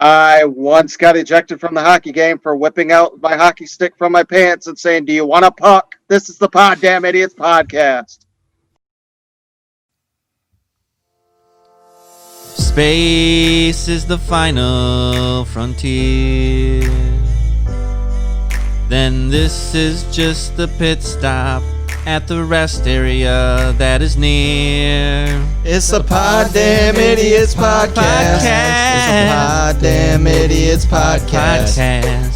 I once got ejected from the hockey game for whipping out my hockey stick from my pants and saying, "Do you want a puck?" This is the Poddamn Idiotz Podcast. Space is the final frontier. Then this is just the pit stop at the rest area that is near. It's a Poddamn Idiotz Podcast. It's a Poddamn Idiotz Podcast.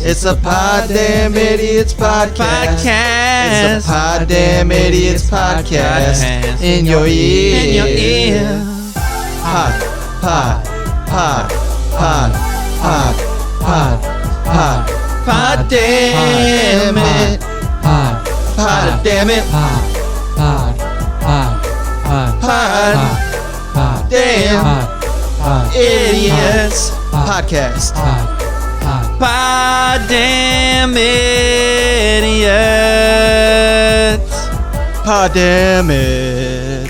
It's a Poddamn Idiotz Podcast. It's a Poddamn Idiotz Podcast. In your ear. In your ear. Pod. Poddamn it. Poddamn it. Poddamn Idiotz Podcast. Poddamn Idiotz. Poddamn it.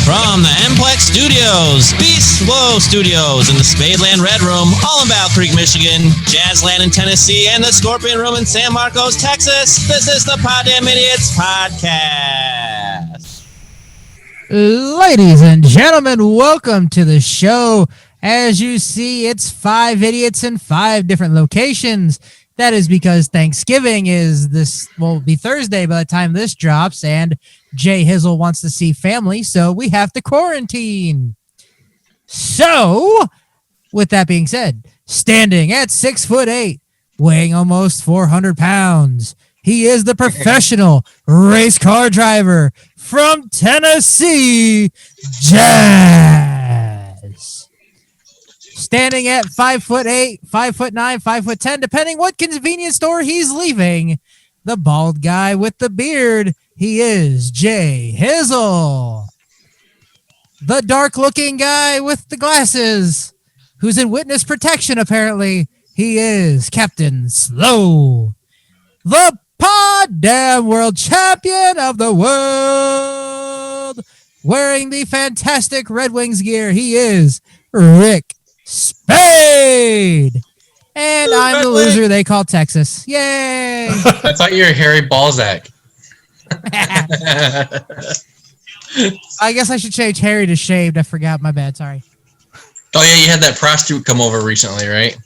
From the Mplex Studios, Beast Flow Studios, in the Spadeland Red Room, all in Battle Creek, Michigan, Jazzland in Tennessee, and the Scorpion Room in San Marcos, Texas, this is the Poddamn Idiotz Podcast. Ladies and gentlemen, welcome to the show. As you see, it's 5 idiots in 5 different locations. That is because Thanksgiving will be Thursday by the time this drops, and Jay Hizzle wants to see family, so we have to quarantine. So, with that being said, standing at 6'8", weighing almost 400 pounds, he is the professional race car driver from Tennessee, Jazz. Standing at 5'8", 5'9", 5'10", depending what convenience store he's leaving, the bald guy with the beard, he is Jay Hizzle. The dark-looking guy with the glasses, who's in witness protection apparently, he is Captain Slow. The Poddamn World Champion of the world, wearing the fantastic Red Wings gear, he is Rick Spade. And I'm the loser they call Texas. Yay! I thought you were Harry Balzac. I guess I should change Harry to shaved. I forgot. My bad. Sorry. Oh, yeah, you had that prostitute come over recently, right?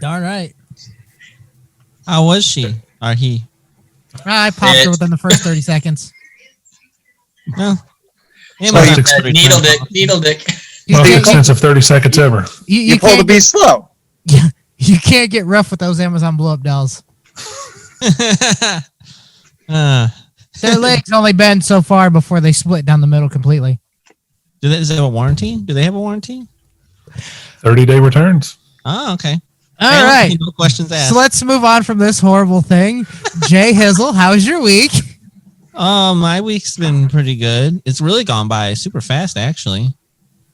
Darn right. How was she? Or he? I popped her within the first 30 seconds. No. Needle dick. Most expensive 30 seconds ever. You pull the beast slow. You can't get rough with those Amazon blow-up dolls. Their legs only bend so far before they split down the middle completely. Is there a warranty? Do they have a warranty? 30-day returns. Oh, okay. All right. No questions asked. So let's move on from this horrible thing. Jay Hizzle, how's your week? My week's been pretty good. It's really gone by super fast, actually.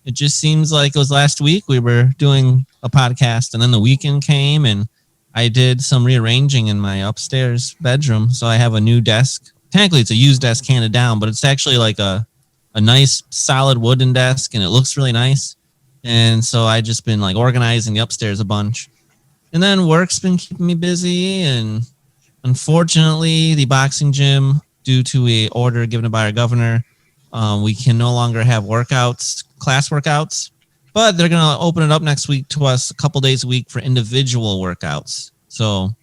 It just seems like it was last week we were doing a podcast, and then the weekend came, and I did some rearranging in my upstairs bedroom. So I have a new desk. Technically, it's a used desk handed down, but it's actually like a nice solid wooden desk, and it looks really nice. And so I just been like organizing the upstairs a bunch. And then work's been keeping me busy, and unfortunately, the boxing gym, due to a order given by our governor, we can no longer have class workouts, but they're going to open it up next week to us a couple days a week for individual workouts. So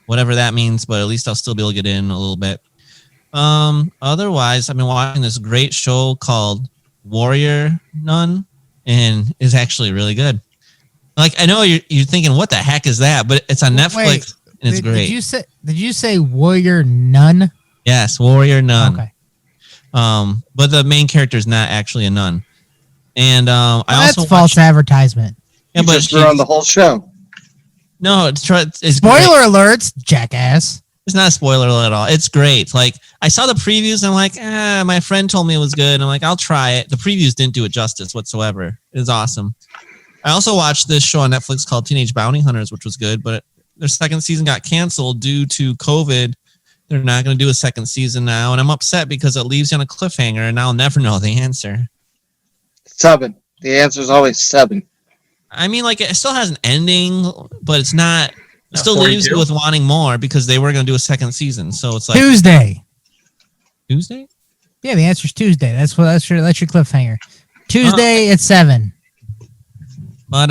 whatever that means, but at least I'll still be able to get in a little bit. Otherwise, I've been watching this great show called Warrior Nun, and it's actually really good. Like, I know you're thinking, what the heck is that? But it's on Netflix, and it's great. Did you say Warrior Nun? Yes, Warrior Nun. Okay. But the main character is not actually a nun. And I also that's false advertisement. Yeah, but just on the whole show. No, it's spoiler alerts, jackass. It's not a spoiler alert at all. It's great. Like, I saw the previews, and I'm like, my friend told me it was good. And I'm like, I'll try it. The previews didn't do it justice whatsoever. It was awesome. I also watched this show on Netflix called Teenage Bounty Hunters, which was good, but their second season got canceled due to COVID, they're not going to do a second season now, and I'm upset because it leaves you on a cliffhanger, and I'll never know the answer. 7. The answer is always 7. I mean, like, it still has an ending, but it's not. It still 42? leaves you with wanting more because they were going to do a second season. So it's like Tuesday. Tuesday. Yeah, the answer's Tuesday. That's your cliffhanger. Tuesday at 7. But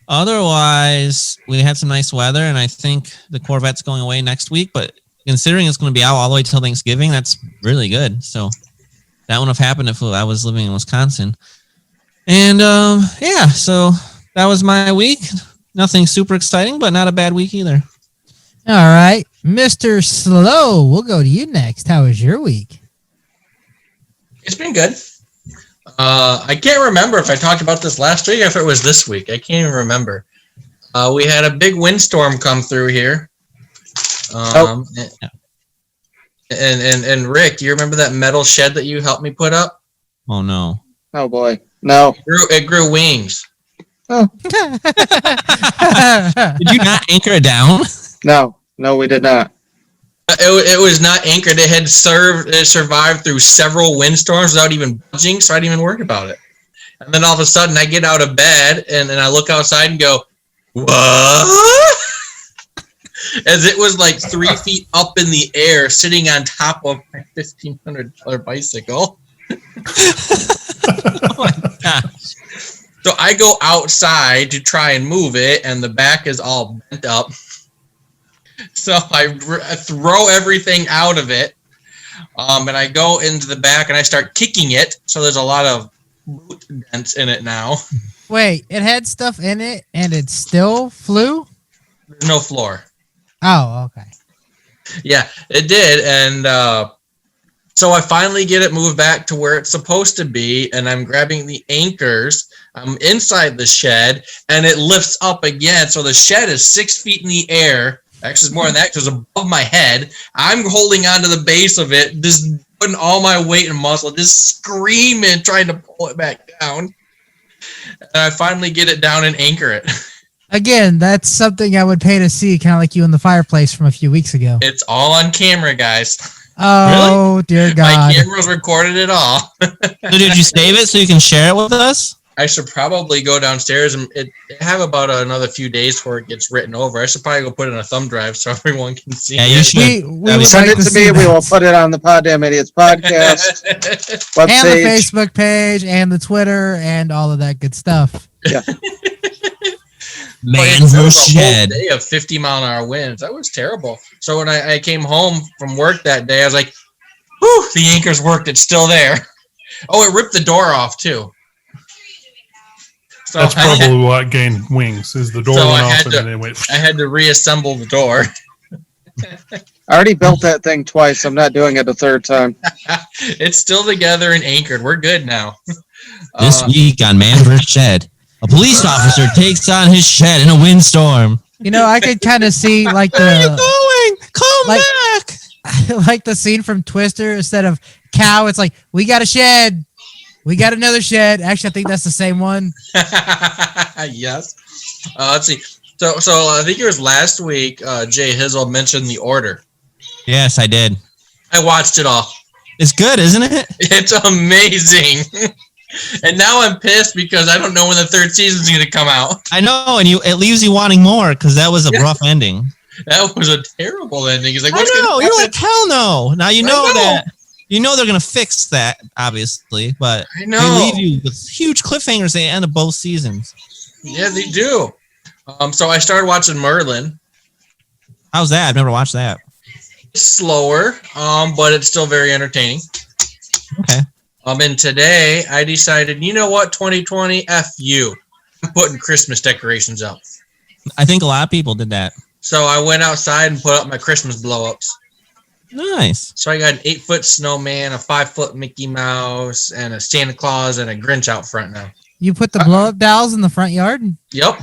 otherwise, we had some nice weather, and I think the Corvette's going away next week. But considering it's going to be out all the way till Thanksgiving, that's really good. So that wouldn't have happened if I was living in Wisconsin. And yeah, so that was my week. Nothing super exciting, but not a bad week either. All right, Mr. Slow, we'll go to you next. How was your week? It's been good. I can't remember if I talked about this last week or if it was this week. I can't even remember. We had a big windstorm come through here. And Rick, do you remember that metal shed that you helped me put up? Oh no! Oh boy, no. It grew wings. Oh Did you not anchor it down? no, we did not. It was not anchored. It had survived through several windstorms without even budging, so I didn't even worry about it. And then all of a sudden, I get out of bed and I look outside and go, "What?" As it was like 3 feet up in the air, sitting on top of my $1,500 bicycle. Oh my gosh! So I go outside to try and move it, and the back is all bent up. So I throw everything out of it, and I go into the back, and I start kicking it. So there's a lot of boot dents in it now. Wait, it had stuff in it, and it still flew? There's no floor. Oh, okay. Yeah, it did, and so I finally get it moved back to where it's supposed to be, and I'm grabbing the anchors. I'm inside the shed, and it lifts up again. So the shed is 6 feet in the air. Actually, it's more than that because it's above my head. I'm holding onto the base of it, just putting all my weight and muscle, just screaming, trying to pull it back down. And I finally get it down and anchor it. Again, that's something I would pay to see, kind of like you in the fireplace from a few weeks ago. It's all on camera, guys. Oh, dear God. My camera's recorded it all. So did you save it so you can share it with us? I should probably go downstairs and have about another few days before it gets written over. I should probably go put it in a thumb drive so everyone can see Yeah, it. you should. We would Send like it to me. We will put it on the Poddamn Idiotz Podcast and the webpage. Facebook page and the Twitter and all of that good stuff. Yeah. Man, It was her a shed. whole day of 50-mile-an-hour winds. That was terrible. So when I came home from work that day, I was like, whew, the anchors worked. It's still there. Oh, it ripped the door off, too. So That's probably what gained wings. Is the door So went I off had and to- then it went. I had to reassemble the door. I already built that thing twice. I'm not doing it a third time. It's still together and anchored. We're good now. This week on Man vs. Shed, a police officer takes on his shed in a windstorm. You know, I could kind of see like Where are you the going? Come like- back! like the scene from Twister. Instead of cow, it's like, we got a shed. We got another shed. Actually, I think that's the same one. Yes. Let's see. So I think it was last week. Jay Hizzle mentioned The Order. Yes, I did. I watched it all. It's good, isn't it? It's amazing. And now I'm pissed because I don't know when the third season's going to come out. I know, and it leaves you wanting more because that was a rough ending. That was a terrible ending. He's like, I what's going know. to You're happen? like, hell no. Now you I know know. that. You know they're gonna fix that, obviously, but I they know. leave you with huge cliffhangers at the end of both seasons. Yeah, they do. So I started watching Merlin. How's that? I've never watched that. It's slower, but it's still very entertaining. Okay. And today I decided, you know what, 2020, F you. I'm putting Christmas decorations up. I think a lot of people did that. So I went outside and put up my Christmas blow-ups. Nice. So I got an 8-foot snowman, a 5-foot Mickey Mouse, and a Santa Claus and a Grinch out front now. You put the blow-up dolls in the front yard? Yep.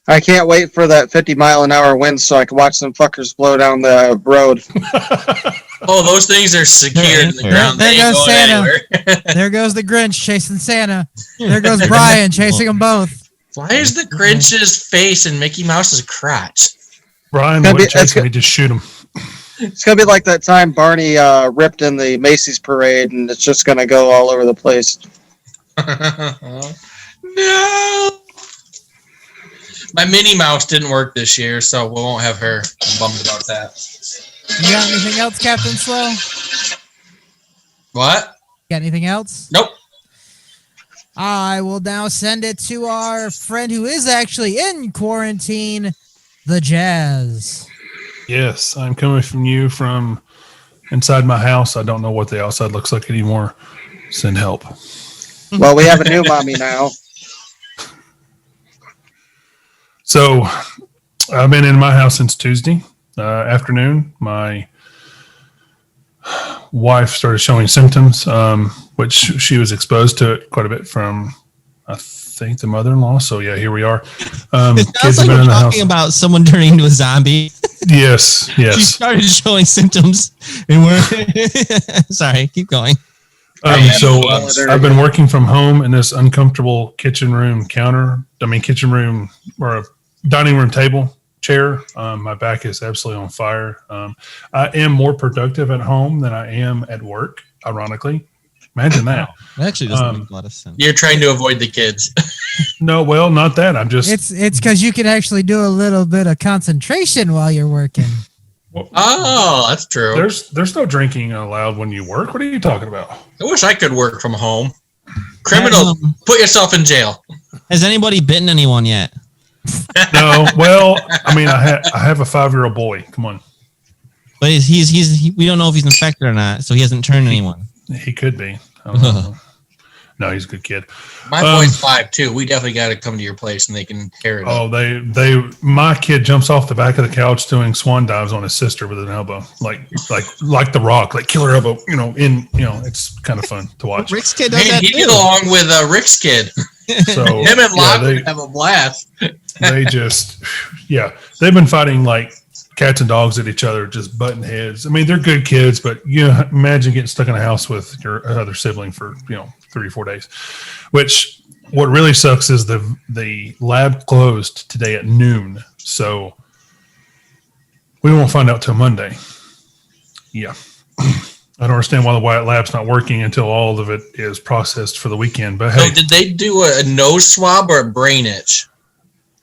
I can't wait for that 50-mile-an-hour wind so I can watch some fuckers blow down the road. Oh, those things are secured in the ground. There They ain't goes going Santa. anywhere. There goes the Grinch chasing Santa. There goes Brian chasing them both. Why is the Grinch's face in Mickey Mouse's crotch? Brian, Gotta what be- that's chasing me? Just shoot him. It's gonna be like that time Barney ripped in the Macy's parade, and it's just gonna go all over the place. No. My Minnie Mouse didn't work this year, so we won't have her. I'm bummed about that. You got anything else, Captain Slow? What? Got anything else? Nope. I will now send it to our friend who is actually in quarantine, the Jazz. Yes, I'm coming from you from inside my house. I don't know what the outside looks like anymore. Send help. Well, we have a new mommy now. So I've been in my house since Tuesday afternoon. My wife started showing symptoms, which she was exposed to it quite a bit from, I think, the mother-in-law. So yeah, here we are. It sounds like we're talking about someone turning into a zombie. Yes. She started showing symptoms, and we're sorry. Keep going. So I've been working from home in this uncomfortable kitchen room or a dining room table chair. My back is absolutely on fire. I am more productive at home than I am at work, ironically. Imagine that. It actually doesn't make a lot of sense. You're trying to avoid the kids. No, well, not that. I'm just... It's because you can actually do a little bit of concentration while you're working. Oh, that's true. There's no drinking allowed when you work. What are you talking about? I wish I could work from home. Criminal, put yourself in jail. Has anybody bitten anyone yet? No. Well, I mean, I have a 5-year-old boy. Come on. But we don't know if he's infected or not, so he hasn't turned anyone. He could be. I don't know. No, he's a good kid. My boy's 5 too. We definitely got to come to your place and they can tear it up. Oh, my kid jumps off the back of the couch doing swan dives on his sister with an elbow, like The Rock, like killer elbow. It's kind of fun to watch. Rick's kid does that he too. get along with Rick's kid. So him and Locke have a blast. They just, they've been fighting like cats and dogs at each other, just butting heads. I mean, they're good kids, but imagine getting stuck in a house with your other sibling for 3 or 4 days. Which, what really sucks is the lab closed today at noon, so we won't find out till Monday. Yeah, I don't understand why the Wyatt lab's not working until all of it is processed for the weekend. But hey, so did they do a nose swab or a brain itch?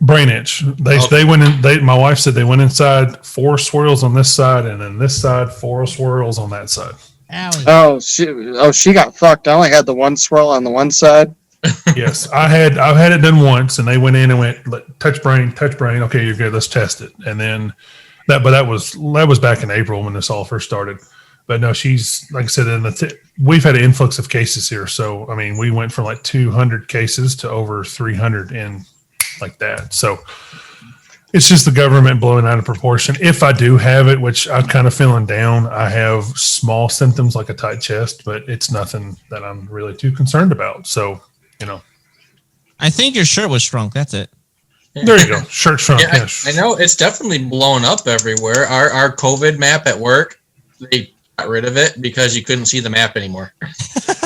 Brain itch. They went in. My wife said they went inside 4 swirls on this side, and then this side 4 swirls on that side. Owie. She got fucked. I only had the one swirl on the one side. Yes, I've had it done once, and they went in and went touch brain. Okay, you're good. Let's test it. And then that was back in April when this all first started. But no, she's, like I said, we've had an influx of cases here. So I mean, we went from like 200 cases to over 300 in like that. So it's just the government blowing out of proportion. If I do have it, which I'm kind of feeling down, I have small symptoms like a tight chest, but it's nothing that I'm really too concerned about. So, I think your shirt was shrunk. That's it. There you go. Shirt shrunk. Yeah, I know it's definitely blown up everywhere. Our COVID map at work, they got rid of it because you couldn't see the map anymore.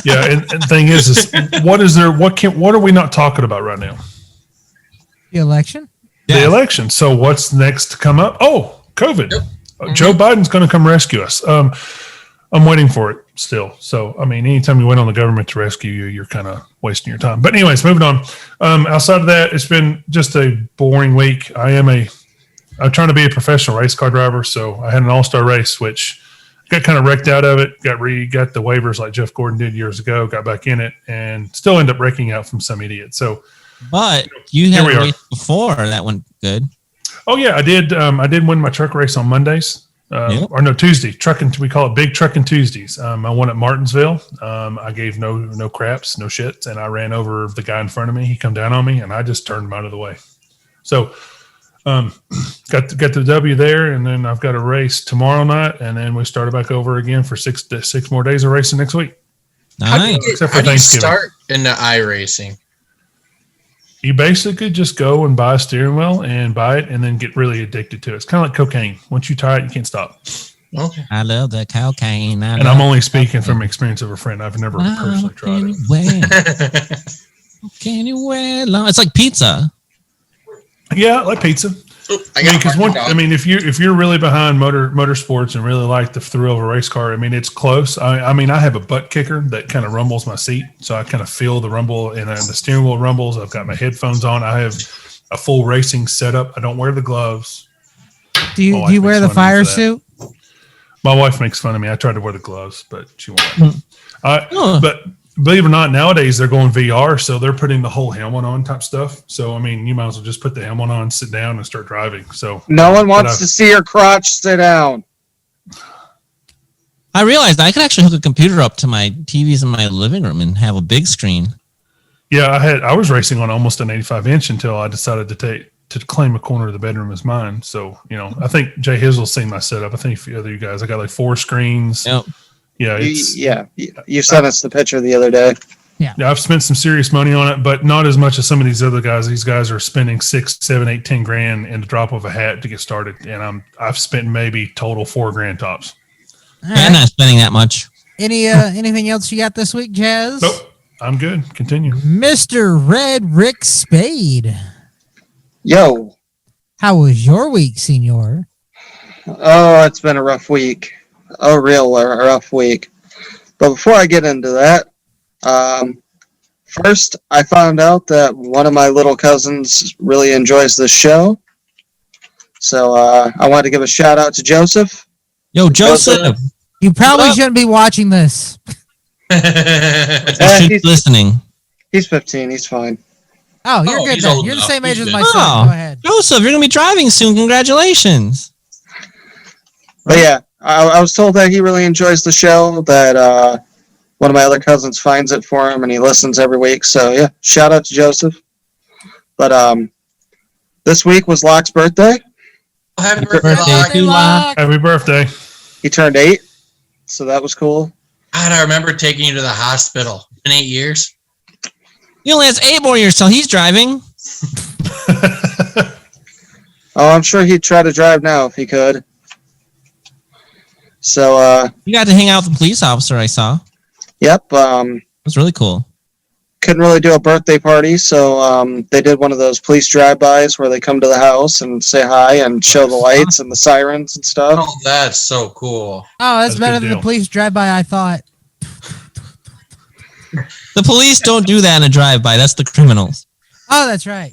Yeah, and the thing is what are we not talking about right now? The election? The election. So what's next to come up? Oh, COVID. Yep. Joe Biden's going to come rescue us. I'm waiting for it still. So, I mean, anytime you wait on the government to rescue you, you're kind of wasting your time. But anyways, moving on. Outside of that, it's been just a boring week. I'm trying to be a professional race car driver. So I had an all-star race, which got kind of wrecked out of it. Got the waivers like Jeff Gordon did years ago, got back in it, and still end up breaking out from some idiot. So, but you had a race before that went good. Oh yeah, I did. I did win my truck race on Mondays, or no, Tuesday. We call it Big Trucking Tuesdays. I won at Martinsville. I gave no craps, no shits, and I ran over the guy in front of me. He come down on me, and I just turned him out of the way. So, got the W there, and then I've got a race tomorrow night, and then we started back over again for 6 more days of racing next week. Nice. How do you start in the iRacing? You basically just go and buy a steering wheel and buy it and then get really addicted to it. It's kind of like cocaine. Once you try it, you can't stop. Okay. I love the cocaine. And I'm only speaking from experience of a friend. I've never personally tried it. Anywhere long. It's like pizza. Yeah, I like pizza. if you're really behind motorsports and really like the thrill of a race car, I mean, it's close. I have a butt kicker that kind of rumbles my seat, so I kind of feel the rumble, and the steering wheel rumbles. I've got my headphones on. I have a full racing setup. I don't wear the gloves. Do you wear the fire suit? My wife makes fun of me. I tried to wear the gloves, but she won't. But believe it or not, nowadays they're going VR, so they're putting the whole helmet on type stuff. So, I mean, you might as well just put the helmet on, sit down, and start driving. So no one wants to see your crotch. Sit down. I realized I could actually hook a computer up to my TVs in my living room and have a big screen. Yeah, I was racing on almost an 85-inch until I decided to claim a corner of the bedroom as mine. So, I think Jay Hizzle's seen my setup. I think a few other you guys. I got like 4 screens. Yep. Yeah, you sent us the picture the other day. Yeah, I've spent some serious money on it, but not as much as some of these other guys. These guys are spending 6, 7, 8, 10 grand in the drop of a hat to get started, and I've spent maybe total $4 grand tops. I'm not spending that much. Anything else you got this week, Jazz? Nope, I'm good. Continue, Mr. Red Rick Spade. Yo, how was your week, Senor? Oh, it's been a rough week. A real rough week. But before I get into that, first I found out that one of my little cousins really enjoys this show. So I wanted to give a shout out to Joseph. Yo, Joseph. You probably shouldn't be watching this. He's listening. He's 15. He's fine. Oh, you're good then. You're the same age as my son. Oh, go ahead. Joseph, you're going to be driving soon. Congratulations. But yeah, I was told that he really enjoys the show, that one of my other cousins finds it for him, and he listens every week. So yeah, shout out to Joseph. But this week was Locke's birthday. Oh, happy birthday, Locke. Happy birthday. He turned 8, so that was cool. God, I remember taking you to the hospital. It's been 8 years. He only has 8 more years till he's driving. Oh, I'm sure he'd try to drive now if he could. So, you got to hang out with the police officer, I saw. Yep. It was really cool. Couldn't really do a birthday party, so they did one of those police drive-bys where they come to the house and say hi and show the lights and the sirens and stuff. Oh, that's so cool. Oh, that's better than the police drive-by, I thought. The police don't do that in a drive-by. That's the criminals. Oh, that's right.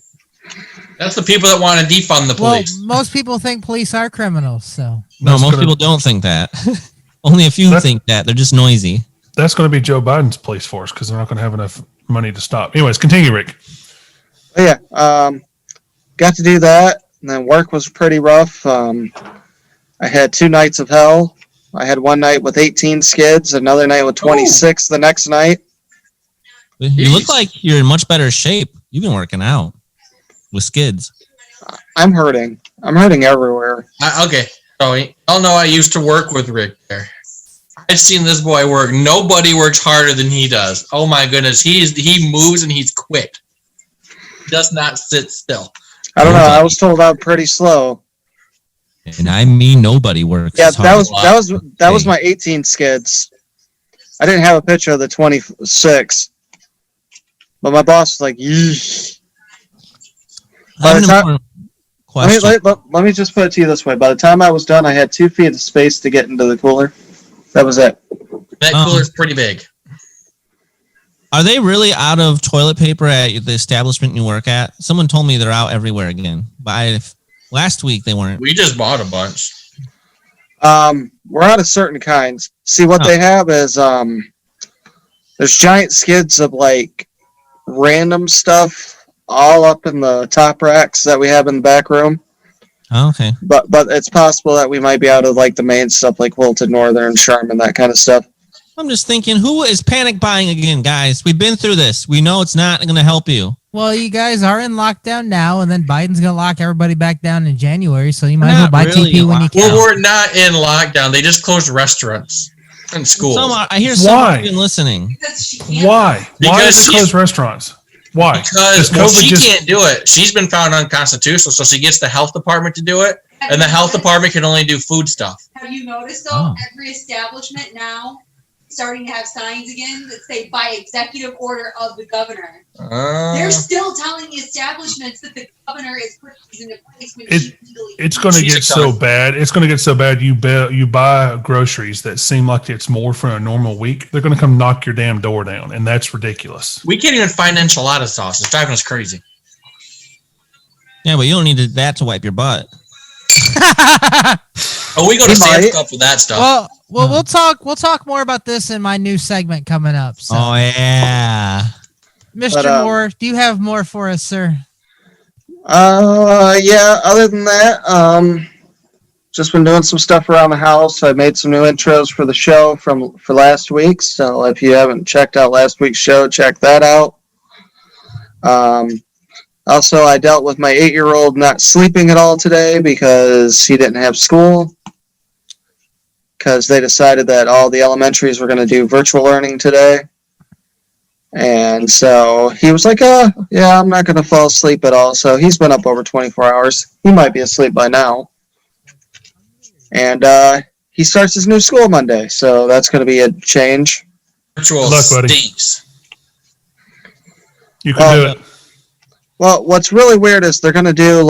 That's the people that want to defund the police. Well, most people think police are criminals, so. No, most people don't think that. Only a few think that. They're just noisy. That's going to be Joe Biden's police force because they're not going to have enough money to stop. Anyways, continue, Rick. But yeah, got to do that, and then work was pretty rough. I had 2 nights of hell. I had one night with 18 skids, another night with 26 the next night. You look like you're in much better shape. You've been working out with skids. I'm hurting. I'm hurting everywhere. Okay, so y'all know I used to work with Rick there. I've seen this boy work. Nobody works harder than he does. Oh my goodness, he moves and he's quick. He does not sit still. I don't know. I was told I'm pretty slow. And I mean, nobody works. Yeah, that was my 18 skids. I didn't have a picture of the 26, but my boss was like, "Yeesh." Let me just put it to you this way: by the time I was done, I had 2 feet of space to get into the cooler. That was it. That cooler's pretty big. Are they really out of toilet paper at the establishment you work at? Someone told me they're out everywhere again. But last week they weren't. We just bought a bunch. We're out of certain kinds. See, what they have is there's giant skids of like random stuff all up in the top racks that we have in the back room. Oh, okay. But it's possible that we might be out of like the main stuff like Wilted Northern, Charmin, that kind of stuff. I'm just thinking, who is panic buying again, guys? We've been through this. We know it's not going to help you. Well, you guys are in lockdown now, and then Biden's going to lock everybody back down in January, so you might as well buy TP when you can. Well, we're not in lockdown. They just closed restaurants and schools. I hear someone been listening. Why? Why did they close restaurants? Why? Because she can't do it. She's been found unconstitutional, so she gets the health department to do it, and the health department can only do food stuff. Have you noticed, though, every establishment now starting to have signs again that say by executive order of the governor. They're still telling the establishments that the governor is putting these into place when it's going to get so bad. It's going to get so bad. You buy groceries that seem like it's more for a normal week. They're going to come knock your damn door down, and that's ridiculous. We can't even find enchilada sauce. It's driving us crazy. Yeah, but you don't need that to wipe your butt. Oh, we go to Sam's Club for that stuff. We'll talk more about this in my new segment coming up. So. Oh yeah, Mr. Moore, do you have more for us, sir? Yeah. Other than that, just been doing some stuff around the house. I made some new intros for the show for last week. So if you haven't checked out last week's show, check that out. Also, I dealt with my 8-year-old not sleeping at all today because he didn't have school. Because they decided that all the elementaries were going to do virtual learning today. And so he was like, yeah, I'm not going to fall asleep at all. So he's been up over 24 hours. He might be asleep by now. And he starts his new school Monday. So that's going to be a change. Virtual stinks. You can do it. Well, what's really weird is they're going to do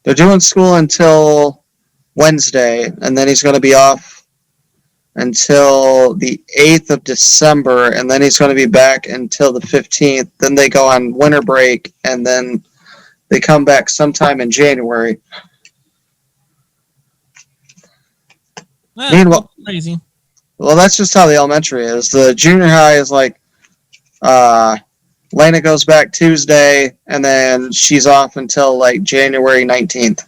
they're doing school until Wednesday, and then he's going to be off until the 8th of December, and then he's going to be back until the 15th. Then they go on winter break, and then they come back sometime in January. Meanwhile, crazy. Well, that's just how the elementary is. The junior high is Lena goes back Tuesday, and then she's off until January 19th.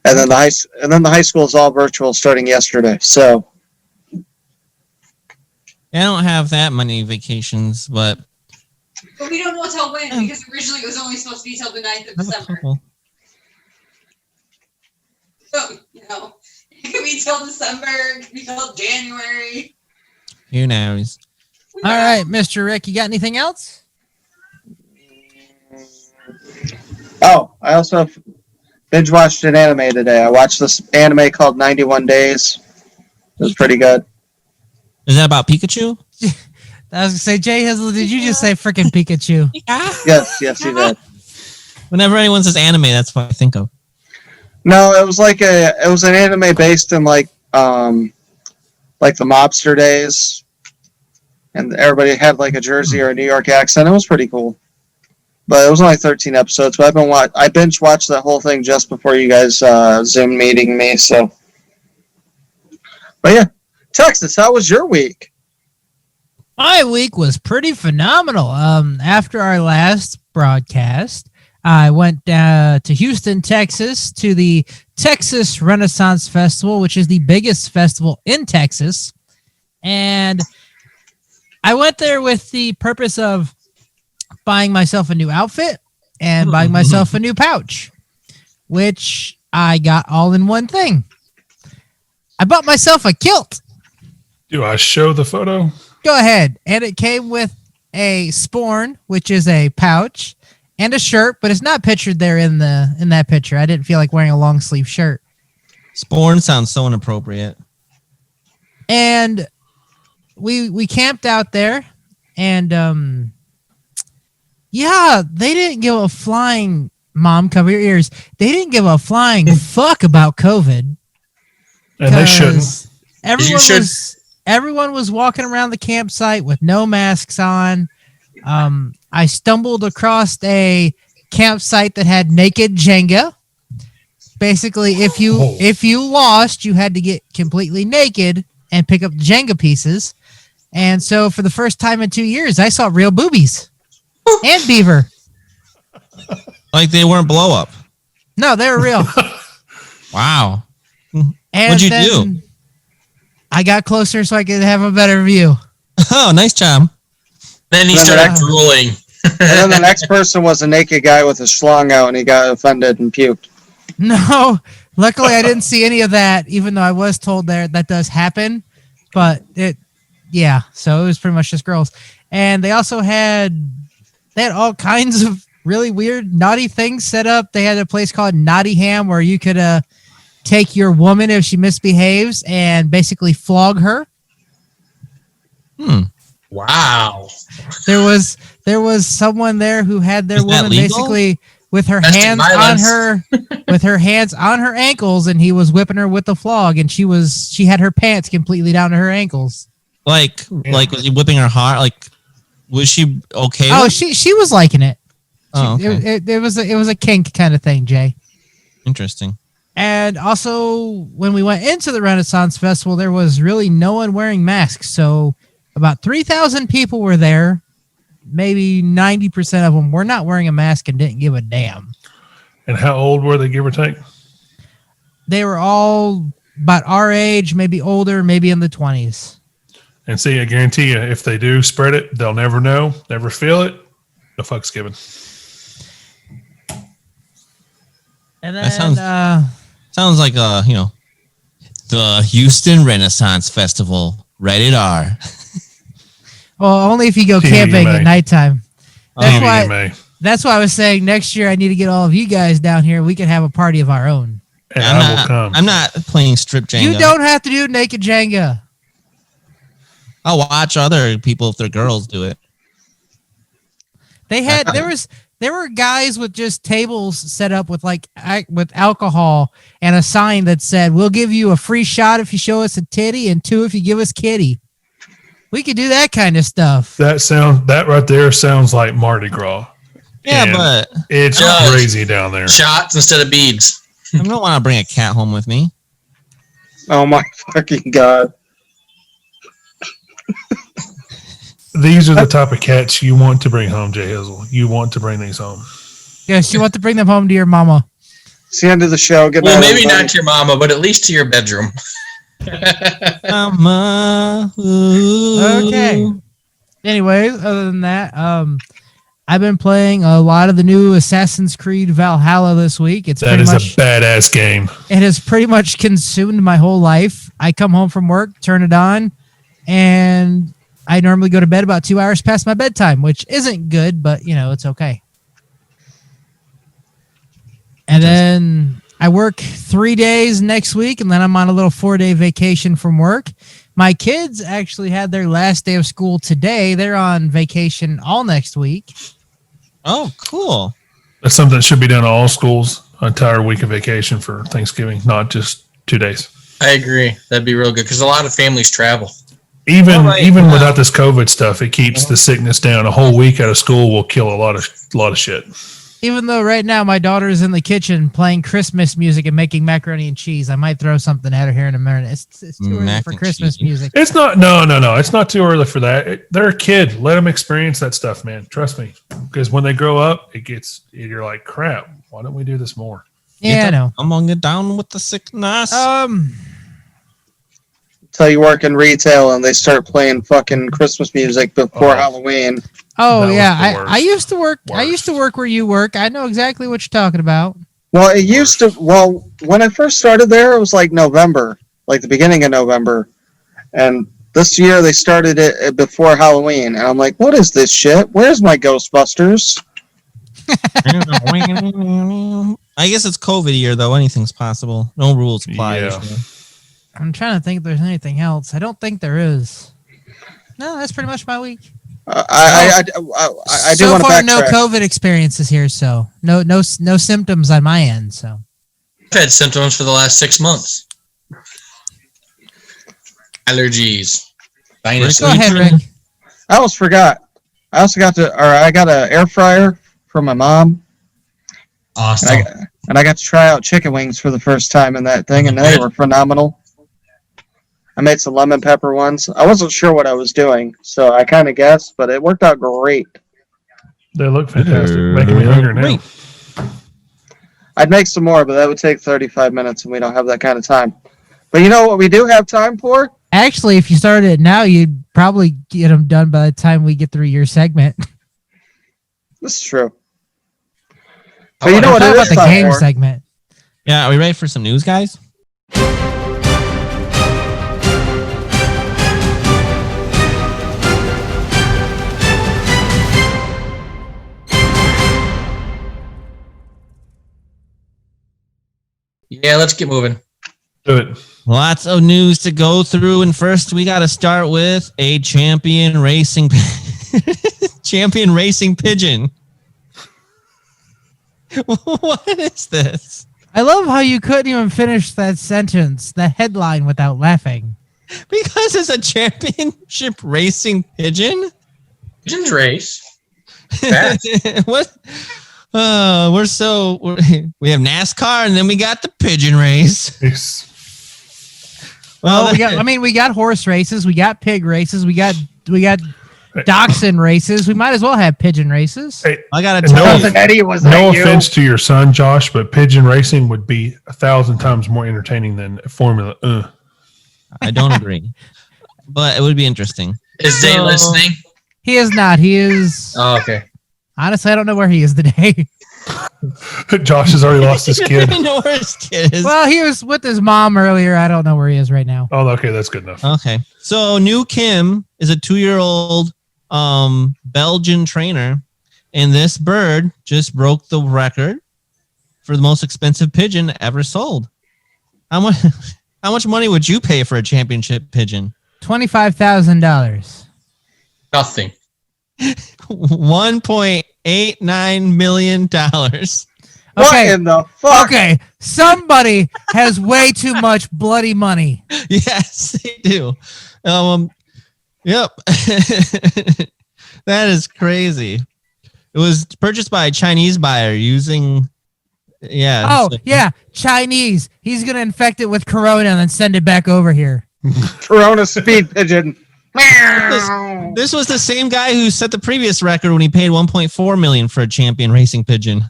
And then the high school is all virtual starting yesterday. So I don't have that many vacations, but we don't know till when, because originally it was only supposed to be till the 9th of December. So, it could be till December, it could be till January. Who knows? All right, Mr. Rick, you got anything else? Oh, I also binge watched an anime today. I watched this anime called 91 Days. It was pretty good. Is that about Pikachu? I was going to say, Jay Hizzle, did you just say freaking Pikachu? Yes, you did. Whenever anyone says anime, that's what I think of. No, it was an anime based in the mobster days. And everybody had a Jersey or a New York accent. It was pretty cool. But it was only 13 episodes. But I binge watched that whole thing just before you guys Zoom meeting me. So, but yeah, Texas, how was your week? My week was pretty phenomenal. After our last broadcast, I went to Houston, Texas, to the Texas Renaissance Festival, which is the biggest festival in Texas, and I went there with the purpose of buying myself a new outfit and buying myself a new pouch, which I got all in one thing. I bought myself a kilt. Do I show the photo? Go ahead. And it came with a sporn, which is a pouch, and a shirt, but it's not pictured there in that picture. I didn't feel like wearing a long sleeve shirt. Sporn sounds so inappropriate. And we camped out there, and they didn't give a flying, Mom, cover your ears. They didn't give a flying fuck about COVID. And they shouldn't. Everyone was walking around the campsite with no masks on. I stumbled across a campsite that had naked Jenga. Basically, if you lost, you had to get completely naked and pick up the Jenga pieces. And so for the first time in 2 years, I saw real boobies and beaver. Like they weren't blow up. No, they were real. Wow. And what'd you do? I got closer so I could have a better view. Oh, nice job. Then he started drooling. And then the next person was a naked guy with a schlong out, and he got offended and puked. No, luckily I didn't see any of that, even though I was told that does happen. But so it was pretty much just girls. And they also had all kinds of really weird, naughty things set up. They had a place called Naughty Ham where you could take your woman if she misbehaves and basically flog her. Wow. There was someone there who had their Is that woman legal? basically with her Domestic hands violence. on her with her hands on her ankles, and he was whipping her with the flog, and she had her pants completely down to her ankles. Like was he whipping her hard? Like, was she okay? Oh, with- she was liking it. Oh, okay. It was a kink kind of thing, Jay. Interesting. And also, when we went into the Renaissance Festival, there was really no one wearing masks. So about 3,000 people were there. Maybe 90% of them were not wearing a mask and didn't give a damn. And how old were they, give or take? They were all about our age, maybe older, maybe in the 20s. And see, I guarantee you, if they do spread it, they'll never know, never feel it. No fuck's given. And That then, sounds like the Houston Renaissance Festival, rated R. well, only if you go TVMA. camping at nighttime. TVMA. That's why I was saying next year I need to get all of you guys down here. We can have a party of our own. And I will come. I'm not playing strip Jenga. You don't have to do naked Jenga. I'll watch other people if they're girls do it. They had there were guys with just tables set up with with alcohol and a sign that said, "We'll give you a free shot if you show us a titty, and 2 if you give us kitty." We could do that kind of stuff. That right there sounds like Mardi Gras. Yeah, And but it's Judge. crazy down there. Shots instead of beads. I don't want to bring a cat home with me. Oh my fucking god! These are the type of cats you want to bring home, Jay Hizzle. You want to bring these home. Yes, you want to bring them home to your mama. It's the end of the show. Good Well, night, maybe everybody. not to your mama, but at least to your bedroom. Mama, ooh. Okay. Anyways, other than that, I've been playing a lot of the new Assassin's Creed Valhalla this week. That is a badass game. It has pretty much consumed my whole life. I come home from work, turn it on, and I normally go to bed about 2 hours past my bedtime, which isn't good, but it's okay. And then I work 3 days next week, and then I'm on a little 4-day vacation from work. My kids actually had their last day of school today. They're on vacation all next week. Oh, cool. That's something that should be done in all schools. An entire week of vacation for Thanksgiving, not just 2 days. I agree. That'd be real good because a lot of families travel. Even Right. without this COVID stuff, it keeps the sickness down. A whole week out of school will kill a lot of shit. Even though right now my daughter is in the kitchen playing Christmas music and making macaroni and cheese, I might throw something at her here in a minute. It's too early Mac for and Christmas cheese. music. It's not. No. It's not too early for that. They're a kid. Let them experience that stuff, man. Trust me. Because when they grow up, you're like, crap. Why don't we do this more? Yeah, I know. I'm gonna get down with the sickness. Until you work in retail and they start playing fucking Christmas music before Oh. Halloween. Oh That was yeah, the worst. I used to work. I Worst. used to work where you work. I know exactly what you're talking about. Well, it used to. Well, when I first started there, it was like November, like the beginning of November, and this year they started it before Halloween, and I'm like, what is this shit? Where's my Ghostbusters? I guess it's COVID year though. Anything's possible. No rules apply. Yeah. usually. I'm trying to think if there's anything else. I don't think there is. No, that's pretty much my week. I do So want to far, backtrack. no COVID experiences here, so no symptoms on my end. So I've had symptoms for the last 6 months. Allergies. Sinuses. go ahead, Rick. I almost forgot. I also got I got an air fryer from my mom, Awesome. and I got to try out chicken wings for the first time in that thing, and they were phenomenal. I made some lemon pepper ones. I wasn't sure what I was doing, so I kind of guessed, but it worked out great. They look fantastic. Making me hungry now. Great. I'd make some more, but that would take 35 minutes, and we don't have that kind of time. But you know what we do have time for? Actually, if you started it now, you'd probably get them done by the time we get through your segment. This is true. I But you know what Talk it about is the time game for? segment. Yeah, are we ready for some news, guys? Yeah, let's get moving. Do it. Lots of news to go through, and first we got to start with a champion racing pigeon. What is this? I love how you couldn't even finish that sentence, the headline, without laughing. Because it's a championship racing pigeon? Pigeons race. What? We have NASCAR, and then we got the pigeon race. Well, we got horse races, we got pig races, we got dachshund races. We might as well have pigeon races. Hey, I gotta tell you, Eddie, was that no you? offense to your son, Josh, but pigeon racing would be 1,000 times more entertaining than Formula. I don't agree, but it would be interesting. Is Zay listening? He is not. He is. Oh, okay. Honestly, I don't know where he is today. Josh has already lost his kid. I know where his kid is. Well, he was with his mom earlier. I don't know where he is right now. Oh, okay, that's good enough. Okay, so New Kim is a 2-year-old Belgian trainer, and this bird just broke the record for the most expensive pigeon ever sold. How much money would you pay for a championship pigeon? $25,000. Nothing. $1.89 million. What Okay. in the fuck? Okay. Somebody has way too much bloody money. Yes, they do. Yep. That is crazy. It was purchased by a Chinese buyer using. Yeah. Oh, yeah. Chinese. He's going to infect it with corona and then send it back over here. Corona speed pigeon. This was the same guy who set the previous record when he paid $1.4 million for a champion racing pigeon.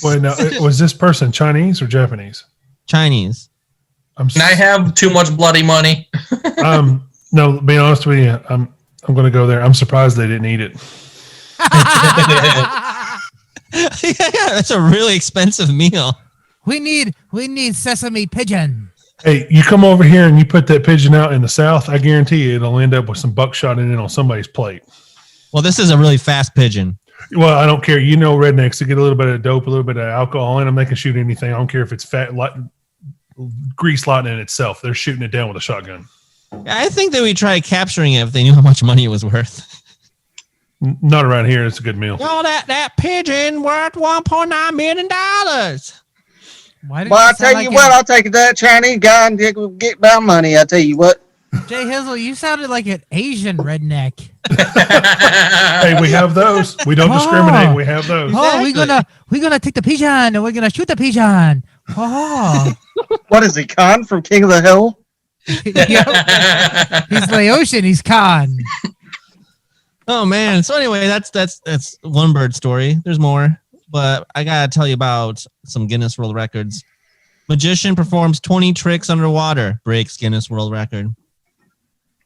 Wait, now, was this person Chinese or Japanese? Chinese. Can I have too much bloody money? No, being honest with you, I'm going to go there. I'm surprised they didn't eat it. Yeah, that's a really expensive meal. We need sesame pigeon. Hey, you come over here and you put that pigeon out in the South, I guarantee you it'll end up with some buckshot in it on somebody's plate. Well, this is a really fast pigeon. Well, I don't care. You know, rednecks to get a little bit of dope, a little bit of alcohol in them, they can shoot anything. I don't care if it's fat, grease lighting in itself. They're shooting it down with a shotgun. I think they would try capturing it if they knew how much money it was worth. Not around here. It's a good meal. Oh, that pigeon worth $1.9 million. Why did Well, you I'll sound tell like you what, I'll take that Chinese guy and get my money. I'll tell you what. Jay Hizzle, you sounded like an Asian redneck. Hey, we have those. We don't discriminate. We have those. Oh, we're gonna take the pigeon and we're gonna shoot the pigeon. Oh, What is he, Khan from King of the Hill? Yep. He's Laotian. He's Khan. Oh man. So anyway, that's one bird story. There's more, but I gotta tell you about some Guinness World Records. Magician performs 20 tricks underwater, breaks Guinness World Record.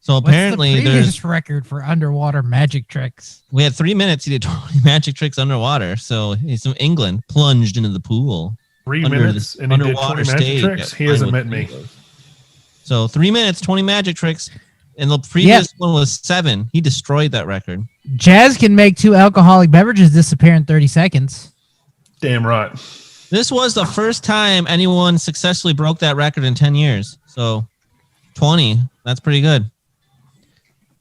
So apparently What's the previous record for underwater magic tricks? We had 3 minutes. He did 20 magic tricks underwater. So he's from England, plunged into the pool. 3 under minutes the and he did underwater 20 magic stage tricks. at He hasn't Pinewood met me. Studios. So 3 minutes, 20 magic tricks. And the previous one was 7. He destroyed that record. Jazz can make 2 alcoholic beverages disappear in 30 seconds. Damn right. This was the first time anyone successfully broke that record in 10 years. So 20, that's pretty good.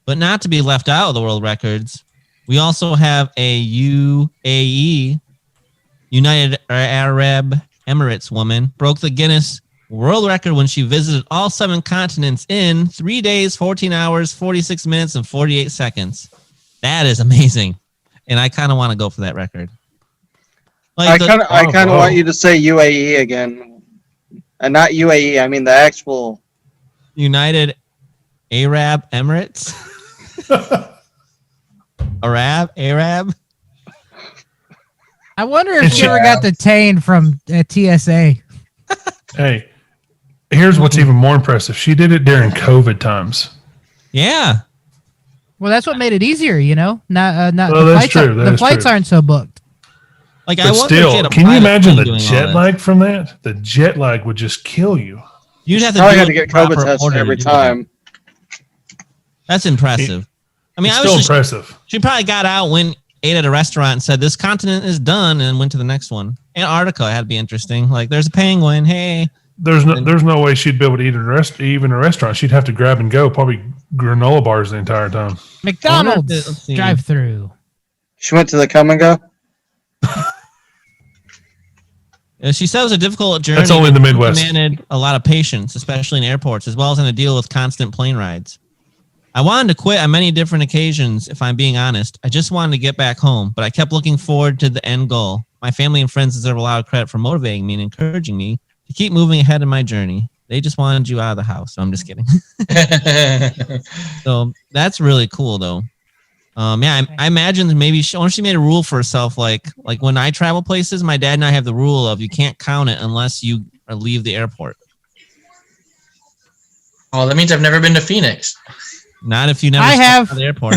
But not to be left out of the world records, we also have a UAE, United Arab Emirates woman, broke the Guinness World Record when she visited all 7 continents in 3 days, 14 hours, 46 minutes, and 48 seconds. That is amazing. And I kind of want to go for that record. I kind of want you to say UAE again. And not UAE, I mean the actual... United Arab Emirates? Arab? I wonder if she ever got detained from TSA. Hey, here's what's even more impressive. She did it during COVID times. Yeah. Well, that's what made it easier, you know? Not Well, the that's flights, true. the flights aren't so booked. Like, But I wonder if she still, had a can you pilot imagine the doing all jet this. lag from that? The jet lag would just kill you. You'd have to Probably do had to it get in proper COVID tested order every to do time. that. That's impressive. I mean, It's I still was just, impressive. she probably got out, ate at a restaurant, and said, "This continent is done," and went to the next one. Antarctica had to be interesting. Like, there's a penguin. Hey, There's no way she'd be able to eat even a restaurant. She'd have to grab and go, probably granola bars the entire time. McDonald's Let's see. drive-through. She went to the come and go. She said it was a difficult journey. That's only in the Midwest. Demanded a lot of patience, especially in airports, as well as having to deal with constant plane rides. I wanted to quit on many different occasions, if I'm being honest. I just wanted to get back home, but I kept looking forward to the end goal. My family and friends deserve a lot of credit for motivating me and encouraging me to keep moving ahead in my journey. They just wanted you out of the house. So I'm just kidding. So that's really cool, though. I imagine maybe she made a rule for herself. Like when I travel places, my dad and I have the rule of you can't count it unless you leave the airport. Oh, that means I've never been to Phoenix. Not if you never I stepped have. out of the airport.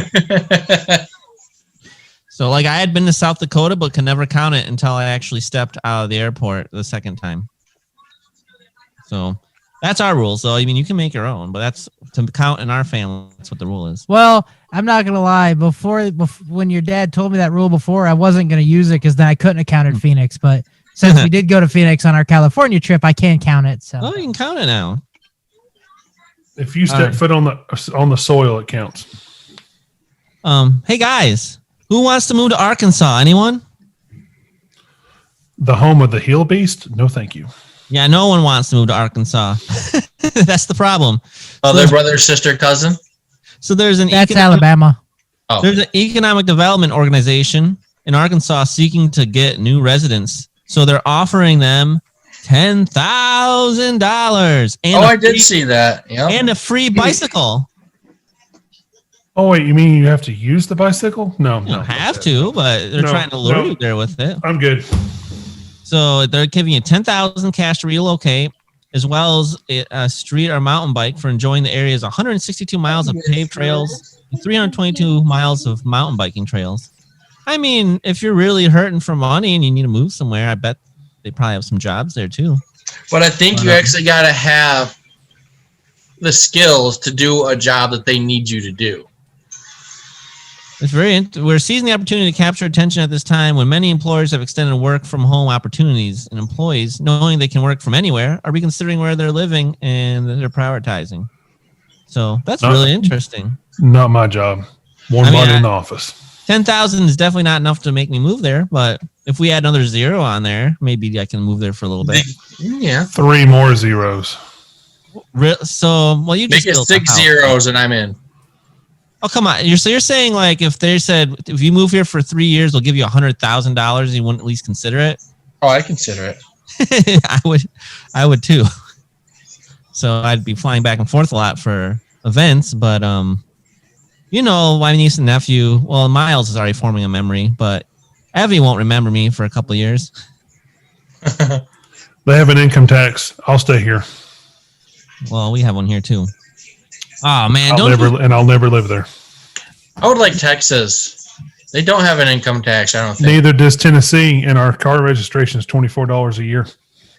So like I had been to South Dakota, but could never count it until I actually stepped out of the airport the second time. So that's our rule. So I mean, you can make your own, but that's to count in our family. That's what the rule is. Well, I'm not gonna lie. Before when your dad told me that rule before, I wasn't gonna use it because then I couldn't have counted Phoenix. But since we did go to Phoenix on our California trip, I can count it. So Oh, you can count it now. If you step foot on the soil, it counts. Hey guys, who wants to move to Arkansas? Anyone? The home of the hill beast? No, thank you. Yeah, no one wants to move to Arkansas. That's the problem. Other brother, sister, cousin? So there's an that's Alabama. Oh. There's an economic development organization in Arkansas seeking to get new residents. So they're offering them $10,000 and I did see that. Yeah. and a free bicycle. Oh, wait, you mean you have to use the bicycle? No. You don't have to, but they're trying to lure you there with it. I'm good. So they're giving you $10,000 cash to relocate, as well as a street or mountain bike for enjoying the area's 162 miles of paved trails and 322 miles of mountain biking trails. I mean, if you're really hurting for money and you need to move somewhere, I bet they probably have some jobs there too. But I think you actually got to have the skills to do a job that they need you to do. It's we're seizing the opportunity to capture attention at this time when many employers have extended work from home opportunities, and employees, knowing they can work from anywhere, are reconsidering where they're living and they're prioritizing. So that's really interesting. Not my job. More money in the office. 10,000 is definitely not enough to make me move there, but if we add another zero on there, maybe I can move there for a little bit. Yeah. 3 more zeros. So, well, you just make it 6 zeros and I'm in. Oh, come on. You're saying like if they said if you move here for 3 years, they'll give you $100,000, you wouldn't at least consider it? Oh, I consider it. I would too. So I'd be flying back and forth a lot for events, but my niece and nephew, well, Miles is already forming a memory, but Evie won't remember me for a couple of years. They have an income tax. I'll stay here. Well, we have one here too. Oh man, I'll never live there. I would like Texas. They don't have an income tax, I don't think. Neither does Tennessee, and our car registration is $24 a year.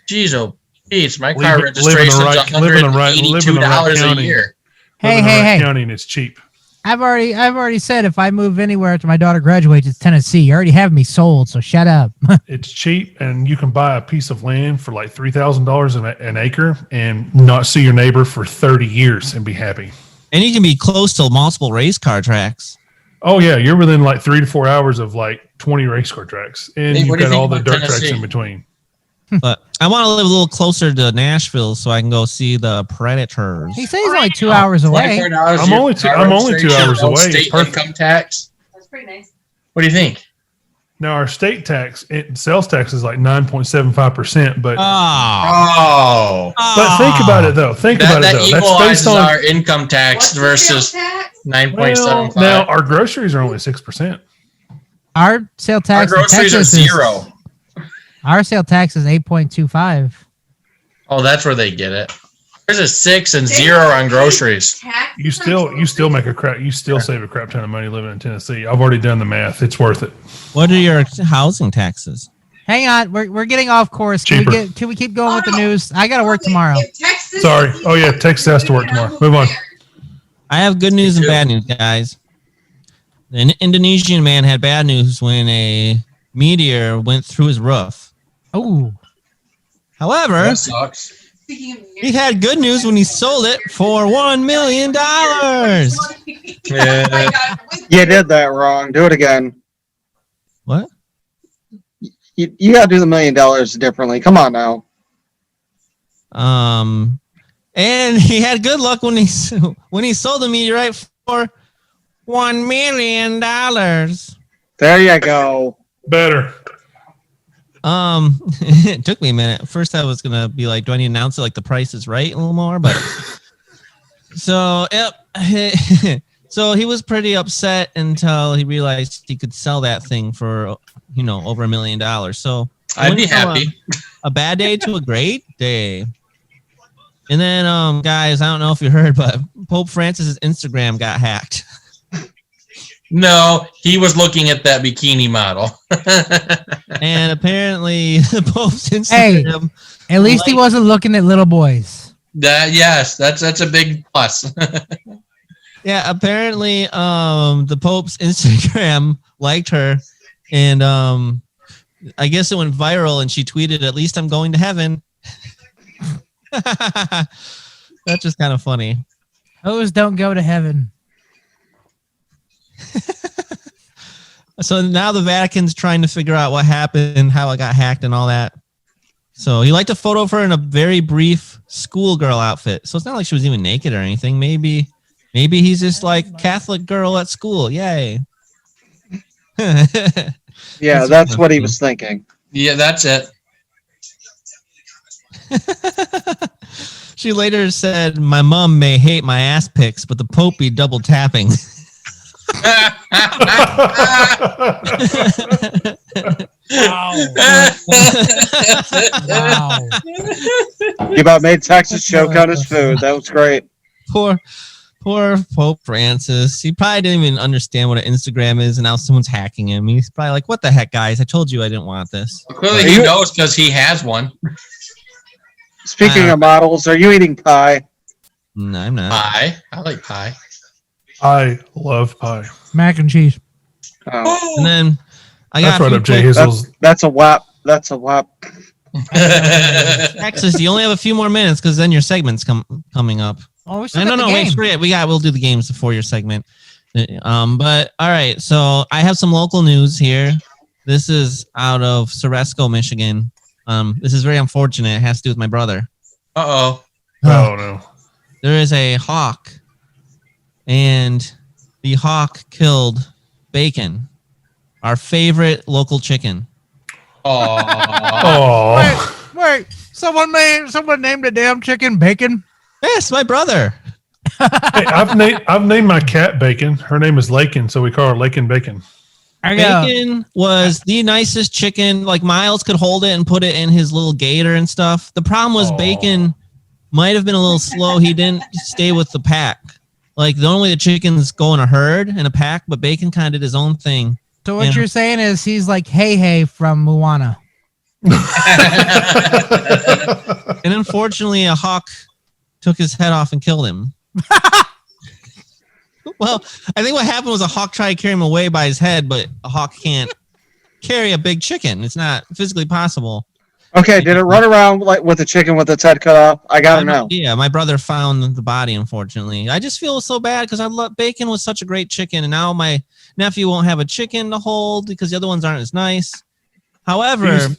Jeez, oh, geez, my car registration is $182 a year. Hey. County, and it's cheap. I've already said if I move anywhere after my daughter graduates, it's Tennessee. You already have me sold, so shut up. It's cheap, and you can buy a piece of land for like $3,000 an acre and not see your neighbor for 30 years and be happy. And you can be close to multiple race car tracks. Oh, yeah. You're within like 3 to 4 hours of like 20 race car tracks, and you've got all the dirt tracks in between. But I want to live a little closer to Nashville so I can go see the Predators. He says he's only 2 hours away. I'm only 2 hours away. State income tax. That's pretty nice. What do you think? Now, our state tax, sales tax is like 9.75%, but but think about it though. That equalizes our income tax versus 9.75. Now our groceries are only 6%. Our sale tax. Our groceries are 0. Our sale tax is 8.25. Oh, that's where they get it. There's a 6 and 0 on groceries. You still make you still save a crap ton of money living in Tennessee. I've already done the math. It's worth it. What are your housing taxes? Hang on, we're getting off course. Can we keep going with the news? I got to work tomorrow. Sorry. Oh yeah, Texas has to work tomorrow. Move on. I have good news and bad news, guys. An Indonesian man had bad news when a meteor went through his roof. Oh. However, That sucks. Speaking of He had good news when he sold it for $1 million. Oh my God. You did that wrong. Do it again. What? You got to do the $1 million differently. Come on now. And he had good luck when he sold the meteorite for $1 million. There you go. Better. It took me a minute. First, I was gonna be like, "Do I need to announce it like the price is right a little more?" But so yep. So he was pretty upset until he realized he could sell that thing for over $1 million. So I'd be happy. A bad day to a great day. And then, guys, I don't know if you heard, but Pope Francis's Instagram got hacked. No, he was looking at that bikini model. And apparently, the Pope's Instagram. Hey, at least he wasn't looking at little boys. Yes, that's a big plus. Yeah, apparently, the Pope's Instagram liked her, and I guess it went viral, and she tweeted, "At least I'm going to heaven." That's just kind of funny. Hoes don't go to heaven. So now the Vatican's trying to figure out what happened, how it got hacked, and all that. So he liked a photo of her in a very brief schoolgirl outfit. So it's not like she was even naked or anything. Maybe he's just like Catholic girl at school. Yay. Yeah, that's what he was thinking. Yeah, that's it. She later said, "My mom may hate my ass pics, but the Pope be double tapping." Wow. He about made Texas choke on his food. That was great. Poor Pope Francis. He probably didn't even understand what an Instagram is, and now someone's hacking him. He's probably like, "What the heck, guys? I told you I didn't want this." Clearly, he knows because he has one. Speaking of models, are you eating pie? No, I'm not. Pie. I like pie. I love pie. Mac and cheese. Oh, And then I got That's right up Jay Hazel's. that's a whop. That's a whop. Texas. You only have a few more minutes because then your segment's coming up. Oh, we still No, got the wait, game. forget. We'll do the games before your segment. But all right, so I have some local news here. This is out of Ceresco, Michigan. This is very unfortunate. It has to do with my brother. Uh-oh. Oh, no. There is a hawk, and the hawk killed Bacon, our favorite local chicken. Oh. Wait. Someone named a damn chicken Bacon. Yes, my brother. Hey, I've named my cat Bacon. Her name is Lakin, so we call her Lakin Bacon. Bacon was the nicest chicken. Like Miles could hold it and put it in his little gator and stuff. The problem was Bacon might have been a little slow. He didn't stay with the pack. Like normally the chickens go in a herd in a pack, but Bacon kind of did his own thing. So what you're saying is he's like Hey from Moana. And unfortunately, a hawk took his head off and killed him. Well, I think what happened was a hawk tried to carry him away by his head, but a hawk can't carry a big chicken. It's not physically possible. Okay, did it run around like with the chicken with its head cut off? I gotta know. Yeah, my brother found the body, unfortunately. I just feel so bad because Bacon was such a great chicken, and now my nephew won't have a chicken to hold because the other ones aren't as nice. However,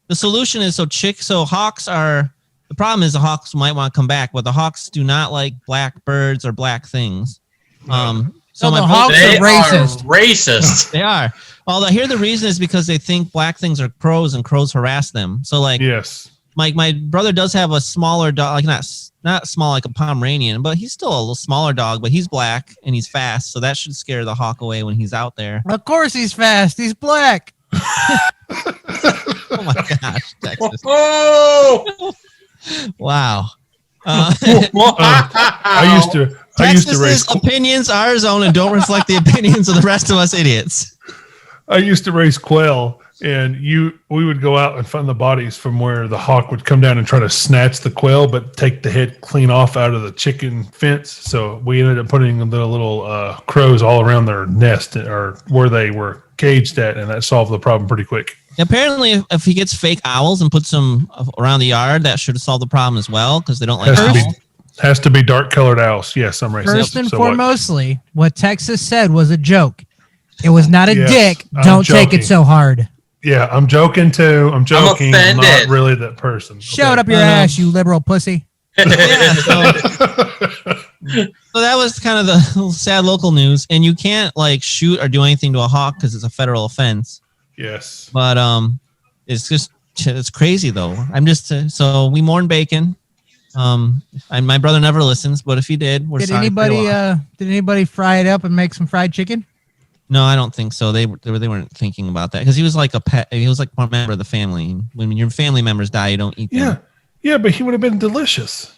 the solution is so hawks are. The problem is the hawks might want to come back, but the hawks do not like black birds or black things. So the my hawks They are racist. are racist. They are. Although here the reason is because they think black things are crows and crows harass them. So like, Yes. my brother does have a smaller dog, like not small like a Pomeranian, but he's still a little smaller dog. But he's black and he's fast, so that should scare the hawk away when he's out there. Of course he's fast. He's black. Oh my gosh, Texas! Oh! Wow. I used to raise. Texas's opinions are his own and don't reflect the opinions of the rest of us idiots. I used to raise quail, And we would go out and find the bodies from where the hawk would come down and try to snatch the quail, but take the head clean off out of the chicken fence. So we ended up putting the little crows all around their nest or where they were caged at, and that solved the problem pretty quick. Apparently, if he gets fake owls and puts them around the yard, that should solve the problem as well, because they don't like owls. Has to be dark-colored owls. Yes, I'm racist. First and foremostly, what Texas said was a joke. It was not a dick. I'm Don't joking. take it so hard. Yeah, I'm joking too. I'm joking. I'm not really that person. Shove it up your ass, you liberal pussy. Yeah, so that was kind of the sad local news. And you can't like shoot or do anything to a hawk because it's a federal offense. Yes. But it's crazy though. So we mourn Bacon. And my brother never listens, but if he did, we're sorry. Did anybody fry it up and make some fried chicken? No, I don't think so. They weren't thinking about that because he was like a pet. He was like one member of the family. When your family members die, you don't eat them. Yeah, but he would have been delicious.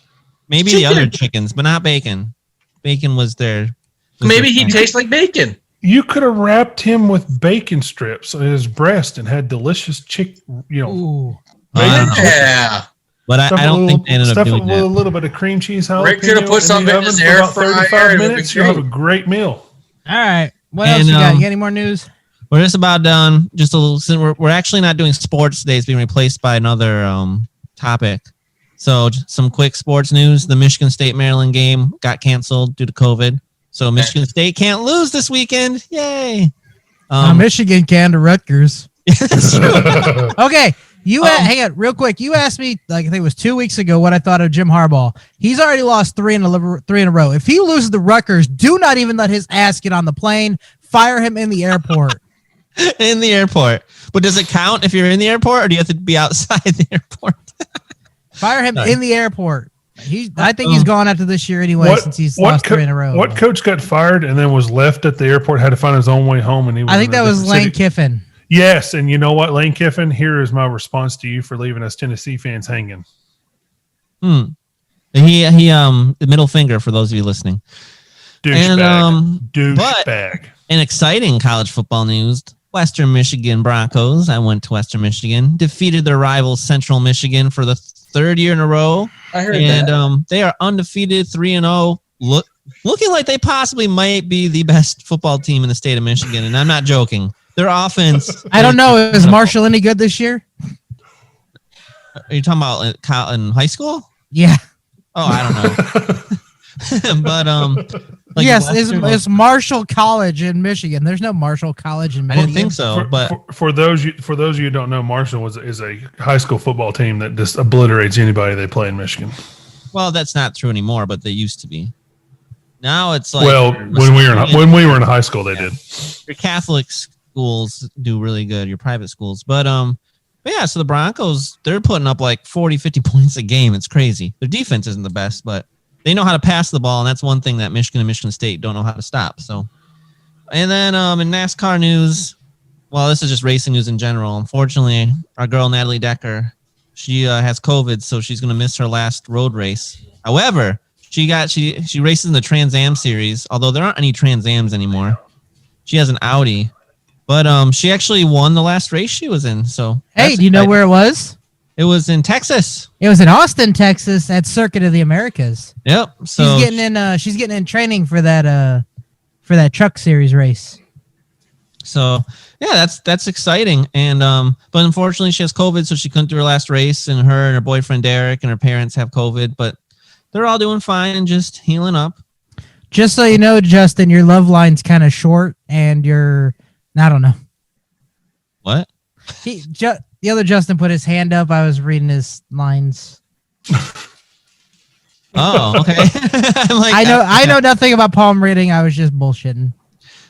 Maybe the other chickens, but not Bacon. Bacon was there. Maybe he tastes like bacon. You could have wrapped him with bacon strips on his breast and had delicious chicken. Ooh. Yeah. But I don't think they ended up doing that. With a little bit of cream cheese jalapeno. Rick could have put something in his air fryer. 35 minutes. You'll have a great meal. All right. What else you got? You got any more news? We're just about done. Just a little. We're actually not doing sports today. It's being replaced by another topic. So some quick sports news. The Michigan State-Maryland game got canceled due to COVID. So Michigan State can't lose this weekend. Yay. Michigan can to Rutgers. Okay. Hang on real quick. You asked me, like, I think it was 2 weeks ago, what I thought of Jim Harbaugh. He's already lost three in a row. If he loses the Rutgers, do not even let his ass get on the plane. Fire him in the airport. In the airport. But does it count if you're in the airport, or do you have to be outside the airport? Fire him in the airport. I think he's gone after this year anyway, since he's lost three in a row. What coach got fired and then was left at the airport, had to find his own way home? And I think that was Lane Kiffin. Yes, and you know what, Lane Kiffin, here is my response to you for leaving us Tennessee fans hanging. He the middle finger for those of you listening. Douchebag. In exciting college football news, Western Michigan Broncos, I went to Western Michigan, defeated their rival Central Michigan for the third year in a row. I heard that. And they are undefeated, 3-0. Looking like they possibly might be the best football team in the state of Michigan, and I'm not joking. Their offense. I don't know. Is Marshall any good this year? Are you talking about in high school? Yeah. Oh, I don't know. But yes, it's Marshall College in Michigan. There's no Marshall College in Michigan. I didn't think so. For those of you who don't know, Marshall is a high school football team that just obliterates anybody they play in Michigan. Well, that's not true anymore, but they used to be. Now it's like when we were in high school, they did. Your Catholic schools do really good, your private schools. But yeah, so the Broncos, they're putting up like 40, 50 points a game. It's crazy. Their defense isn't the best, but they know how to pass the ball, and that's one thing that Michigan and Michigan State don't know how to stop. So, and then in NASCAR news, well, this is just racing news in general. Unfortunately, our girl Natalie Decker, she has COVID, so she's going to miss her last road race. However, she races in the Trans Am series, although there aren't any Trans Ams anymore. She has an Audi. But she actually won the last race she was in. So hey, do you know where it was? It was in Texas. It was in Austin, Texas, at Circuit of the Americas. Yep. So she's getting in training for that truck series race. So yeah, that's exciting. And but unfortunately she has COVID, so she couldn't do her last race. And her boyfriend Derek and her parents have COVID, but they're all doing fine and just healing up. Just so you know, Justin, your love line's kind of short, and I don't know. What? The other Justin put his hand up. I was reading his lines. Oh, okay. I know nothing about palm reading. I was just bullshitting.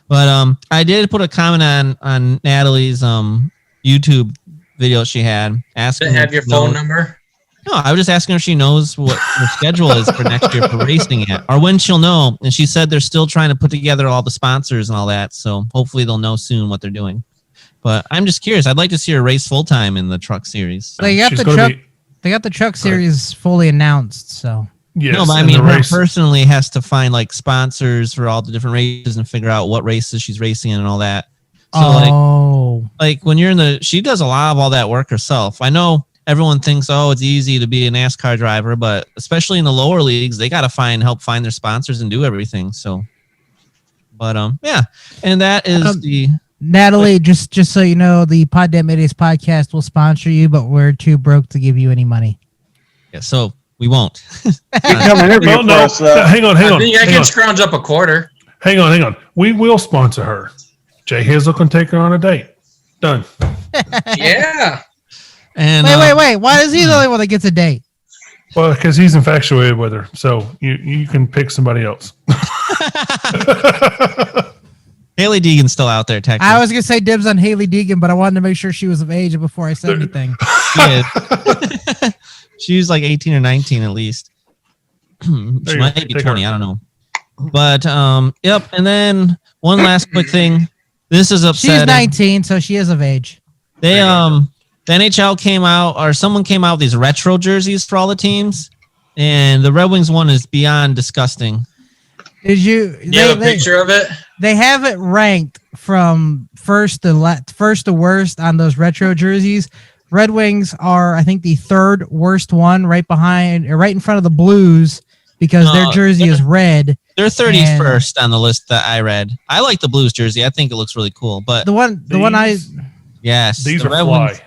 But I did put a comment on Natalie's YouTube video she had asking. Did it have your phone number? No, I was just asking her if she knows what her schedule is for next year for racing yet, or when she'll know. And she said they're still trying to put together all the sponsors and all that. So hopefully they'll know soon what they're doing. But I'm just curious. I'd like to see her race full time in the truck series. So. They got the truck series fully announced. So yes, no, but I mean, her personally has to find like sponsors for all the different races and figure out what races she's racing in and all that. So like when you're in the, she does a lot of all that work herself. I know everyone thinks, oh, it's easy to be a NASCAR driver, but especially in the lower leagues, they got to help find their sponsors and do everything. So, but yeah, and that is Natalie, just so you know, the Poddamn Idiotz podcast will sponsor you, but we're too broke to give you any money. Yeah, so we won't. You come interview for us, hang on. I think I can scrounge up a quarter. Hang on. We will sponsor her. Jay Hazel can take her on a date. Done. Yeah. And Wait. Why is he the only one that gets a date? Well, because he's infatuated with her, so you can pick somebody else. Haley Deegan's still out there, technically. I was gonna say dibs on Haley Deegan, but I wanted to make sure she was of age before I said anything. She is. She's like 18 or 19 at least. She might be 20. I don't know. But yep. And then one last quick thing. This is upsetting. She's 19, so she is of age. They the NHL came out, or someone came out with these retro jerseys for all the teams, and the Red Wings one is beyond disgusting. Did you? You have a picture of it? They have it ranked from first to worst on those retro jerseys. Red Wings are, I think, the third worst one, right in front of the Blues, because their jersey is red. They're 31st on the list that I read. I like the Blues jersey. I think it looks really cool. But yes, these the are Red fly. Wings.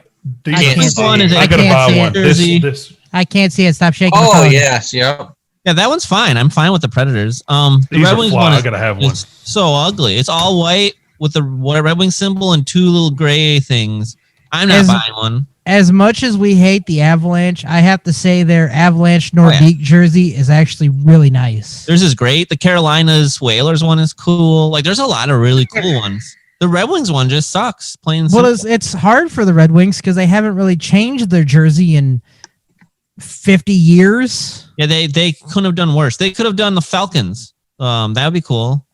These one is I gotta buy one. This. I can't see it. Stop shaking. Oh yes, yep. Yeah, that one's fine. I'm fine with the Predators. The These Red are Wings fly. one I gotta have one. is so ugly. It's all white with the Red Wings symbol and two little gray things. I'm not buying one. As much as we hate the Avalanche, I have to say their Avalanche Nordique jersey is actually really nice. Theirs is great. The Carolinas Whalers one is cool. Like, there's a lot of really cool ones. The Red Wings one just sucks. Plain simple. Well, it's hard for the Red Wings because they haven't really changed their jersey in 50 years. Yeah, they couldn't have done worse. They could have done the Falcons. That would be cool.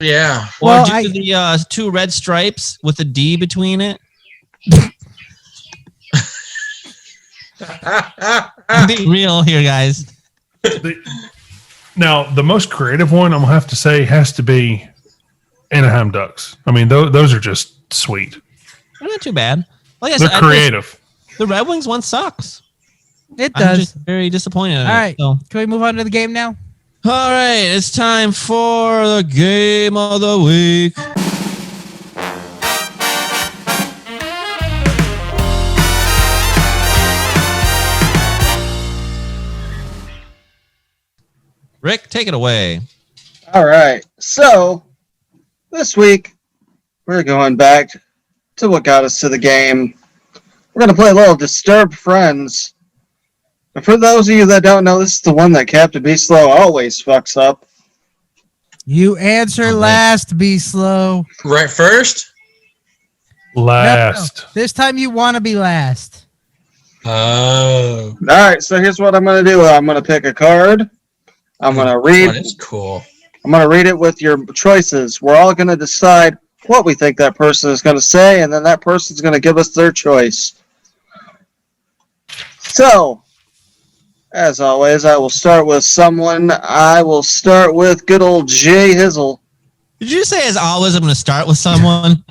Yeah. Or do the two red stripes with a D between it. I'm being real here, guys. Now, the most creative one I'm gonna have to say has to be Anaheim Ducks. I mean, those are just sweet. They're not too bad. Like I They're said, creative. The Red Wings one sucks. It does. I'm just very disappointed. All right. So. Can we move on to the game now? All right. It's time for the game of the week. Rick, take it away. All right. So this week, we're going back to what got us to the game. We're going to play a little Disturbed Friends. And for those of you that don't know, this is the one that Captain Be Slow always fucks up. You answer last, Be Slow. Right first? Last. No. This time you want to be last. Oh. All right. So here's what I'm going to do. I'm going to pick a card. I'm going to read. That is cool. I'm going to read it with your choices. We're all going to decide what we think that person is going to say, and then that person's going to give us their choice. So, as always, I will start with someone. I will start with good old Jay Hizzle. Did you say, as always, I'm going to start with someone?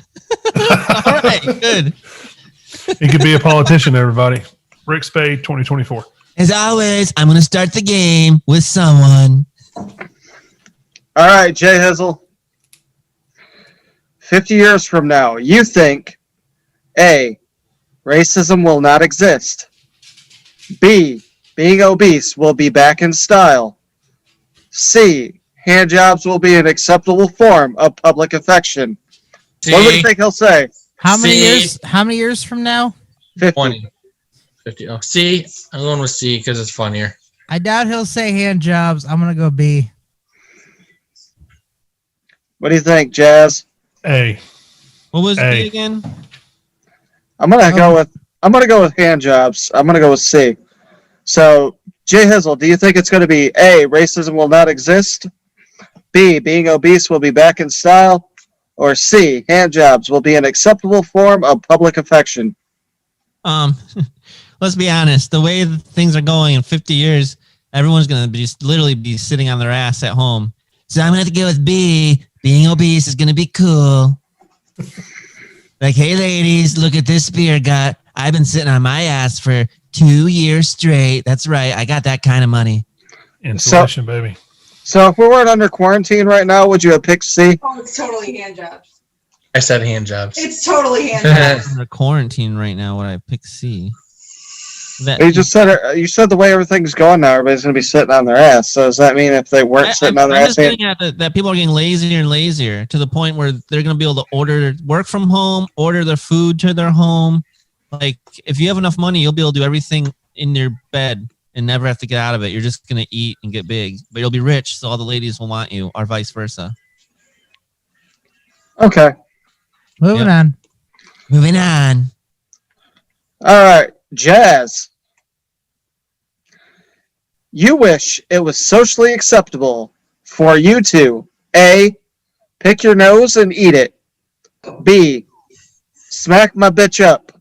All right, good. He could be a politician, everybody. Rick Spade, 2024. As always, I'm going to start the game with someone. All right, Jay Hizzle. 50 years from now, you think A, racism will not exist. B, being obese will be back in style. C, handjobs will be an acceptable form of public affection. C. What do you think he'll say? How many years from now? 50. 20. 50. Oh, C. I'm going with C because it's funnier. I doubt he'll say hand jobs. I'm gonna go B. What do you think, Jazz? A. What was A. B again? I'm gonna go with hand jobs. I'm gonna go with C. So, Jay Hizzle, do you think it's gonna be A, racism will not exist? B, being obese will be back in style? Or C, hand jobs will be an acceptable form of public affection? Let's be honest. The way things are going in 50 years, everyone's going to be just literally be sitting on their ass at home. So I'm going to have to go with B. Being obese is going to be cool. Like, hey, ladies, look at this beer gut. I've been sitting on my ass for 2 years straight. That's right. I got that kind of money. Insulation, baby. So if we weren't under quarantine right now, would you have picked C? Oh, it's totally hand jobs. I said hand jobs. It's totally hand jobs. Under quarantine right now, would I pick C? You just said it. You said the way everything's going now, everybody's going to be sitting on their ass. So does that mean if they weren't sitting on their I'm ass? just getting at that people are getting lazier and lazier to the point where they're going to be able to work from home, order their food to their home. Like, if you have enough money, you'll be able to do everything in your bed and never have to get out of it. You're just going to eat and get big, but you'll be rich, so all the ladies will want you, or vice versa. Okay. Moving on. Moving on. All right. Jazz. You wish it was socially acceptable for you to A, pick your nose and eat it. B, smack my bitch up.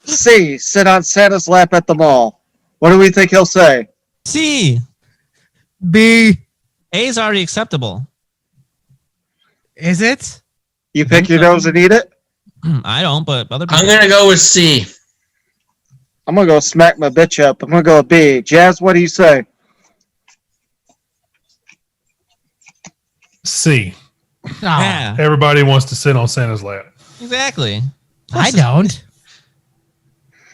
C, sit on Santa's lap at the mall. What do we think he'll say? C. B. A is already acceptable. Is it? You pick your nose and eat it? I don't, but other people. I'm going to go with C. I'm going to go smack my bitch up. I'm going to go with B. Jazz, what do you say? C. Oh, Yeah, Everybody wants to sit on Santa's lap. exactly. I don't.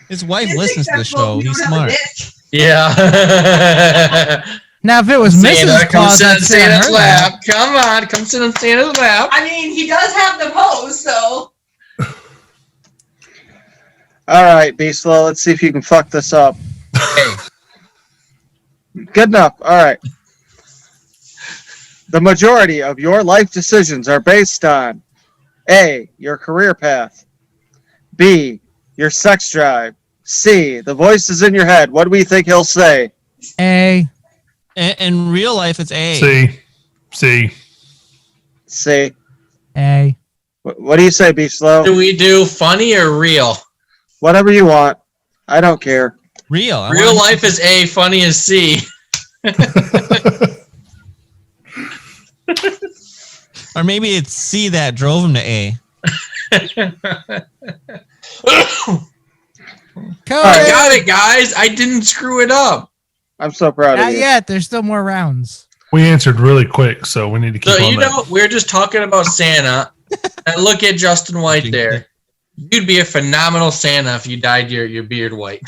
His wife It's listens to the acceptable show. if you He's don't have a smart. dick. Yeah. Now, if it was Santa, Mrs. come Claus, sit on I'd sit on Santa's her lap. lap. Come on, come sit on Santa's lap. I mean, he does have the pose, so. All right, Beastlo, let's see if you can fuck this up. Hey. Good enough. All right. The majority of your life decisions are based on A, your career path, B, your sex drive, C, the voices in your head. What do we think he'll say? A. In real life, it's A. C. C. C. A. What do you say, Beastlo? Do we do funny or real? Whatever you want. I don't care. Real. I Real want- life is A, funny is C. Or maybe it's C that drove him to A. I got it, guys. I didn't screw it up. I'm so proud of Not you. yet. There's still more rounds. We answered really quick, so we need to keep So, on you that. know, we're just talking about Santa. And look at Justin White there. You'd be a phenomenal Santa if you dyed your beard white.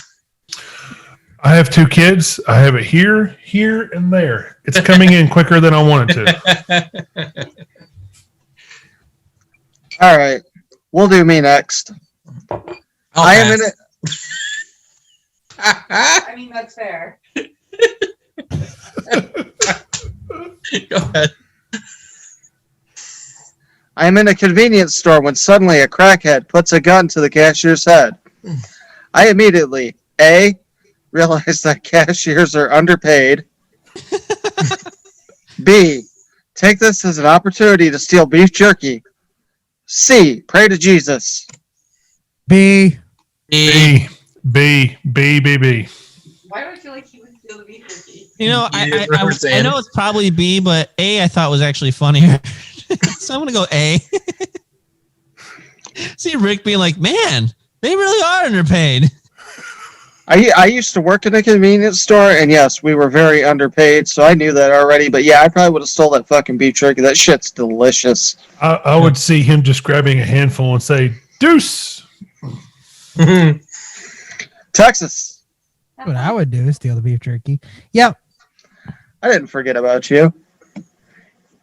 I have 2 kids. I have it here, here, and there. It's coming in quicker than I want it to. All right. We'll do me next. I am in it. I mean, that's fair. Go ahead. I am in a convenience store when suddenly a crackhead puts a gun to the cashier's head. I immediately, A, realize that cashiers are underpaid. B, take this as an opportunity to steal beef jerky. C, pray to Jesus. B. B. B. B. B. B. Why do I feel like he would steal the beef jerky? You know, You I represent. know it's probably B, but A I thought was actually funnier. So I'm going to go A. See Rick being like, man, they really are underpaid. I used to work in a convenience store, and yes, we were very underpaid, so I knew that already. But yeah, I probably would have stole that fucking beef jerky. That shit's delicious. I would see him just grabbing a handful and say, "Deuce." Texas, What I would do is steal the beef jerky. Yep. I didn't forget about you.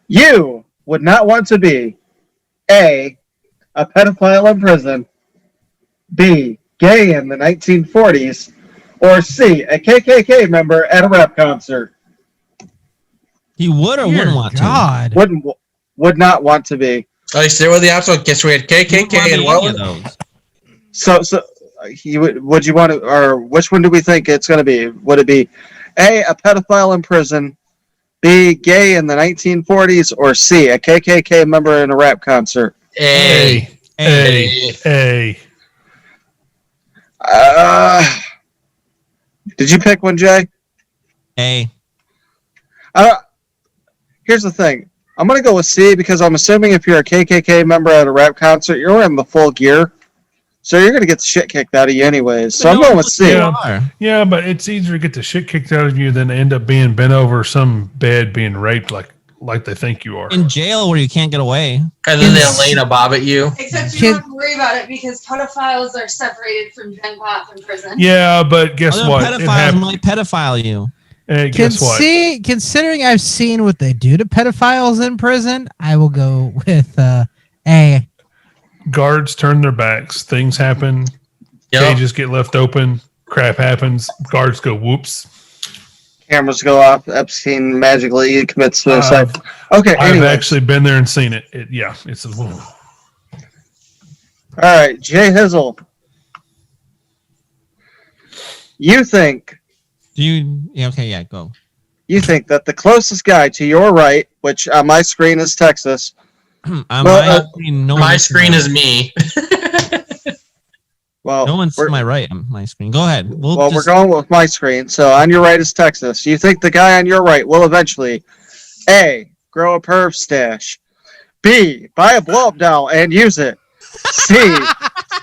You would not want to be A, a pedophile in prison, B, gay in the 1940s, or C, a KKK member at a rap concert. He would or Dear wouldn't want to. God. Would not want to be. Oh, you stay with the opposite. Guess we had KKK and what was those. So would you want to, or which one do we think it's going to be? Would it be A, a pedophile in prison, B, gay in the 1940s, or C, a KKK member in a rap concert? A. A. Did you pick one, Jay? A. Here's the thing. I'm going to go with C because I'm assuming if you're a KKK member at a rap concert, you're wearing the full gear. So you're going to get the shit kicked out of you anyways. So I'm going with C. Yeah, but it's easier to get the shit kicked out of you than to end up being bent over some bed being raped like they think you are. In jail where you can't get away. And then they'll lay a bob at you. Except you don't have to worry about it because pedophiles are separated from gen pop in prison. Yeah, but guess what? Pedophiles might pedophile you. Guess what? Considering I've seen what they do to pedophiles in prison, I will go with A. Guards turn their backs. Things happen. Cages get left open. Crap happens. Guards go whoops. Cameras go off. Epstein magically commits suicide. Okay, I've anyway. actually been there and seen it. It's a. All right, Jay Hizzle. You think... go. You think that the closest guy to your right, which on my screen is Texas... my screen is me. Well, no one's to my right on my screen. Go ahead. We're going with my screen. So on your right is Texas. You think the guy on your right will eventually A, grow a perv stash, B, buy a blow-up doll and use it, C,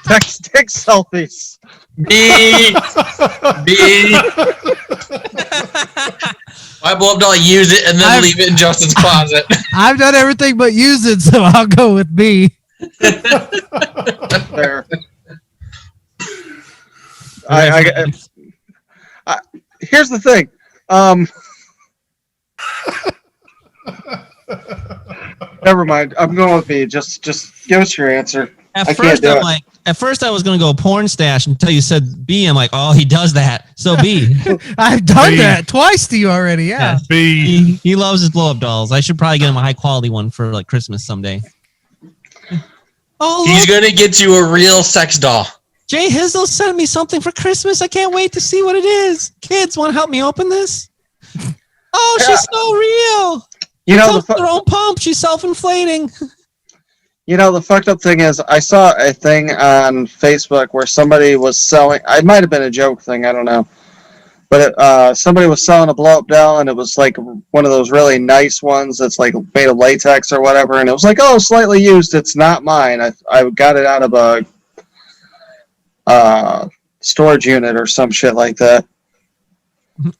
text dick selfies, B. I blow up doll, use it, and then leave it in Justin's closet. I've done everything but use it, so I'll go with B. There. Here's the thing. Never mind. I'm going with B. Just give us your answer. At first I was going to go porn stash until you said B. I'm like, oh, he does that. So B. I've done that twice to you already. Yeah. B. He loves his blow-up dolls. I should probably get him a high-quality one for like Christmas someday. Oh, he's going to get you a real sex doll. Jay Hizzle sent me something for Christmas. I can't wait to see what it is. Kids, want to help me open this? Oh, she's so real. You know, her own pump. She's self-inflating. You know, the fucked up thing is I saw a thing on Facebook where somebody was selling, it might have been a joke thing, I don't know. But somebody was selling a blow-up doll, and it was like one of those really nice ones that's like made of latex or whatever. And it was like, oh, slightly used. It's not mine. I got it out of a storage unit or some shit like that.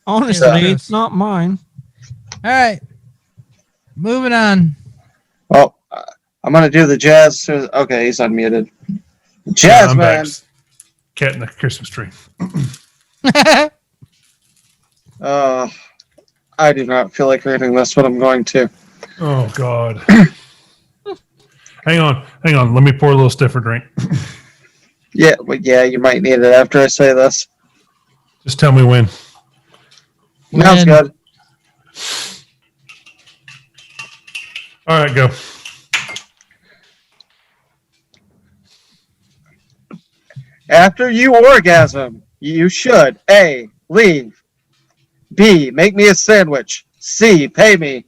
Honestly, it's not mine. All right. Moving on. Well, I'm going to do the jazz. Okay, he's unmuted. Jazz, man. Cat in the Christmas tree. I do not feel like reading this, but I'm going to. Oh, God. Hang on. Let me pour a little stiffer drink. Yeah, you might need it after I say this. Just tell me when. Sounds good. All right, go. After you orgasm, you should A, leave, B, make me a sandwich, C, pay me.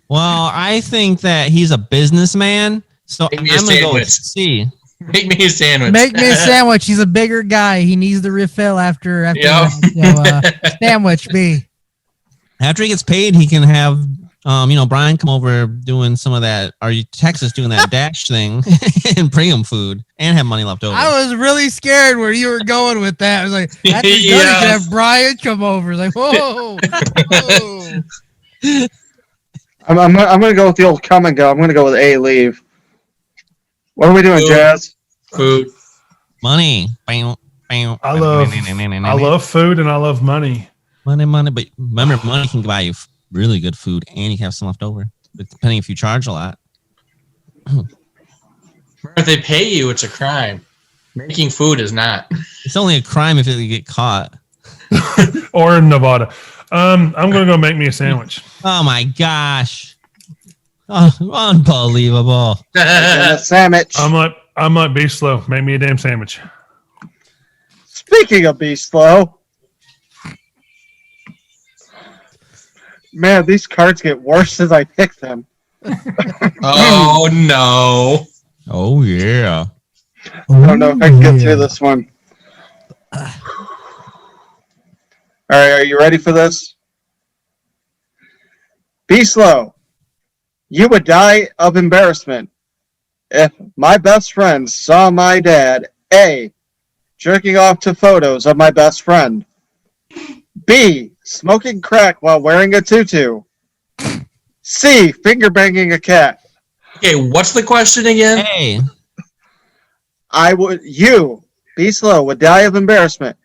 Well, I think that he's a businessman, so I'm going to go with C. Make me a sandwich. Make me a sandwich. He's a bigger guy. He needs the refill after sandwich B. After he gets paid, he can have Brian come over doing some of that. Are you Texas doing that dash thing and bring him food and have money left over? I was really scared where you were going with that. I was like, that's good. You can have Brian come over. Like, whoa. I'm going to go with the old come and go. I'm going to go with A, leave. What are we doing, Jazz? Food. Money. I love food and I love money. Money. But remember, money can buy you really good food and you can have some left over. But depending if you charge a lot. If they pay you, it's a crime. Making food is not. It's only a crime if you get caught. Or in Nevada. I'm going to go make me a sandwich. Oh, my gosh. Oh, unbelievable. A sandwich. I'm like be slow. Make me a damn sandwich. Speaking of be slow, man, these cards get worse as I pick them. Oh no! Oh yeah! I don't know if I can get through this one. All right, are you ready for this? Be slow. You would die of embarrassment if my best friend saw my dad, A, jerking off to photos of my best friend, B, smoking crack while wearing a tutu, C, finger banging a cat. Okay, what's the question again? Hey, You, be slow, would die of embarrassment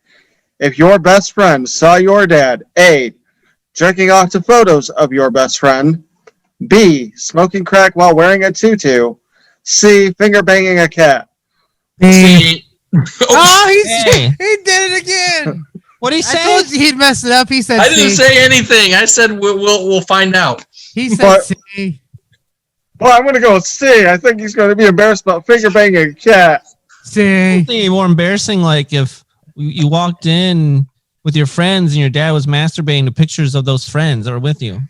if your best friend saw your dad, A, jerking off to photos of your best friend, B, smoking crack while wearing a tutu, C, finger banging a cat. See, Oh, Hey. he did it again. what did he I say? told you he'd mess it up. He said I didn't C. say anything. I said we'll find out. He said But- C. Well, I'm going to go with C. I think he's going to be embarrassed about finger banging a cat. C. Something more embarrassing, like if you walked in with your friends and your dad was masturbating to pictures of those friends that were with you.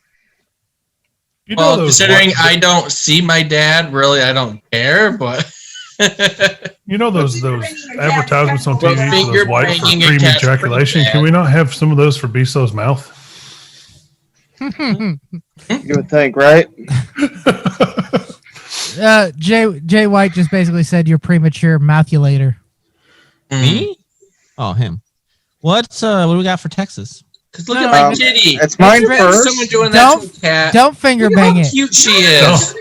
You know Well, those considering what- I don't see my dad, really, I don't care. But You know those advertisements on Well, TV for finger those white for banging a cream cat's ejaculation? pretty Can we not have some of those for Beso's mouth? You would think, right? Jay White just basically said you're premature mouthulator. Me? Oh, him. What do we got for Texas? Because look at my Um, kitty. It's mine It's first. Someone doing that to a cat. Don't finger Look bang how it. cute she is.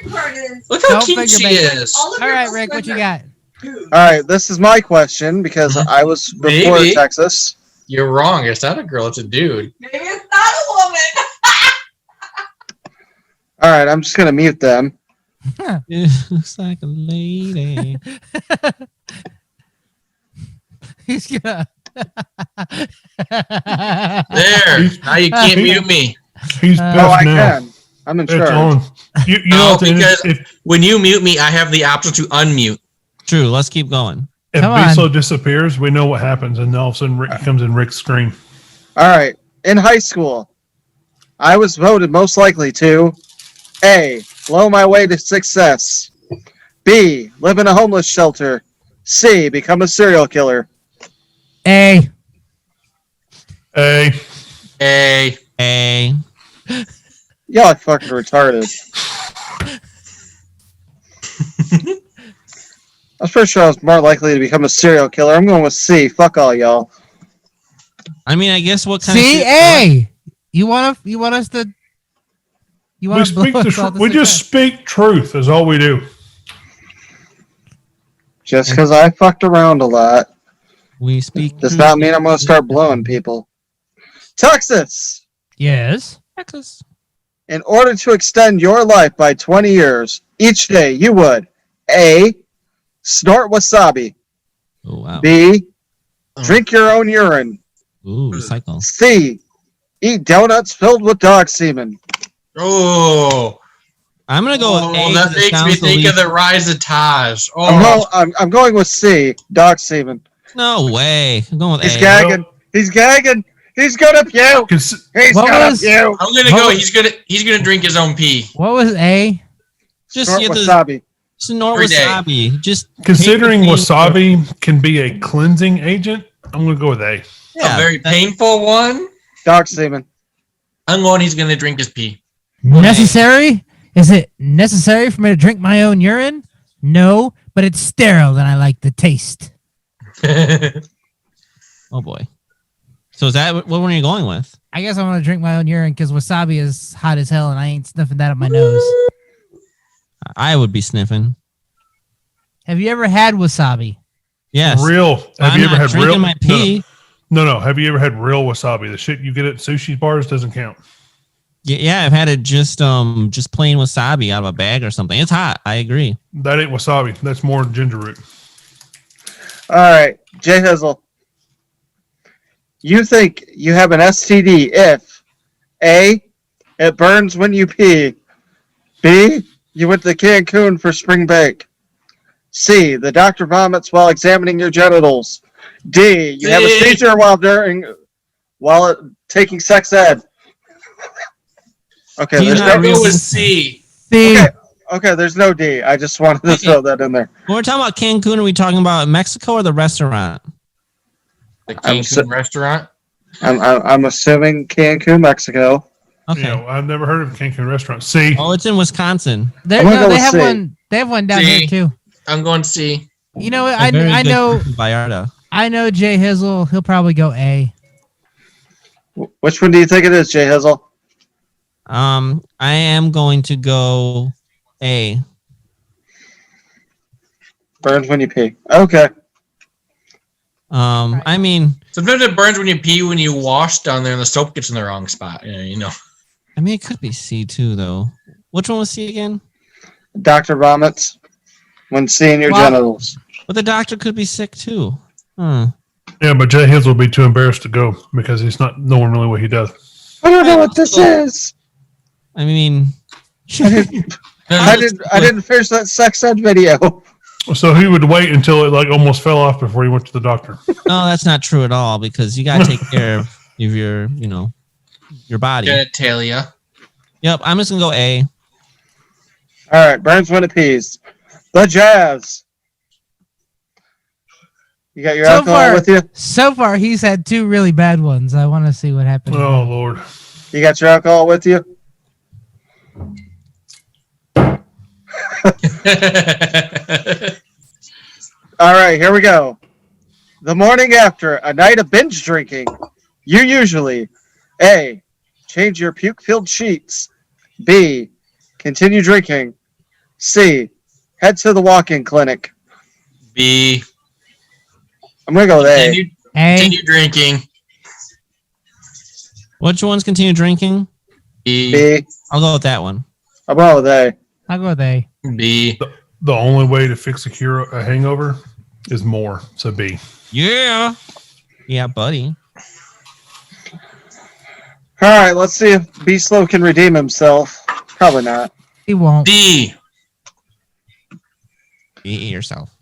Look how Don't cute finger she bang it. is. All right, Rick, what you got? All right, this is my question because I was before Maybe. Texas. You're wrong. It's not a girl. It's a dude. Maybe it's not a woman. All right, I'm just going to mute them. It looks like a lady. He's gonna. There. Now you can't mute me. He's Oh, Oh, buff I now. can. I'm in It's charge. on. You No, know, at the end, because- if When you mute me, I have the option to unmute. True. Let's keep going. Come on. Beso disappears, we know what happens, and all of a sudden Rick comes in Rick's screen. All right, in high school, I was voted most likely to A, blow my way to success, B, live in a homeless shelter, C, become a serial killer. A. Hey, Hey. Y'all are fucking retarded. I was pretty sure I was more likely to become a serial killer. I'm going with C. Fuck all y'all. I mean, I guess what kind C. of A. You want us to? You we want to speak blow the us all to we just success? speak truth is all we do. Just because I fucked around a lot we speak? does not mean I'm going to start blowing people. Texas! Yes. Texas. In order to extend your life by 20 years, each day you would A, snort wasabi, Oh wow. B, drink your own urine, Ooh, recycle. C, eat donuts filled with dog semen. Oh. I'm gonna go with A. Oh, 'cause that it makes me sounds the think of least- the rise of Taj. Oh. I'm going with C, dog semen. No way. I'm going with He's A. gagging. He's gagging. He's gonna puke. Cons- He's What gonna was- puke. I'm gonna go. He's gonna drink his own pee. What was A? Just Snort you have to wasabi. snort Every day. wasabi. Just Considering take the pain- wasabi can be a cleansing agent, I'm going to go with A. Yeah, A very that- painful one. Dog semen. I'm going. He's gonna drink his pee. Necessary? Is it necessary for me to drink my own urine? No, but it's sterile and I like the taste. Oh boy. So is that what one are you going with? I guess I want to drink my own urine because wasabi is hot as hell and I ain't sniffing that up my nose. I would be sniffing. Have you ever had wasabi? Yes. Real. Have I'm you ever not had drinking real? my pee. No. Have you ever had real wasabi? The shit you get at sushi bars doesn't count. Yeah, I've had it just plain wasabi out of a bag or something. It's hot. I agree. That ain't wasabi. That's more ginger root. All right, Jay Hizzle. You think you have an STD if A, it burns when you pee, B, you went to Cancun for spring break, C, the doctor vomits while examining your genitals, D, you have a C. seizure while taking sex ed. Okay, Do you there's not I'll no go with C. See, okay, there's no D. I just wanted to throw that in there. When we're talking about Cancun, are we talking about Mexico or the restaurant? The I'm Cancun so- restaurant. I'm assuming Cancun, Mexico. Okay. You know, I've never heard of Cancun restaurant. C. Oh, it's in Wisconsin. I'm gonna go They with have C. one. They have one down C. here too. I'm going C. You know, A very I good know, Vallarta. I know. Jay Hizzle. He'll probably go A. Which one do you think it is, Jay Hizzle? I am going to go A. Burns when you pee. Okay. I mean, Sometimes it burns when you pee when you wash down there and the soap gets in the wrong spot. You know. it could be C too, though. Which one was C again? Dr. Vomits when seeing your genitals. But the doctor could be sick too. Yeah, but Jay Hill will be too embarrassed to go because he's not knowing really what he does. I don't know what this is. I mean, I didn't finish that sex ed video. So he would wait until it like almost fell off before he went to the doctor. no, that's not true at all because you got to take care of your, your body. Genitalia. Yep, I'm just gonna go A. All right, Burns when it pees. The Jazz. You got your So alcohol far- with you? So far, he's had two really bad ones. I want to see what happens. Oh Lord. You got your alcohol with you? All right, here we go. The morning after a night of binge drinking, you usually A. Change your puke-filled sheets. B. Continue drinking. C. Head to the walk-in clinic. B. I'm going to go with A. Continue drinking. Which one's continue drinking? B. B. I'll go with that one. I'm going with A. I'll go with A. B. The only way to fix a hangover is more. So B. Yeah. Yeah, buddy. All right, let's see if B Slow can redeem himself. Probably not. He won't. D. Be yourself.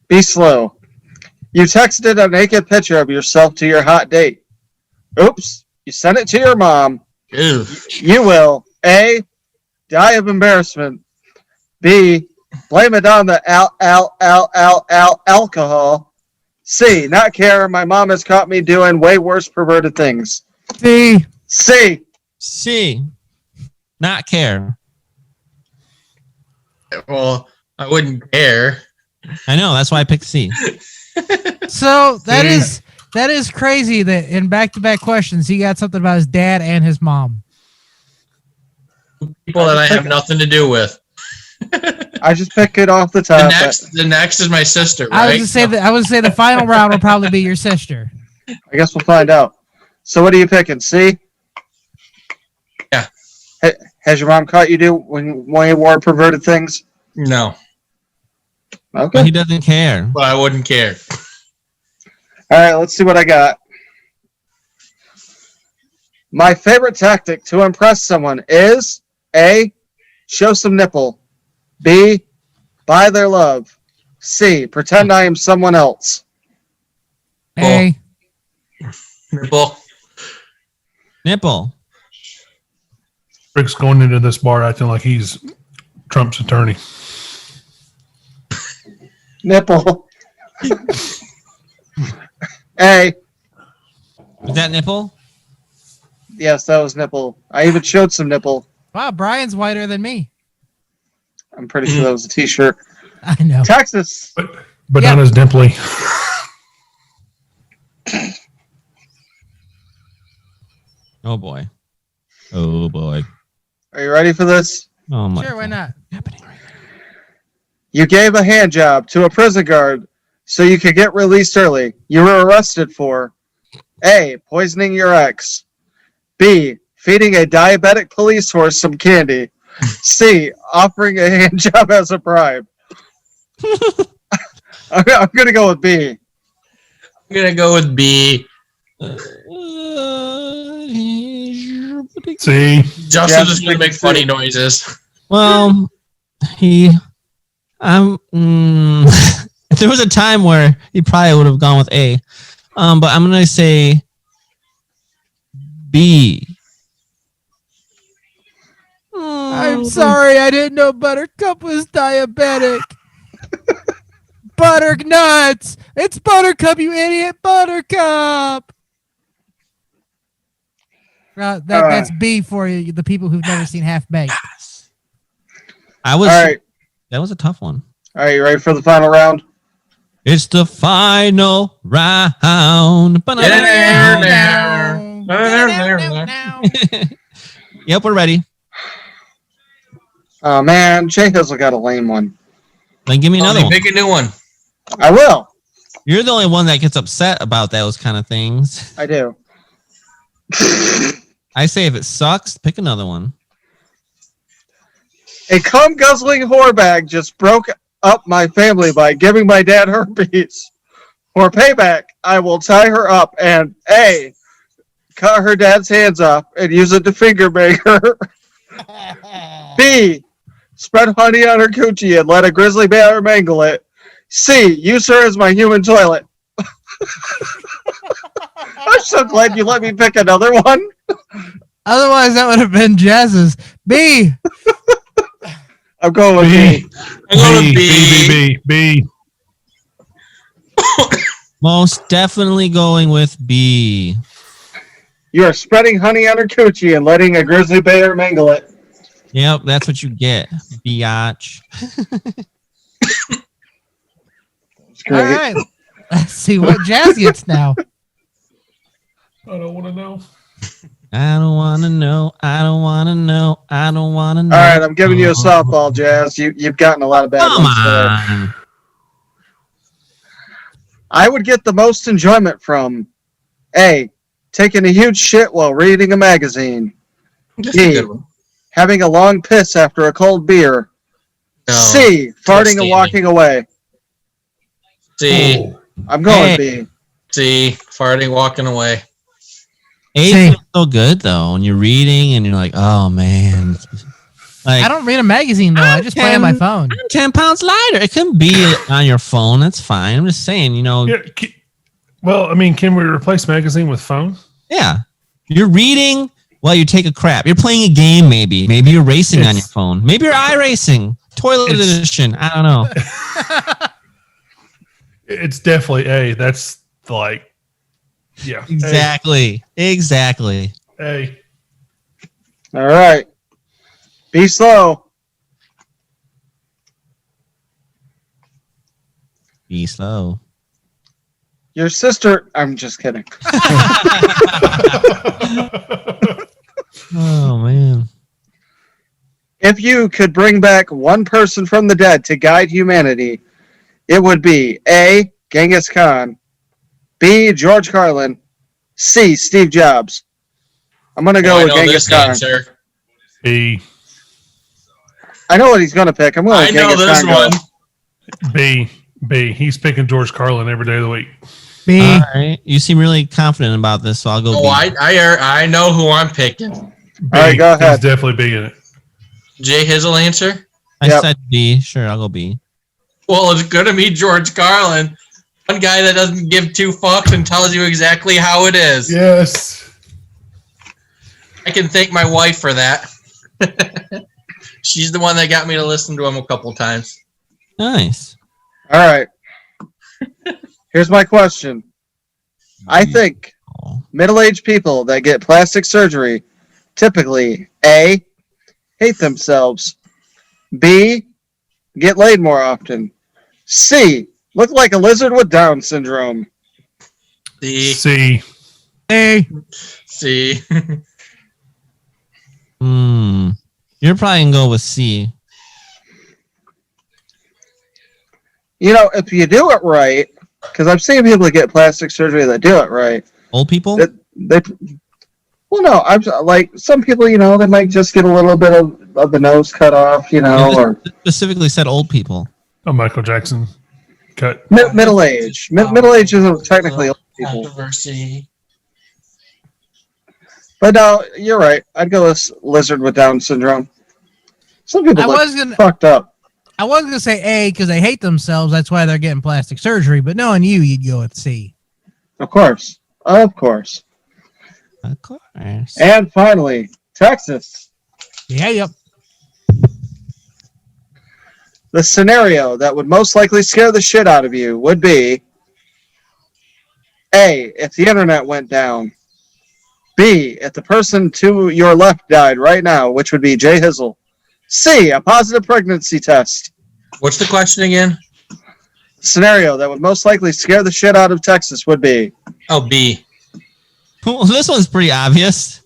Be slow. You texted a naked picture of yourself to your hot date. Oops. You sent it to your mom. Ew. You will A. Die of embarrassment. B. Blame it on the alcohol. C. Not care. My mom has caught me doing way worse perverted things. C. C. C. Not care. Well, I wouldn't care. I know. That's why I picked C. So that is crazy that in back-to-back questions he got something about his dad and his mom. People that I have nothing to do with. I just pick it off the top. The next is my sister, I right? was gonna say the final round will probably be your sister. I guess we'll find out. So what are you picking? C? Yeah. Has your mom caught you doing way more perverted things? No, Okay. But he doesn't care. but I wouldn't care. All right, let's see what I got. My favorite tactic to impress someone is A. Show some nipple. B. Buy their love. C. Pretend I am someone else. A. Nipple. Nipple. Rick's going into this bar acting like he's Trump's attorney. Nipple. A. Is that nipple? Yes, that was nipple. I even showed some nipple. Wow, Brian's whiter than me. I'm pretty sure that was a t-shirt. I know. Texas. But Yeah. not as dimply. Oh boy. Oh boy. Are you ready for this? Oh my. Sure, why not? Happening right now. You gave a hand job to a prison guard so you could get released early. You were arrested for A. Poisoning your ex. B. Feeding a diabetic police horse some candy. C. Offering a hand job as a bribe. I'm going to go with B. I'm gonna go with B. See? Justin is gonna make funny noises. Well, there was a time where he probably would have gone with A. But I'm gonna say B. I'm sorry, I didn't know Buttercup was diabetic. Butter nuts! It's Buttercup, you idiot! Buttercup! That's B for you, the people who've never seen Half Baked. I was. All right. That was a tough one. All right, you ready for the final round? It's the final round. Yep, we're ready. Oh, man. Jay Hizzle got a lame one. Then give me another one. Pick a new one. I will. You're the only one that gets upset about those kind of things. I do. I say if it sucks, pick another one. A cum-guzzling whorebag just broke up my family by giving my dad herpes. For payback, I will tie her up and A, cut her dad's hands off and use it to finger bang her. B, spread honey on her coochie and let a grizzly bear mangle it. C, use her as my human toilet. I'm so glad you let me pick another one. Otherwise, that would have been Jazz's. B. I'm going with B. I'm going with B. Most definitely going with B. You are spreading honey on her coochie and letting a grizzly bear mangle it. Yep, that's what you get, biatch. All right. Let's see what Jazz gets now. I don't want to know. I don't want to know. I don't want to know. I don't want to know. All right, I'm giving you a softball, Jazz. You've gotten a lot of bad Come ones today. on. I would get the most enjoyment from A, taking a huge shit while reading a magazine. That's a B, good one. having a long piss after a cold beer. No. C, farting and walking away. C. I'm going Hey. B. C. Farting, walking away. A Same. feels so good though when you're reading and you're like, oh man. Like, I don't read a magazine, though. I just play on my phone. I'm 10 pounds lighter. It can be on your phone. That's fine. I'm just saying, you know. Yeah. Well, I mean, can we replace magazine with phone? Yeah. You're reading while you take a crap. You're playing a game, maybe. Maybe you're racing on your phone. Maybe you're iRacing. Toilet edition. I don't know. It's definitely A. That's like, yeah. Exactly. Exactly. A. All right. Be slow. Be slow. Your sister. I'm just kidding. Oh, man. If you could bring back one person from the dead to guide humanity, it would be A, Genghis Khan, B, George Carlin, C, Steve Jobs. I'm going to go with Genghis Khan. Answer. B. I know what he's going to pick. I'm going I with know Genghis this Khan. one. B. He's picking George Carlin every day of the week. B. All right. You seem really confident about this, so I'll go Oh, B. I know who I'm picking. B. All right, go ahead. He's definitely B in it. Jay Hizzle answer? I Yep. said B. Sure, I'll go B. Well, it's going to be George Carlin. One guy that doesn't give two fucks and tells you exactly how it is. Yes. I can thank my wife for that. She's the one that got me to listen to him a couple times. Nice. All right. Here's my question. I think middle-aged people that get plastic surgery typically A, hate themselves, B, get laid more often, C, look like a lizard with Down syndrome. C. A. C. You're probably going to go with C. You know, if you do it right, because I've seen people get plastic surgery that do it right. Old people? Well, no, I'm like some people. You know, they might just get a little bit of the nose cut off. You know, or Specifically said old people. Oh, Michael Jackson cut. middle age. Middle age isn't technically old people. Controversy. But no, you're right. I'd go with lizard with Down syndrome. Some people I look was gonna say A because they hate themselves. That's why they're getting plastic surgery. But knowing you'd go with C. Of course. Of course. And finally, Texas. Yeah, yep. The scenario that would most likely scare the shit out of you would be A, if the internet went down. B, if the person to your left died right now, which would be Jay Hizzle. C, a positive pregnancy test. What's the question again? Scenario that would most likely scare the shit out of Texas would be. Oh, B. Well, this one's pretty obvious.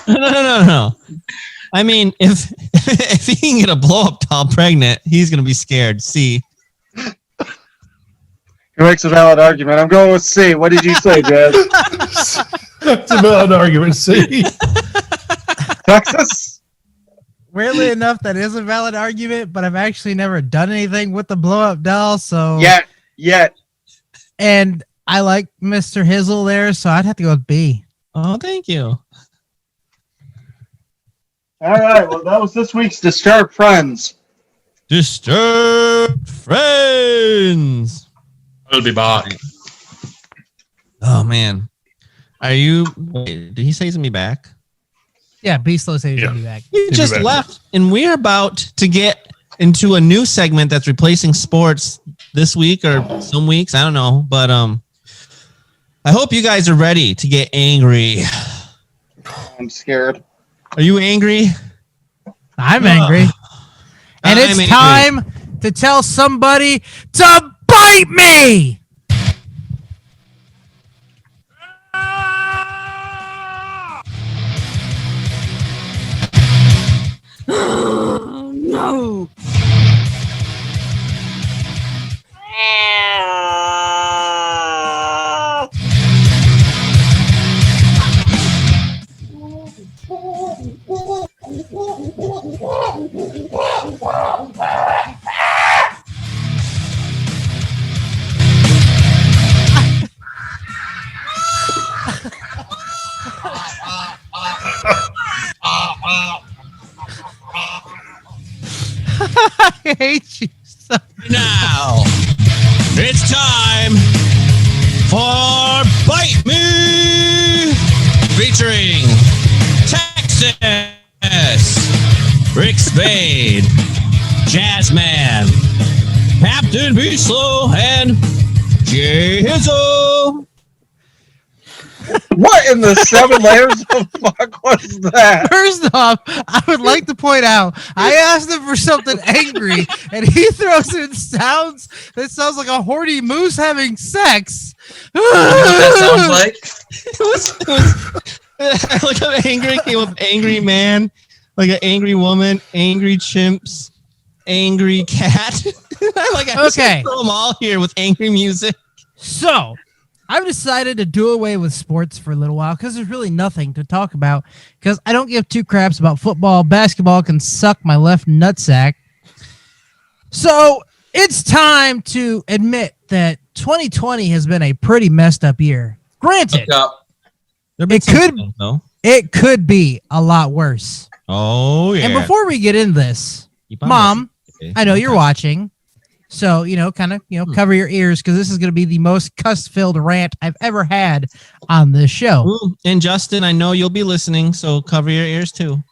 No. I mean, if he can get a blow-up doll pregnant, he's going to be scared. C. He makes a valid argument. I'm going with C. What did you say, Jed? It's a valid argument. See, Texas? Weirdly enough, that is a valid argument, but I've actually never done anything with the blow-up doll, so... Yet. And I like Mr. Hizzle there, so I'd have to go with B. Oh, thank you. All right, well, that was this week's Disturbed Friends. Disturbed Friends. I'll be back. Oh, man. Are you... Wait, did he say he's going to be back? Yeah, B slow says he's Yeah. gonna be back. He just left, and we're about to get into a new segment that's replacing sports this week or some weeks. I don't know, but I hope you guys are ready to get angry. I'm scared. Are you angry? I'm angry. And it's time to tell somebody to bite me! No. I hate you so. Now, it's time for Bite Me, featuring Texas, Rick Spade, Jazzman, Captain Be Slow, and Jay Hizzle. What in the 7 layers of fuck was that? First off, I would like to point out, I asked him for something angry, and he throws in sounds that sounds like a horny moose having sex. You know what that sounds like? Like an angry came with angry man, like an angry woman, angry chimps, angry cat. I just Okay. throw them all here with angry music. So, I've decided to do away with sports for a little while because there's really nothing to talk about because I don't give two craps about football. Basketball can suck my left nutsack. So it's time to admit that 2020 has been a pretty messed up year. Granted, Look up. it could be a lot worse. Oh yeah. And before we get into this, Keep on Mom, listening. I know you're watching. So, cover your ears because this is going to be the most cuss-filled rant I've ever had on this show. Ooh, and Justin, I know you'll be listening, so cover your ears too.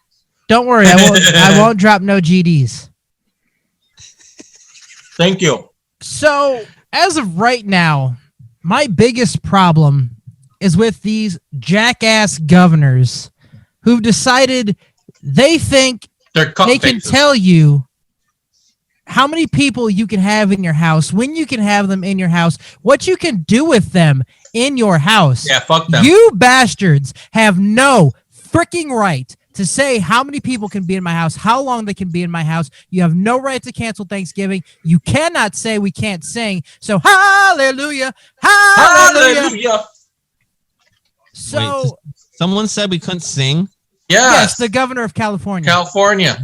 Don't worry, I won't drop no GDs. Thank you. So, as of right now, my biggest problem is with these jackass governors who've decided they think They're cup they can faces. tell you how many people you can have in your house, when you can have them in your house, what you can do with them in your house. Yeah, fuck them. You bastards have no freaking right to say how many people can be in my house, how long they can be in my house. You have no right to cancel Thanksgiving. You cannot say we can't sing. So hallelujah, hallelujah. Hallelujah. So Wait, someone said we couldn't sing. yes, Yes. the governor of California. California.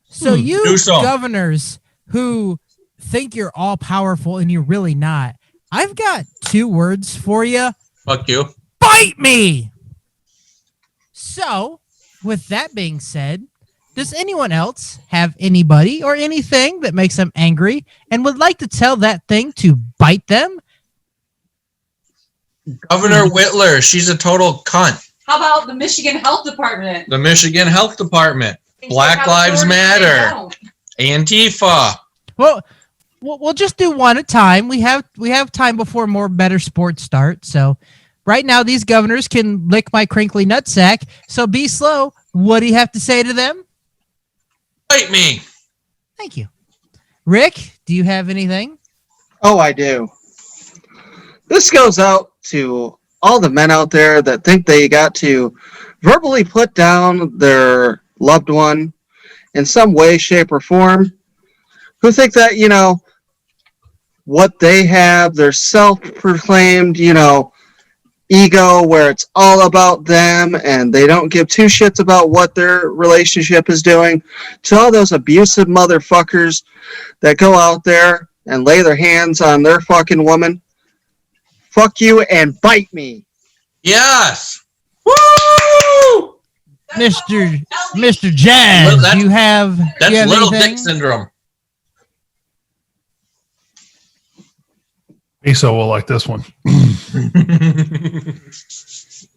So you Do so. governors who think you're all powerful and you're really not, I've got 2 words for you. Fuck you. Bite me! So, with that being said, does anyone else have anybody or anything that makes them angry and would like to tell that thing to bite them? Governor Whitler. She's a total cunt. How about the Michigan Health Department? The Michigan Health Department. Thinks Black they have Lives authority, they Matter. don't. Antifa. Well, we'll just do one at a time. We have time before more better sports start. So, Right now, these governors can lick my crinkly nutsack. So be slow. What do you have to say to them? Bite me. Thank you. Rick, do you have anything? Oh, I do. This goes out to all the men out there that think they got to verbally put down their loved one in some way, shape, or form, who think that, what they have, their self-proclaimed, ego where it's all about them and they don't give two shits about what their relationship is doing, to all those abusive motherfuckers that go out there and lay their hands on their fucking woman. Fuck you and bite me. Yes. Woo! Mr. Jazz, Well, you have Little anything? Dick syndrome. Miso will like this one.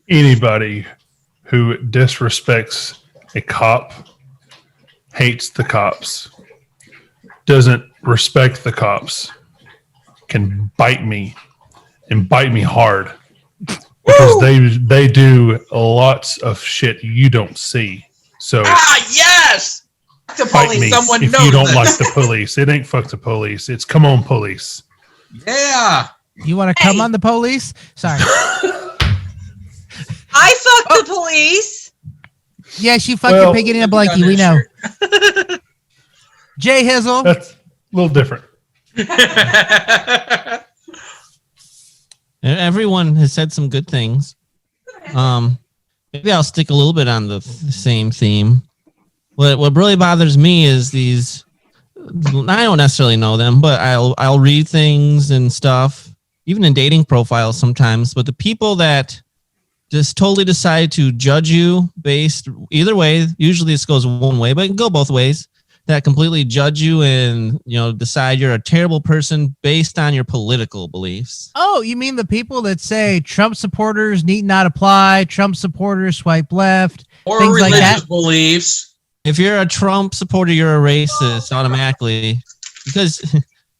Anybody who disrespects a cop, hates the cops, doesn't respect the cops, can bite me and bite me hard because they do lots of shit you don't see. So Yes. The fight police. me Someone if knows you don't this. like the police. It ain't fuck the police. It's come on police. Yeah. You want to come on the police? Sorry. I fucked the police. Yeah, she fucking Well- picking in a blankie. We know. Jay Hizzle. That's a little different. Everyone has said some good things. Maybe I'll stick a little bit on the same theme. What really bothers me is these. I don't necessarily know them, but I'll read things and stuff, even in dating profiles sometimes. But the people that just totally decide to judge you based either way, usually this goes one way, but it can go both ways. That completely judge you and decide you're a terrible person based on your political beliefs. Oh, you mean the people that say Trump supporters need not apply, Trump supporters swipe left, Or things like religious that? beliefs. If you're a Trump supporter, you're a racist automatically because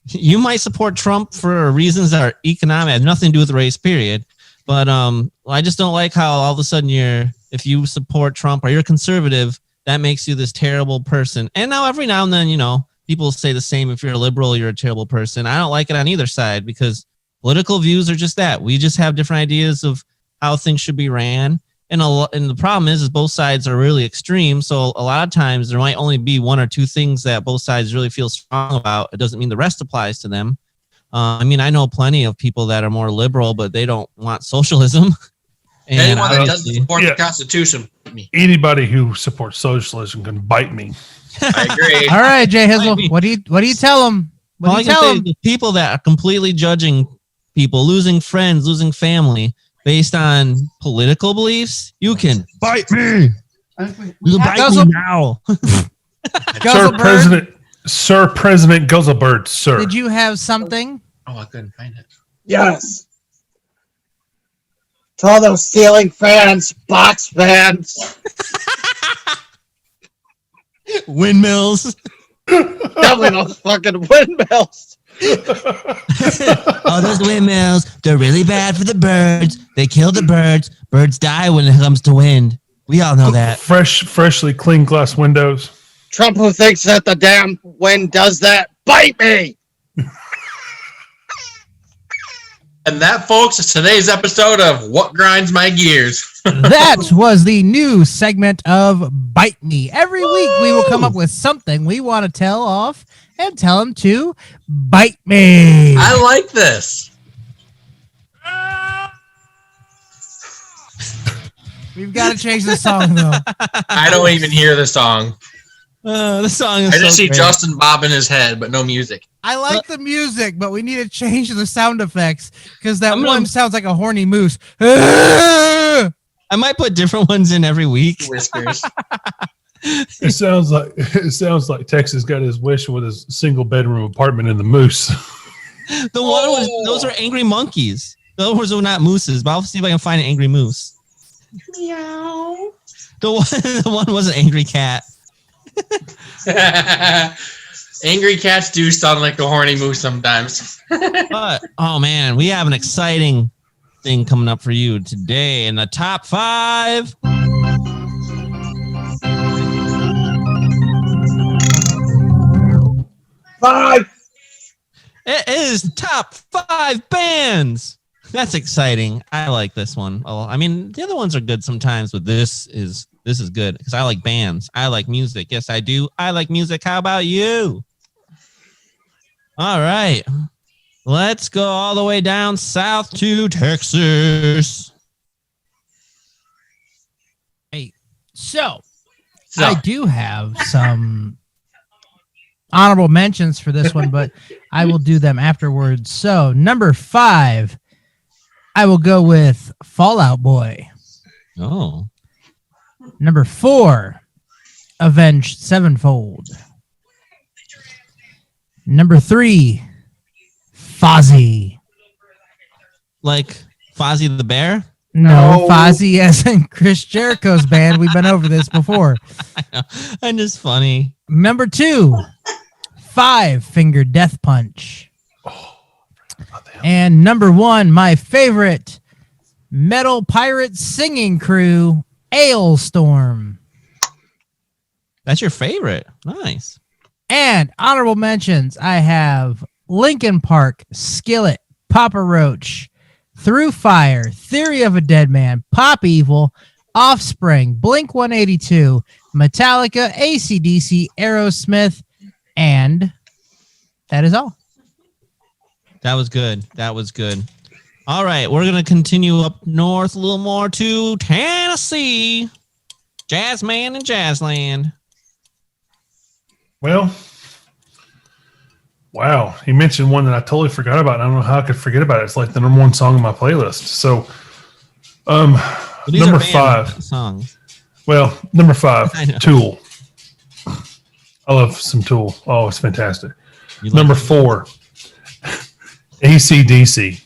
you might support Trump for reasons that are economic, have nothing to do with race, period. But I just don't like how all of a sudden if you support Trump or you're conservative, that makes you this terrible person. And now every now and then, people say the same. If you're a liberal, you're a terrible person. I don't like it on either side because political views are just that. We just have different ideas of how things should be ran. And the problem is both sides are really extreme. So a lot of times there might only be one or two things that both sides really feel strong about. It doesn't mean the rest applies to them. I know plenty of people that are more liberal, but they don't want socialism. And Anyone that doesn't obviously- support Yeah. the Constitution. Anybody who supports socialism can bite me. I agree. All right, Jay Hizzle. What do you tell them? What all do I you can tell say them? is the people that are completely judging people, losing friends, losing family based on political beliefs, you can bite me. You can bite Guzzle- me now. Guzzlebird, Sir President Guzzlebird, sir. did you have something? Oh, I couldn't find it. Yes. To all those ceiling fans, box fans. Windmills. Definitely those fucking windmills. Oh, those windmills, they're really bad for the birds. They kill the birds. Birds die when it comes to wind. We all know that. Freshly clean glass windows. Trump who thinks that the damn wind does that, bite me. And that, folks, is today's episode of What Grinds My Gears. That was the new segment of Bite Me. Every week we will come up with something we want to tell off and tell them to bite me. I like this. We've got to change the song though. I don't even hear the song. The song is I just so see great. Justin bobbing his head, but no music. I like the music, but we need to change the sound effects because that I'm one gonna- sounds like a horny moose. Ah! I might put different ones in every week. Whiskers. It sounds like Texas got his wish with his single bedroom apartment in the Moose. The one was those are angry monkeys. Those are not mooses, but I'll see if I can find an angry moose. Meow. The one was an angry cat. Angry cats do sound like a horny moose sometimes. But oh man, we have an exciting thing coming up for you today in the top 5. It is top 5 bands. That's exciting. I like this one. Oh, I mean, the other ones are good sometimes, but this is good because I like bands. I like music. Yes, I do. I like music. How about you? All right. Let's go all the way down south to Texas. So I do have some honorable mentions for this one, but I will do them afterwards. So number 5, I will go with Fall Out Boy. Oh. Number 4, Avenged Sevenfold. Number 3, Fozzy. Like Fozzie the Bear? No, Fozzy as in Chris Jericho's band. We've been over this before. I know. And just funny. Number 2, 5 Finger Death Punch. And number 1, my favorite metal pirate singing crew, Ailstorm. That's your favorite. Nice. And honorable mentions, I have Linkin Park, Skillet, Papa Roach, Through Fire, Theory of a Dead Man, Pop Evil, Offspring, Blink-182, Metallica, AC/DC, Aerosmith, and that is all. That was good. All right, we're going to continue up north a little more to Tennessee. Jazzman and Jazzland. Well, wow. He mentioned one that I totally forgot about. I don't know how I could forget about it. It's like the number 1 song on my playlist. So, number 5 songs. Well, number 5, Tool. I love some Tool. Oh, it's fantastic. Number 4, AC/DC.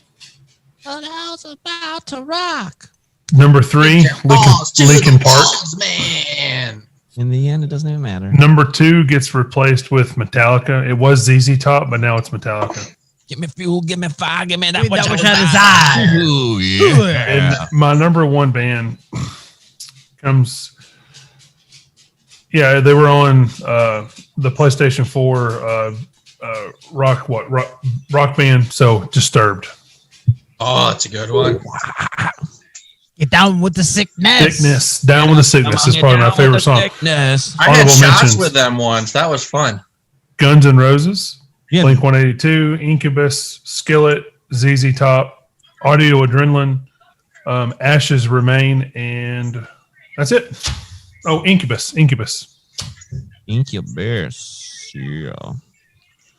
But I was about to rock. Number 3, Linkin Park. Man. In the end, it doesn't even matter. Number 2 gets replaced with Metallica. It was ZZ Top, but now it's Metallica. Give me fuel, give me fire, give me that which I desire. Ooh, yeah. And my number 1 band comes. Yeah, they were on the PlayStation 4 rock band. So Disturbed. Oh, that's a good one. Get down with the sickness. Down with the sickness is probably my favorite song. I had Honorable shots mentions. with them once. That was fun. Guns N' Roses, Yeah. Blink-182, Incubus, Skillet, ZZ Top, Audio Adrenaline, Ashes Remain, and that's it. Oh, Incubus. Incubus. Yeah.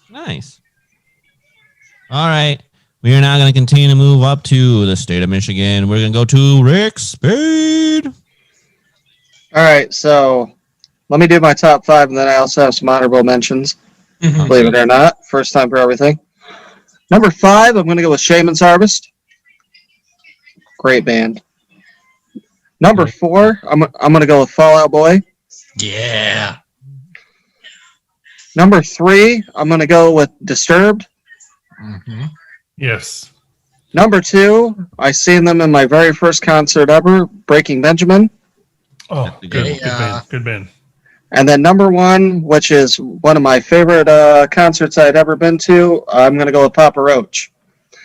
Nice. All right. We are now going to continue to move up to the state of Michigan. We're going to go to Rick Spade. All right, so let me do my top 5, and then I also have some honorable mentions. Believe it or not, first time for everything. Number 5, I'm going to go with Shaman's Harvest. Great band. Number 4, I'm going to go with Fall Out Boy. Yeah. Number 3, I'm going to go with Disturbed. Mm-hmm. Yes. Number 2, I seen them in my very first concert ever, Breaking Benjamin. Oh, good Yeah. band. And then number 1, which is one of my favorite concerts I'd ever been to, I'm going to go with Papa Roach.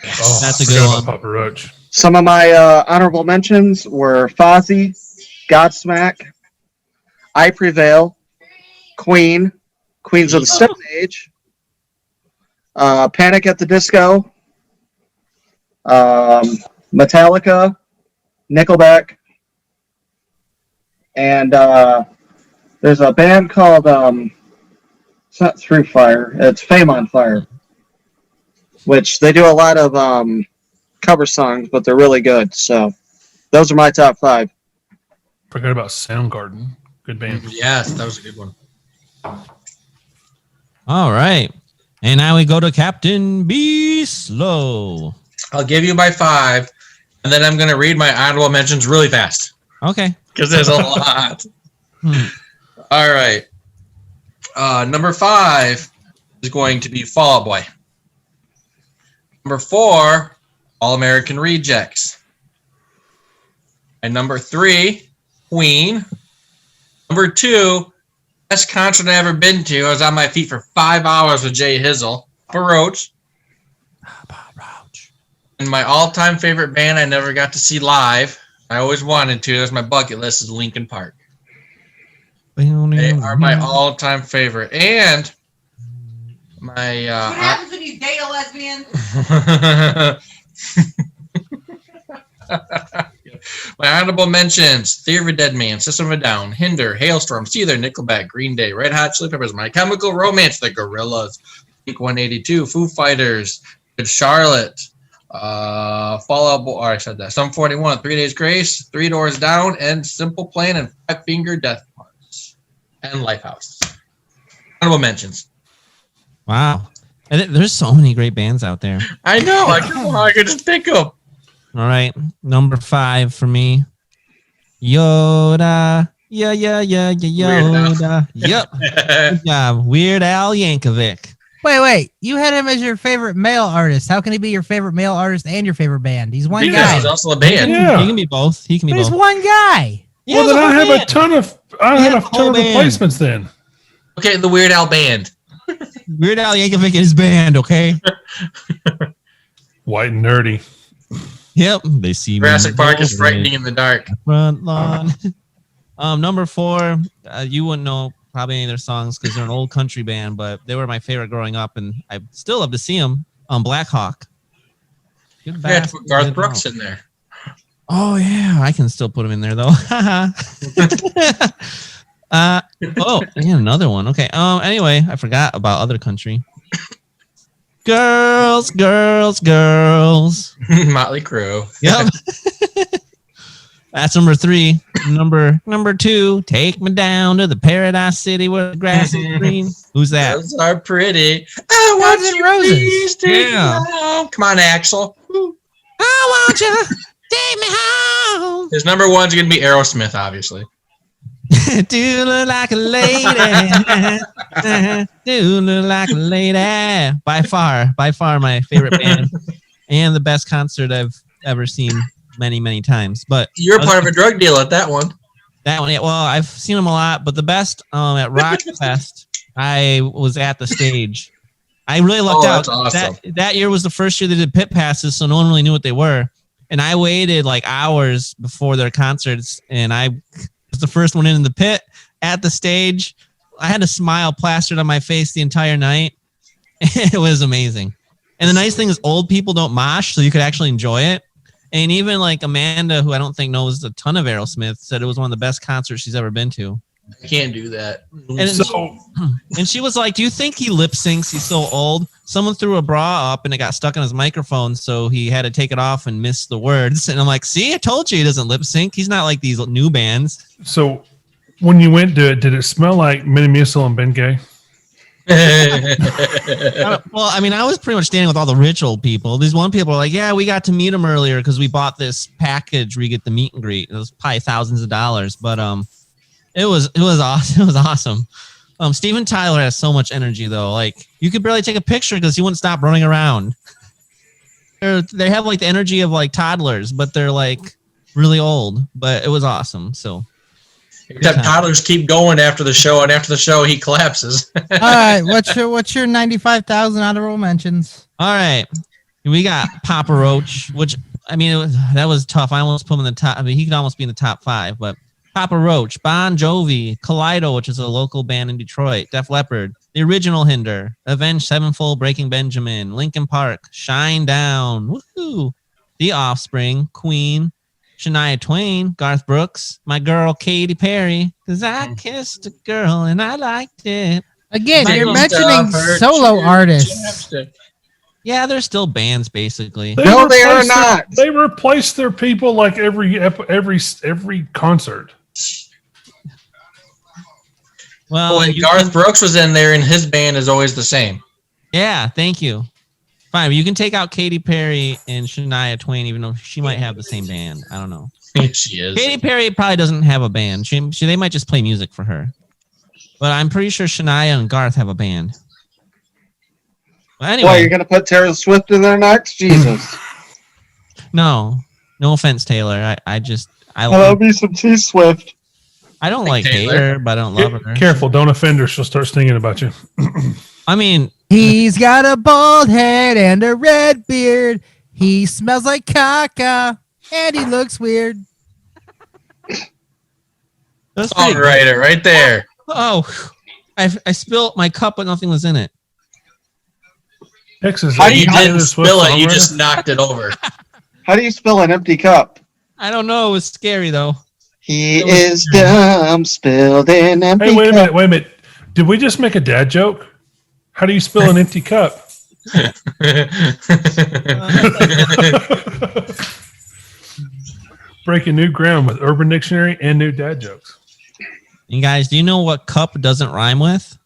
Oh, That's a I good forgot one. about Papa Roach. Some of my honorable mentions were Fozzy, Godsmack, I Prevail, Queens of the Stone Age, Panic at the Disco, Metallica, Nickelback, and there's a band called it's not Through Fire, it's Fame on Fire, which they do a lot of cover songs, but they're really good. So those are my top 5. Forgot about Soundgarden. Good band. Yes, that was a good one. All right. And now we go to Captain B. Slow. I'll give you my 5, and then I'm going to read my honorable mentions really fast Okay. because there's a lot. All right. Number 5 is going to be Fall Out Boy. Number 4, All American Rejects. And number 3, Queen. Number 2, best concert I've ever been to. I was on my feet for 5 hours with Jay Hizzle. Papa Roach. And my all-time favorite band I never got to see live. I always wanted to. That's my bucket list is Linkin Park. They are my all-time favorite. And my... what happens when you date a lesbian? My honorable mentions: Theory of a Dead Man, System of a Down, Hinder, Hailstorm, Seether, Nickelback, Green Day, Red Hot Chili Peppers, My Chemical Romance, The Gorillaz, Blink-182, Foo Fighters, Good Charlotte, Fall Out Boy, I said that, Sum 41, 3 Days Grace, Three Doors Down, and Simple Plan, and Five Finger Death Punch, and Lifehouse. Honorable mentions. Wow. And there's so many great bands out there. I know. I could just pick them. All right. Number 5 for me. Yoda. Yeah, Yoda. Yep. Good job. Weird Al Yankovic. Wait. You had him as your favorite male artist. How can he be your favorite male artist and your favorite band? He's one guy. He's also a band. Yeah. He can be both. He's one guy. Yeah, Well, then I have band. a ton of replacements then. Okay, the Weird Al band. Weird Al Yankovic and his band, okay? White and nerdy. Yep. They see me. Jurassic Park is frightening in the dark. Front lawn. Number 4, you wouldn't know probably any of their songs because they're an old country band, but they were my favorite growing up, and I still love to see them on Black Hawk. Good Yeah, bass, put Garth good Brooks rock. in there. Oh yeah, I can still put him in there though. Another one. Okay. Anyway, I forgot about other country. Girls. Motley Crue. Yep. That's number 3. Number 2, Take Me Down to the Paradise City where the grass is green. Who's that? Those are pretty. I want Guns N' you, Roses. please take Yeah. me home. Come on, Axel. I want you take me home. His number 1's going to be Aerosmith, obviously. Do look like a lady. Do look like a lady. By far my favorite band and the best concert I've ever seen many times. But You're part of a drug deal at that one. that one, yeah, well, I've seen them a lot, but the best at Rock Fest, I was at the stage. I really lucked out. That's awesome. That year was the first year they did pit passes, so no one really knew what they were. And I waited like hours before their concerts, and I was the first one in the pit at the stage. I had a smile plastered on my face the entire night. It was amazing. And the nice thing is old people don't mosh, so you could actually enjoy it. And even like Amanda, who I don't think knows a ton of Aerosmith, said it was one of the best concerts she's ever been to. I can't do that. And she was like, do you think he lip syncs? He's so old. Someone threw a bra up and it got stuck on his microphone, so he had to take it off and miss the words. And I'm like, see, I told you he doesn't lip sync. He's not like these new bands. So when you went to it, did it smell like Minimuscle and Bengay? Well, I mean, I was pretty much standing with all the rich old people. These one people are like, yeah, we got to meet him earlier because we bought this package where you get the meet and greet. It was probably thousands of dollars, but it was awesome. It was awesome. Steven Tyler has so much energy though. Like you could barely take a picture because he wouldn't stop running around. They have like the energy of like toddlers, but they're like really old. But it was awesome. So. Except toddlers keep going after the show, and after the show, he collapses. All right, what's your 95,000 honorable mentions? All right, we got Papa Roach, which I mean that was tough. I almost put him in the top. I mean, he could almost be in the top 5, but Papa Roach, Bon Jovi, Kaleido, which is a local band in Detroit, Def Leppard, the original Hinder, Avenged Sevenfold, Breaking Benjamin, Linkin Park, Shine Down, woohoo, The Offspring, Queen, Shania Twain, Garth Brooks, my girl Katy Perry, because I kissed a girl and I liked it. Again, you're mentioning solo artists. Yeah, they're still bands basically. No, they are not. They replace their people like every concert. Well, when Garth Brooks was in there, and his band is always the same. Yeah, thank you. Fine, you can take out Katy Perry and Shania Twain, even though she might have the same band. I don't know. She is. Katy Perry probably doesn't have a band. They might just play music for her. But I'm pretty sure Shania and Garth have a band. Well, anyway. Why, you're going to put Taylor Swift in there next? Jesus. No offense, Taylor. I love me some T-Swift. I don't like hate her, but I don't love her. Careful, don't offend her. She'll start singing about you. I mean, He's got a bald head and a red beard. He smells like caca and he looks weird. that's pretty good. Songwriter right there. Oh, I spilled my cup, but nothing was in it. Texas. How You you didn't spill it. You just knocked it over. How do you spill an empty cup? I don't know. It was scary though. He is dumb, spilled in empty Hey, wait a cup. minute. Did we just make a dad joke? How do you spill an empty cup? Breaking new ground with Urban Dictionary and new dad jokes. You guys, do you know what cup doesn't rhyme with?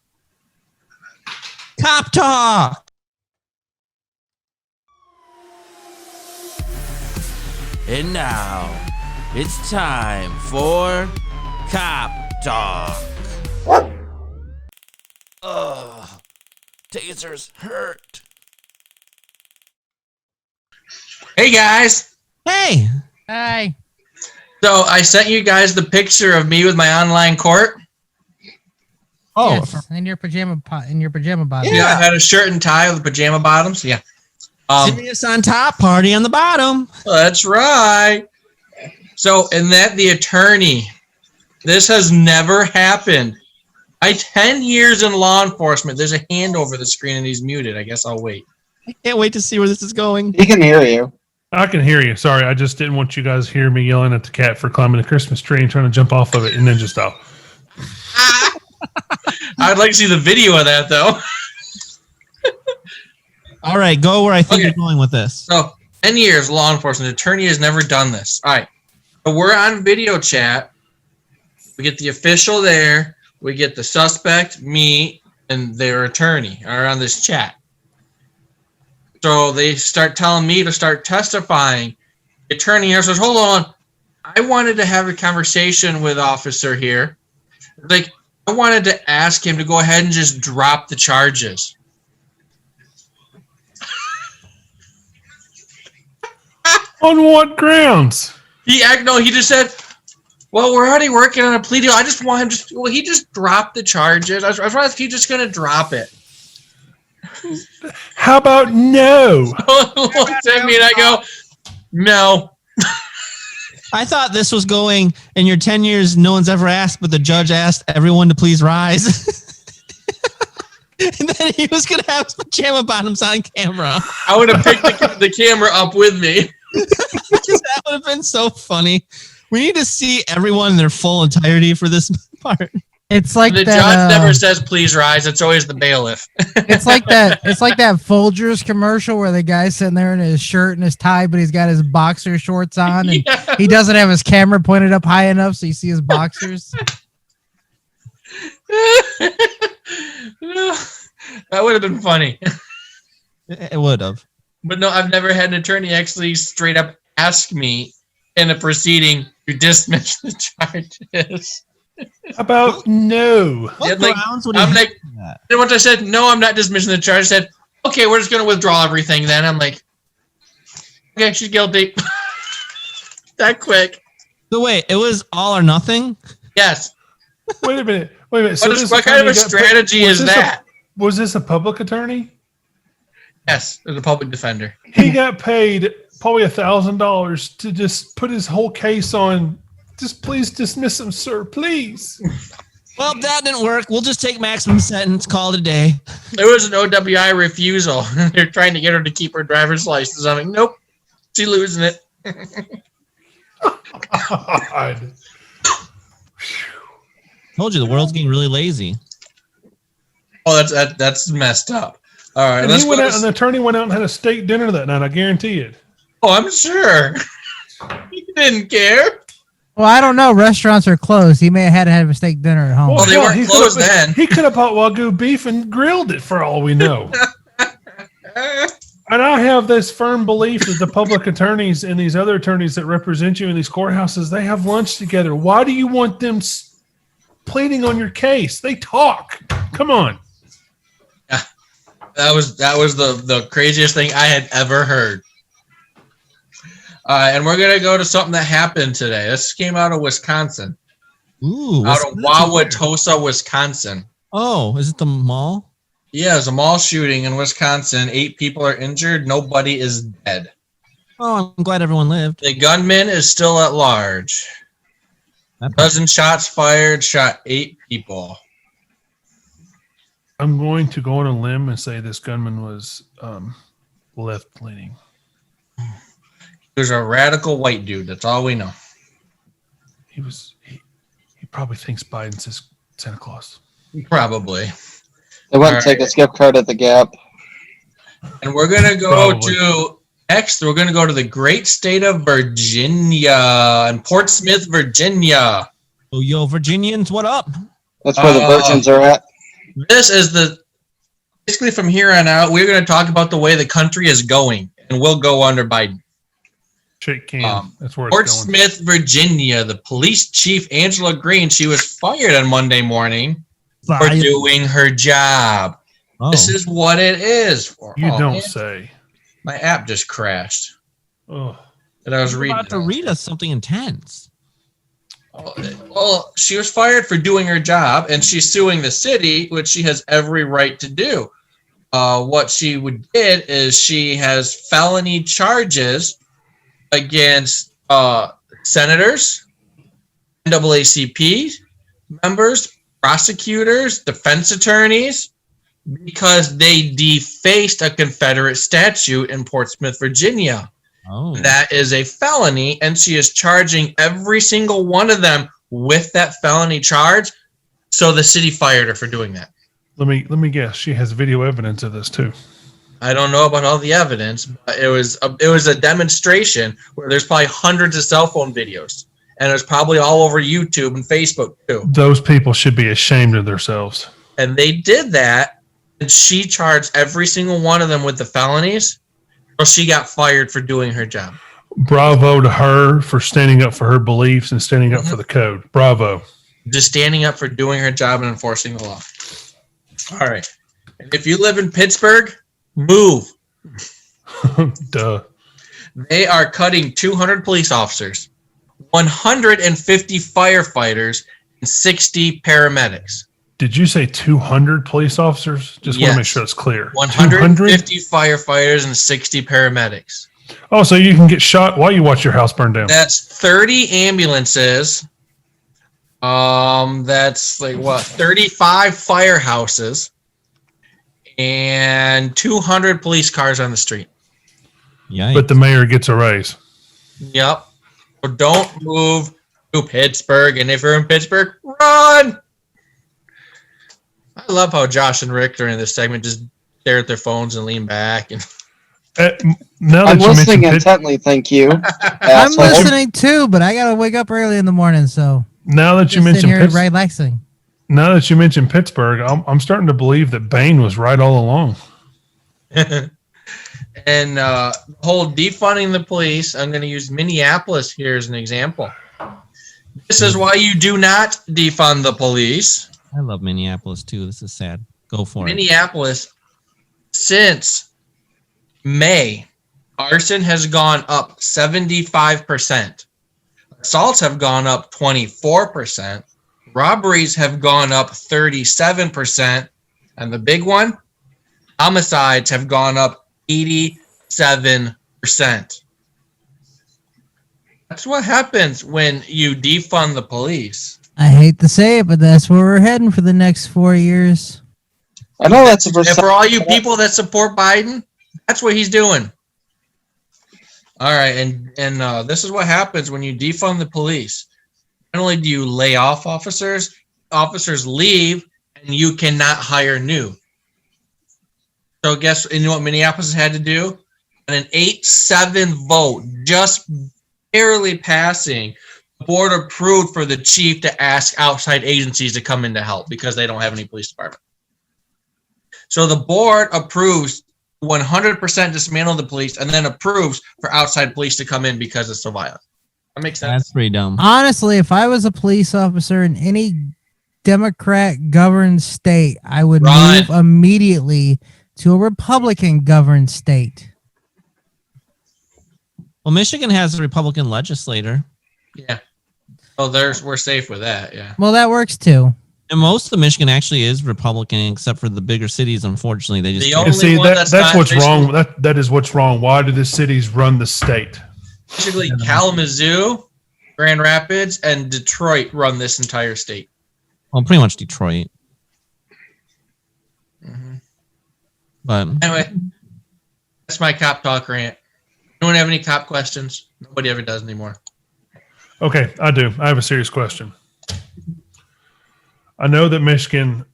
Cop talk. And now, it's time for Cop Talk. Ugh, tasers hurt. Hey guys. Hey. Hi. So I sent you guys the picture of me with my online court. Oh, Yes, in your pajama bottom. Yeah, I had a shirt and tie with pajama bottoms. Yeah. serious on top, party on the bottom. That's right. So, and that the attorney, this has never happened. 10 years in law enforcement. There's a hand over the screen and he's muted. I guess I'll wait. I can't wait to see where this is going. He can hear you. I can hear you. Sorry, I just didn't want you guys to hear me yelling at the cat for climbing a Christmas tree and trying to jump off of it and then just stop. I'd like to see the video of that though. All right, go where I think you're going with this. So 10 years law enforcement. Attorney has never done this. All right. So we're on video chat. We get the official there. We get the suspect, me, and their attorney are on this chat. So they start telling me to start testifying. The attorney here says, hold on. I wanted to have a conversation with officer here. Like, I wanted to ask him to go ahead and just drop the charges. On what grounds? He just said, well, we're already working on a plea deal. I just want him he just dropped the charges. I was wondering if he's just going to drop it. How about no? Looks at me and I go, no. I thought this was going in your 10 years, no one's ever asked, but the judge asked everyone to please rise. And then he was going to have his pajama bottoms on camera. I would have picked the camera up with me. That would have been so funny. We need to see everyone in their full entirety for this part. It's like The that, judge never says please rise. It's always the bailiff. It's like that Folgers commercial where the guy's sitting there in his shirt and his tie, but he's got his boxer shorts on, and Yeah. he doesn't have his camera pointed up high enough so you see his boxers. No, that would have been funny. It would have. But no, I've never had an attorney actually straight up ask me in a proceeding to dismiss the charges. How about no? What Yeah, like, grounds would I'm he like, do that? and once I said, no, I'm not dismissing the charge, I said, okay, we're just going to withdraw everything then. I'm like, okay, she's guilty. That quick. So wait, it was all or nothing? Yes. Wait a minute. What kind of a strategy is that? Was this a public attorney? Yes, as a public defender. He got paid probably $1,000 to just put his whole case on. Just please dismiss him, sir. Please. Well, that didn't work. We'll just take maximum sentence, call it a day. There was an OWI refusal. They're trying to get her to keep her driver's license. I'm like, nope, she's losing it. God. Told you the world's getting really lazy. Oh, that's messed up. All right, And the attorney went out and had a steak dinner that night. I guarantee it. Oh, I'm sure. He didn't care. Well, I don't know. Restaurants are closed. He may have had to have a steak dinner at home. Well, they hell, weren't he closed could've- then. He could have bought Wagyu beef and grilled it for all we know. And I have this firm belief that the public attorneys and these other attorneys that represent you in these courthouses, they have lunch together. Why do you want them pleading on your case? They talk. Come on. That was the craziest thing I had ever heard. And we're going to go to something that happened today. This came out of Wisconsin. Ooh. Out of Wauwatosa, Wisconsin. Oh, is it the mall? Yeah, it's a mall shooting in Wisconsin. 8 people are injured. Nobody is dead. Oh, I'm glad everyone lived. The gunman is still at large. A dozen shots fired, shot 8 people. I'm going to go on a limb and say this gunman was left-leaning. There's a radical white dude. That's all we know. He probably thinks Biden's his Santa Claus. Probably. They went All and take right. a gift card at the Gap. And we're going to go Probably. to next. We're going to go to the great state of Virginia and Portsmouth, Virginia. Oh, yo, Virginians, what up? That's where the virgins are at. This is basically from here on out, we're going to talk about the way the country is going, and we'll go under Biden. Shake can. That's where it's going. Portsmouth, Virginia, the police chief, Angela Green, she was fired on Monday morning for doing her job. Oh. This is what it is. You don't man. say. My app just crashed. Oh. And I was You're reading. about to read us something intense. Well, she was fired for doing her job, and she's suing the city, which she has every right to do. What she did is she has felony charges against senators, NAACP members, prosecutors, defense attorneys, because they defaced a Confederate statue in Portsmouth, Virginia. Oh. That is a felony, and she is charging every single one of them with that felony charge. So the city fired her for doing that. Let me guess. She has video evidence of this too. I don't know about all the evidence, but it was a demonstration where there's probably hundreds of cell phone videos, and it's probably all over YouTube and Facebook too. Those people should be ashamed of themselves. And they did that, and she charged every single one of them with the felonies. So she got fired for doing her job. Bravo to her for standing up for her beliefs and standing up for the code. Bravo. Just standing up for doing her job and enforcing the law. All right. And if you live in Pittsburgh, move. Duh. They are cutting 200 police officers, 150 firefighters, and 60 paramedics. Did you say 200 police officers? Just want to make sure it's clear. 150 firefighters and 60 paramedics. Oh, so you can get shot while you watch your house burn down. That's 30 ambulances. That's like what? 35 firehouses and 200 police cars on the street. Yikes. But the mayor gets a raise. Yep. So don't move to Pittsburgh. And if you're in Pittsburgh, run. I love how Josh and Rick during this segment just stare at their phones and lean back. And Now I'm that you listening mentioned intently, thank you. I'm asshole. listening too, but I gotta wake up early in the morning, so now that you just sitting mentioned here Pittsburgh, relaxing. now that you mentioned Pittsburgh, I'm starting to believe that Bane was right all along. and the whole defunding the police, I'm going to use Minneapolis here as an example. This is why you do not defund the police. I love Minneapolis too. This is sad. Go for it. Minneapolis, since May, arson has gone up 75%. Assaults have gone up 24%. Robberies have gone up 37%. And the big one, homicides have gone up 87%. That's what happens when you defund the police. I hate to say it, but that's where we're heading for the next 4 years. I know that's a And for all you people that support Biden, that's what he's doing. All right, and this is what happens when you defund the police. Not only do you lay off officers leave, and you cannot hire new. So you know what Minneapolis had to do? On an 8-7 vote, just barely passing, the board approved for the chief to ask outside agencies to come in to help because they don't have any police department. So the board approves 100% dismantle the police and then approves for outside police to come in because it's so violent. That makes sense. That's pretty dumb. Honestly, if I was a police officer in any Democrat governed state, I would move immediately to a Republican governed state. Well, Michigan has a Republican legislator. Yeah. Oh, we're safe with that. Yeah. Well, that works too. And most of Michigan actually is Republican, except for the bigger cities. Unfortunately, they just The can't. only See, one that's not what's Michigan- wrong. That is what's wrong. Why do the cities run the state? Basically, Kalamazoo, Grand Rapids, and Detroit run this entire state. Well, pretty much Detroit. Mm-hmm. But Anyway, that's my cop talk rant. Anyone have any cop questions? Nobody ever does anymore. Okay, I do. I have a serious question. I know that Michigan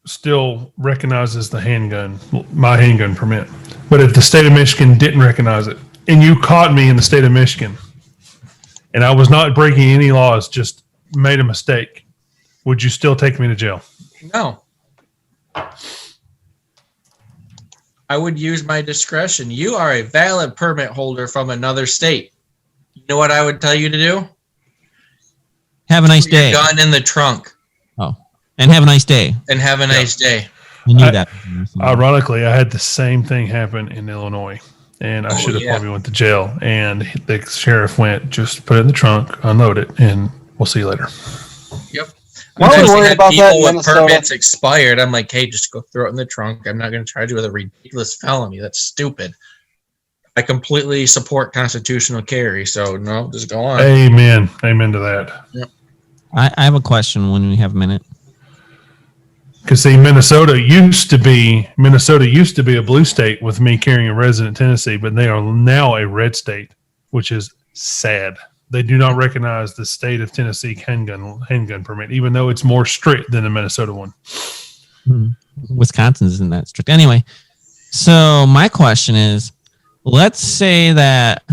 still recognizes the handgun, my handgun permit. But if the state of Michigan didn't recognize it, and you caught me in the state of Michigan, and I was not breaking any laws, just made a mistake, would you still take me to jail? No. I would use my discretion. You are a valid permit holder from another state. You know what I would tell you to do? have a nice Put your day. gun in the trunk Oh, and have a nice day. and have a nice day. I knew that. Ironically, I had the same thing happen in Illinois, and I should have probably went to jail. And the sheriff went, just put it in the trunk, unload it, and we'll see you later. Yep. Why are we Sometimes they worried had about that people in with Minnesota? permits expired. I'm like, hey, just go throw it in the trunk. I'm not going to charge you with a ridiculous felony. That's stupid. I completely support constitutional carry, so no, just go on. Amen. Amen to that. Yep. I have a question when we have a minute. Because see, Minnesota used to be a blue state with me carrying a resident Tennessee, but they are now a red state, which is sad. They do not recognize the state of Tennessee handgun permit, even though it's more strict than the Minnesota one. Wisconsin isn't that strict. Anyway, so my question is, let's say that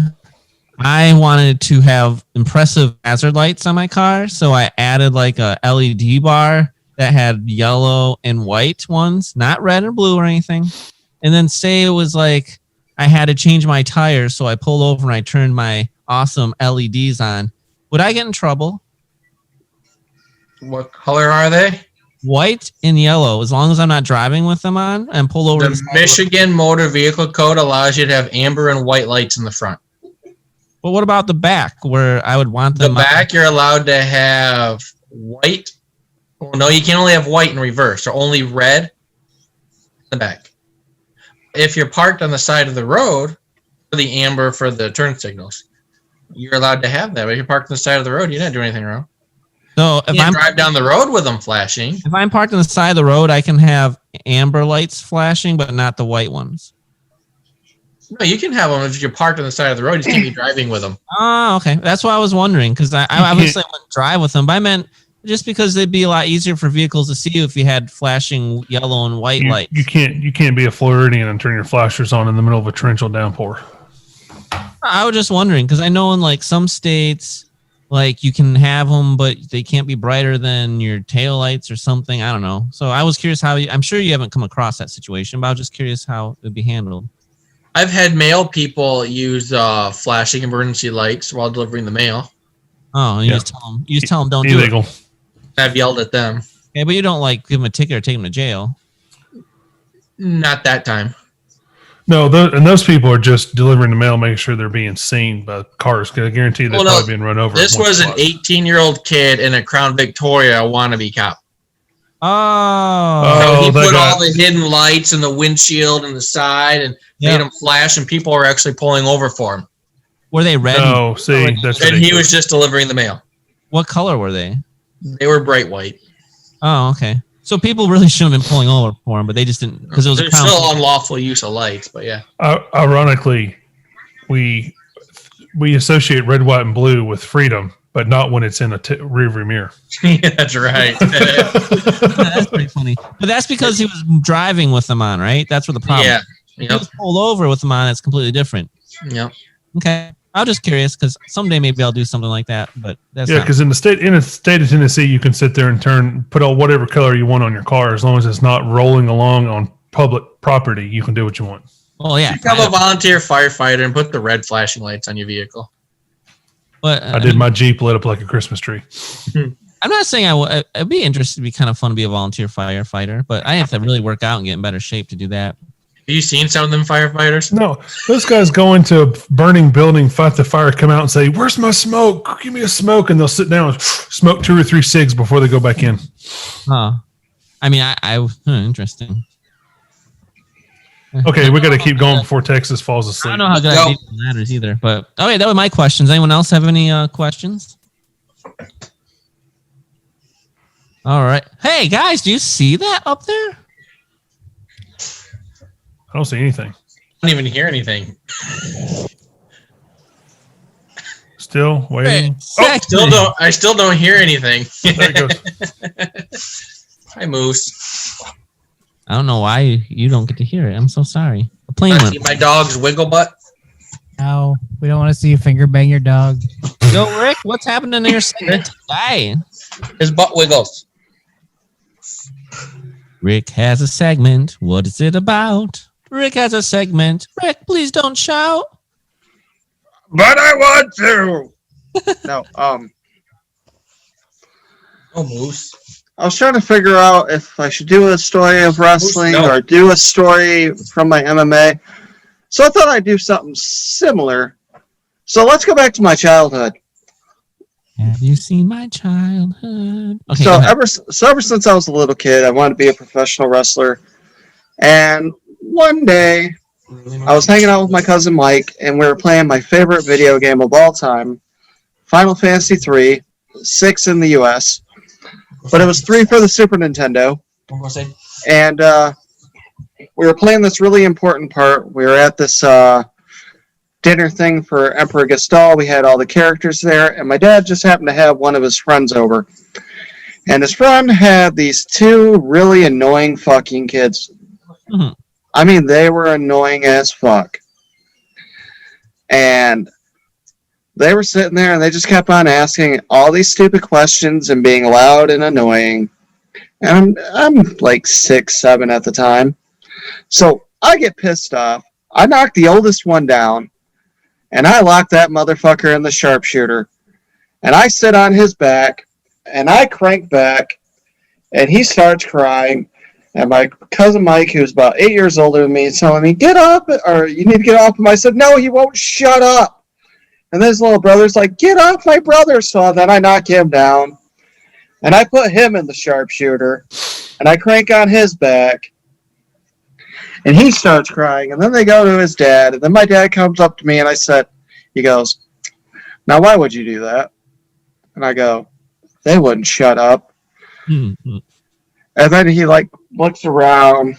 I wanted to have impressive hazard lights on my car, so I added like a LED bar that had yellow and white ones, not red or blue or anything. And then say it was like I had to change my tires, so I pulled over and I turned my awesome LEDs on. Would I get in trouble? What color are they? White and yellow, as long as I'm not driving with them on and pull over. The Michigan Motor Vehicle Code allows you to have amber and white lights in the front. But what about the back, where I would want The them? back, you're allowed to have white. Well, no, you can only have white in reverse, or only red in the back. If you're parked on the side of the road, for the amber for the turn signals, you're allowed to have that. But if you're parked on the side of the road, you're not doing anything wrong. So if You I'm can't drive down the road with them flashing. if I'm parked on the side of the road, I can have amber lights flashing, but not the white ones. No, you can have them if you're parked on the side of the road. You just can't be driving with them. Oh, okay. That's what I was wondering, because I obviously wouldn't drive with them, but I meant just because it'd be a lot easier for vehicles to see you if you had flashing yellow and white lights. You can't be a Floridian and turn your flashers on in the middle of a torrential downpour. I was just wondering, because I know in like some states, like you can have them, but they can't be brighter than your tail lights or something. I don't know. So I was curious I'm sure you haven't come across that situation, but I was just curious how it would be handled. I've had mail people use flashing emergency lights while delivering the mail. Oh, and you just tell them don't do it. Illegal. I've yelled at them. Okay, but you don't like give them a ticket or take them to jail. Not that time. No, those people are just delivering the mail, making sure they're being seen by cars. Because I guarantee they're probably being run over. This was an 18-year-old kid in a Crown Victoria wannabe cop. Oh, So he put all the hidden lights in the windshield and the side and made them flash, and people were actually pulling over for him. Were they red? No, see, that's And he ridiculous. was just delivering the mail. What color were they? They were bright white. Oh, okay. So people really shouldn't have been pulling over for him, but they just didn't because it was a There's Crown. still unlawful use of lights, but yeah. Ironically, we associate red, white, and blue with freedom, but not when it's in a rearview mirror. Yeah, that's right. That's pretty funny. But that's because he was driving with them on, right? That's what the problem. Yeah. If he was pulled over with them on, it's completely different. Yep. Okay. I was just curious because someday maybe I'll do something like that, but that's Yeah, not- because in the state of Tennessee, you can sit there and put on whatever color you want on your car, as long as it's not rolling along on public property. You can do what you want. Oh yeah. Become a volunteer firefighter and put the red flashing lights on your vehicle. But I did my Jeep lit up like a Christmas tree. I'm not saying I would. It'd be interesting to be kind of fun to be a volunteer firefighter, but I have to really work out and get in better shape to do that. you seen some of them firefighters? No, those guys go into a burning building, fight the fire, come out and say, "Where's my smoke? Give me a smoke," and they'll sit down and smoke 2 or 3 cigs before they go back in. Huh. I mean, interesting. Okay, we got to keep going before Texas falls I asleep. don't know how good idea it matters either, but okay, that was my questions. Anyone else have any questions? All right. Hey guys, do you see that up there? I don't see anything. I don't even hear anything. Still waiting. I still don't hear anything. There it goes. Hi, Moose. I don't know why you don't get to hear it. I'm so sorry. The plane Want to went. see my dog's wiggle butt? No, we don't want to see you finger bang your dog. Yo, Rick, what's happening in your segment today? His butt wiggles. Rick has a segment. What is it about? Rick has a segment. Rick, please don't shout. But I want to. No, Oh, Moose. I was trying to figure out if I should do a story of wrestling No. or do a story from my MMA. So I thought I'd do something similar. So let's go back to my childhood. Have you seen my childhood? Okay, So go ahead. ever since I was a little kid, I wanted to be a professional wrestler. And one day, I was hanging out with my cousin Mike, and we were playing my favorite video game of all time, Final Fantasy III, 6 in the US. But it was 3 for the Super Nintendo. And we were playing this really important part. We were at this dinner thing for Emperor Gastal. We had all the characters there, and my dad just happened to have one of his friends over. And his friend had these 2 really annoying fucking kids. Mhm. I mean, they were annoying as fuck. And they were sitting there, and they just kept on asking all these stupid questions and being loud and annoying. And I'm like 6, 7 at the time. So I get pissed off. I knock the oldest one down, and I lock that motherfucker in the sharpshooter. And I sit on his back, and I crank back, and he starts crying. And my cousin Mike, who's about 8 years older than me, is telling me, "Get up, or you need to get off him." I said, "No, he won't shut up." And then his little brother's like, "Get off my brother." So then I knock him down, and I put him in the sharpshooter, and I crank on his back, and he starts crying. And then they go to his dad, and then my dad comes up to me, and he goes, "Now, why would you do that?" And I go, "They wouldn't shut up." Mhm. And then he looks around,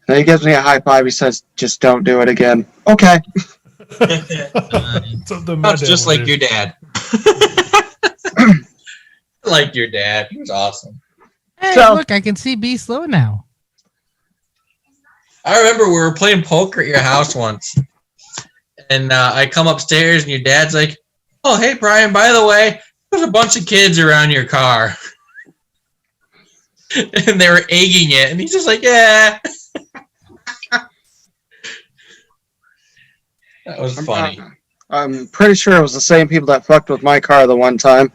and he gives me a high five. He says, "Just don't do it again." Okay. Something my That's dad just would like do. your dad. Like your dad. He was awesome. Hey, So- look, I can see B slow now. I remember we were playing poker at your house once. And I come upstairs, and your dad's like, "Oh, hey, Brian, by the way, there's a bunch of kids around your car." And they were egging it. And he's just like, "Yeah." That was funny. I'm pretty sure it was the same people that fucked with my car the one time.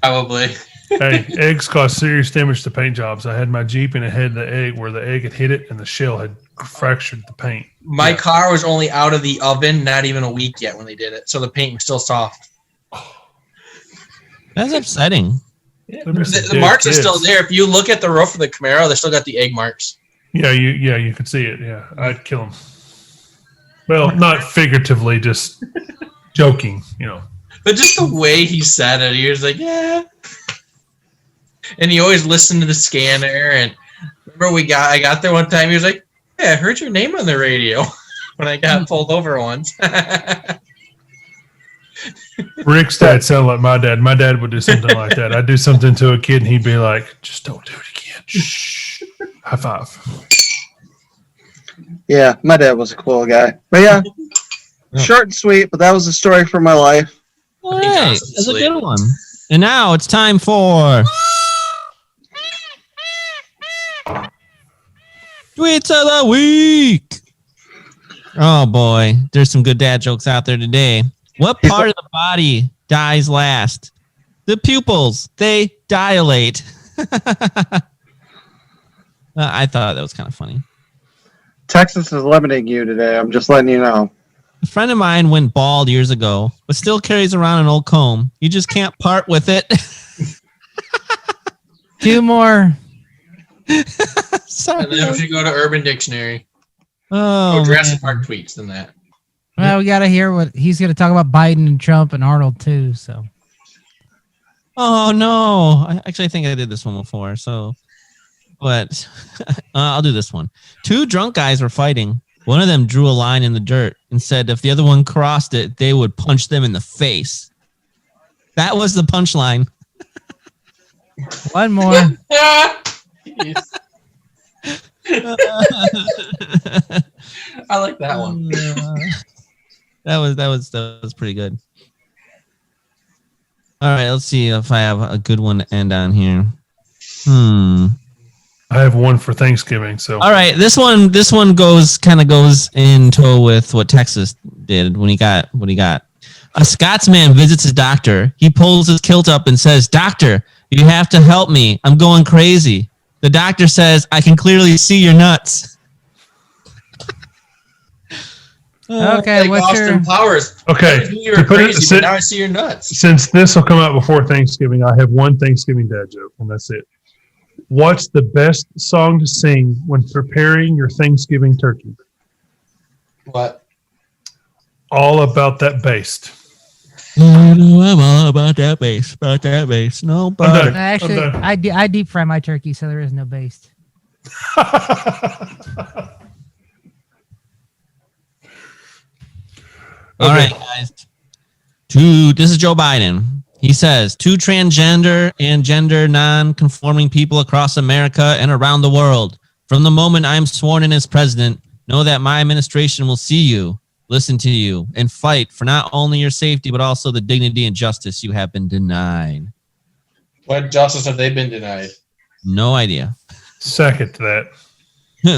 Probably. Hey, eggs cause serious damage to paint jobs. I had my Jeep, and it had the egg where the egg had hit it, and the shell had fractured the paint. My Yeah. car was only out of the oven, not even a week yet when they did it. So the paint was still soft. That's upsetting. There'd be some The dead marks are kids. still there. If you look at the roof of the Camaro, they still got the egg marks. Yeah, you could see it. Yeah, I'd kill him. Well, not figuratively, just joking. But just the way he said it, he was like, "Yeah." And he always listened to the scanner. And remember, I got there one time. He was like, "Yeah, I heard your name on the radio." When I got pulled over once. Rick's dad sounded like my dad. My dad would do something like that. I'd do something to a kid, and he'd be like, "Just don't do it again." Shh. High five. Yeah, my dad was a cool guy. But yeah, short and sweet, but that was the story for my life. All think right, Johnson's that's a asleep. good one. And now it's time for Tweets of the Week. Oh boy, there's some good dad jokes out there today. What part of the body dies last? The pupils. They dilate. I thought that was kind of funny. Texas is limiting you today. I'm just letting you know. A friend of mine went bald years ago, but still carries around an old comb. You just can't part with it. 2 more. Sorry. And then we should go to Urban Dictionary. Oh, Jurassic Park tweets than that. Well, we got to hear what he's going to talk about Biden and Trump and Arnold too. So. Oh no! I think I did this one before. So, but I'll do this one. 2 drunk guys were fighting. One of them drew a line in the dirt and said if the other one crossed it, they would punch them in the face. That was the punchline. 1 more. I like that one. That was pretty good. All right, let's see if I have a good one to end on here. I have one for Thanksgiving. So all right, this one goes in tow with what Texas did when he got what he got. A Scotsman visits his doctor. He pulls his kilt up and says, "Doctor, you have to help me. I'm going crazy." The doctor says, "I can clearly see your nuts." Okay, like what's Austin your... Powers. Okay, I knew you were crazy, but now I see your nuts. since this will come out before Thanksgiving, I have one Thanksgiving dad joke, and that's it. What's the best song to sing when preparing your Thanksgiving turkey? What? All About That Bass. I'm all about that bass. No, I'm but done. Actually, I'm done. I deep fry my turkey, so there is no baste. all right, guys. This is Joe Biden. He says, 2 transgender and gender non-conforming people across America and around the world. From the moment I am sworn in as president, know that my administration will see you, listen to you, and fight for not only your safety, but also the dignity and justice you have been denied. What justice have they been denied? No idea. Second to that.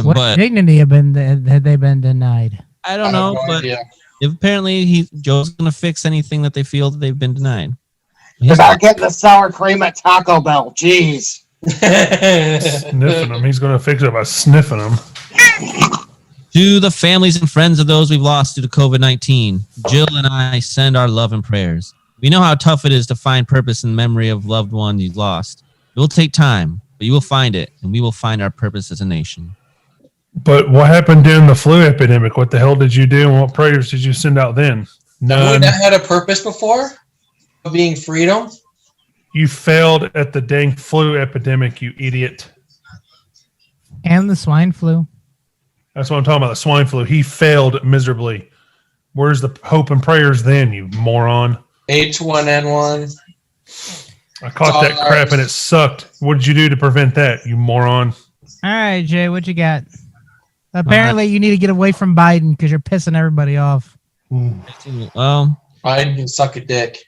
What But dignity had they been denied? I don't know. But idea. if apparently Joe's going to fix anything that they feel that they've been denied. You're not getting the sour cream at Taco Bell. Jeez. Sniffing them. He's going to fix it by sniffing them. To the families and friends of those we've lost due to COVID-19, Jill and I send our love and prayers. We know how tough it is to find purpose in memory of loved ones you've lost. It will take time, but you will find it, and we will find our purpose as a nation. But what happened during the flu epidemic? What the hell did you do, and what prayers did you send out then? Have we None. not had a purpose before? Of being freedom? You failed at the dang flu epidemic, you idiot. And the swine flu. That's what I'm talking about, the swine flu. He failed miserably. Where's the hope and prayers then, you moron? H1N1. I caught that crap and it sucked. What did you do to prevent that, you moron? All right, Jay, what you got? Apparently, you need to get away from Biden because you're pissing everybody off. Well, Biden can suck a dick.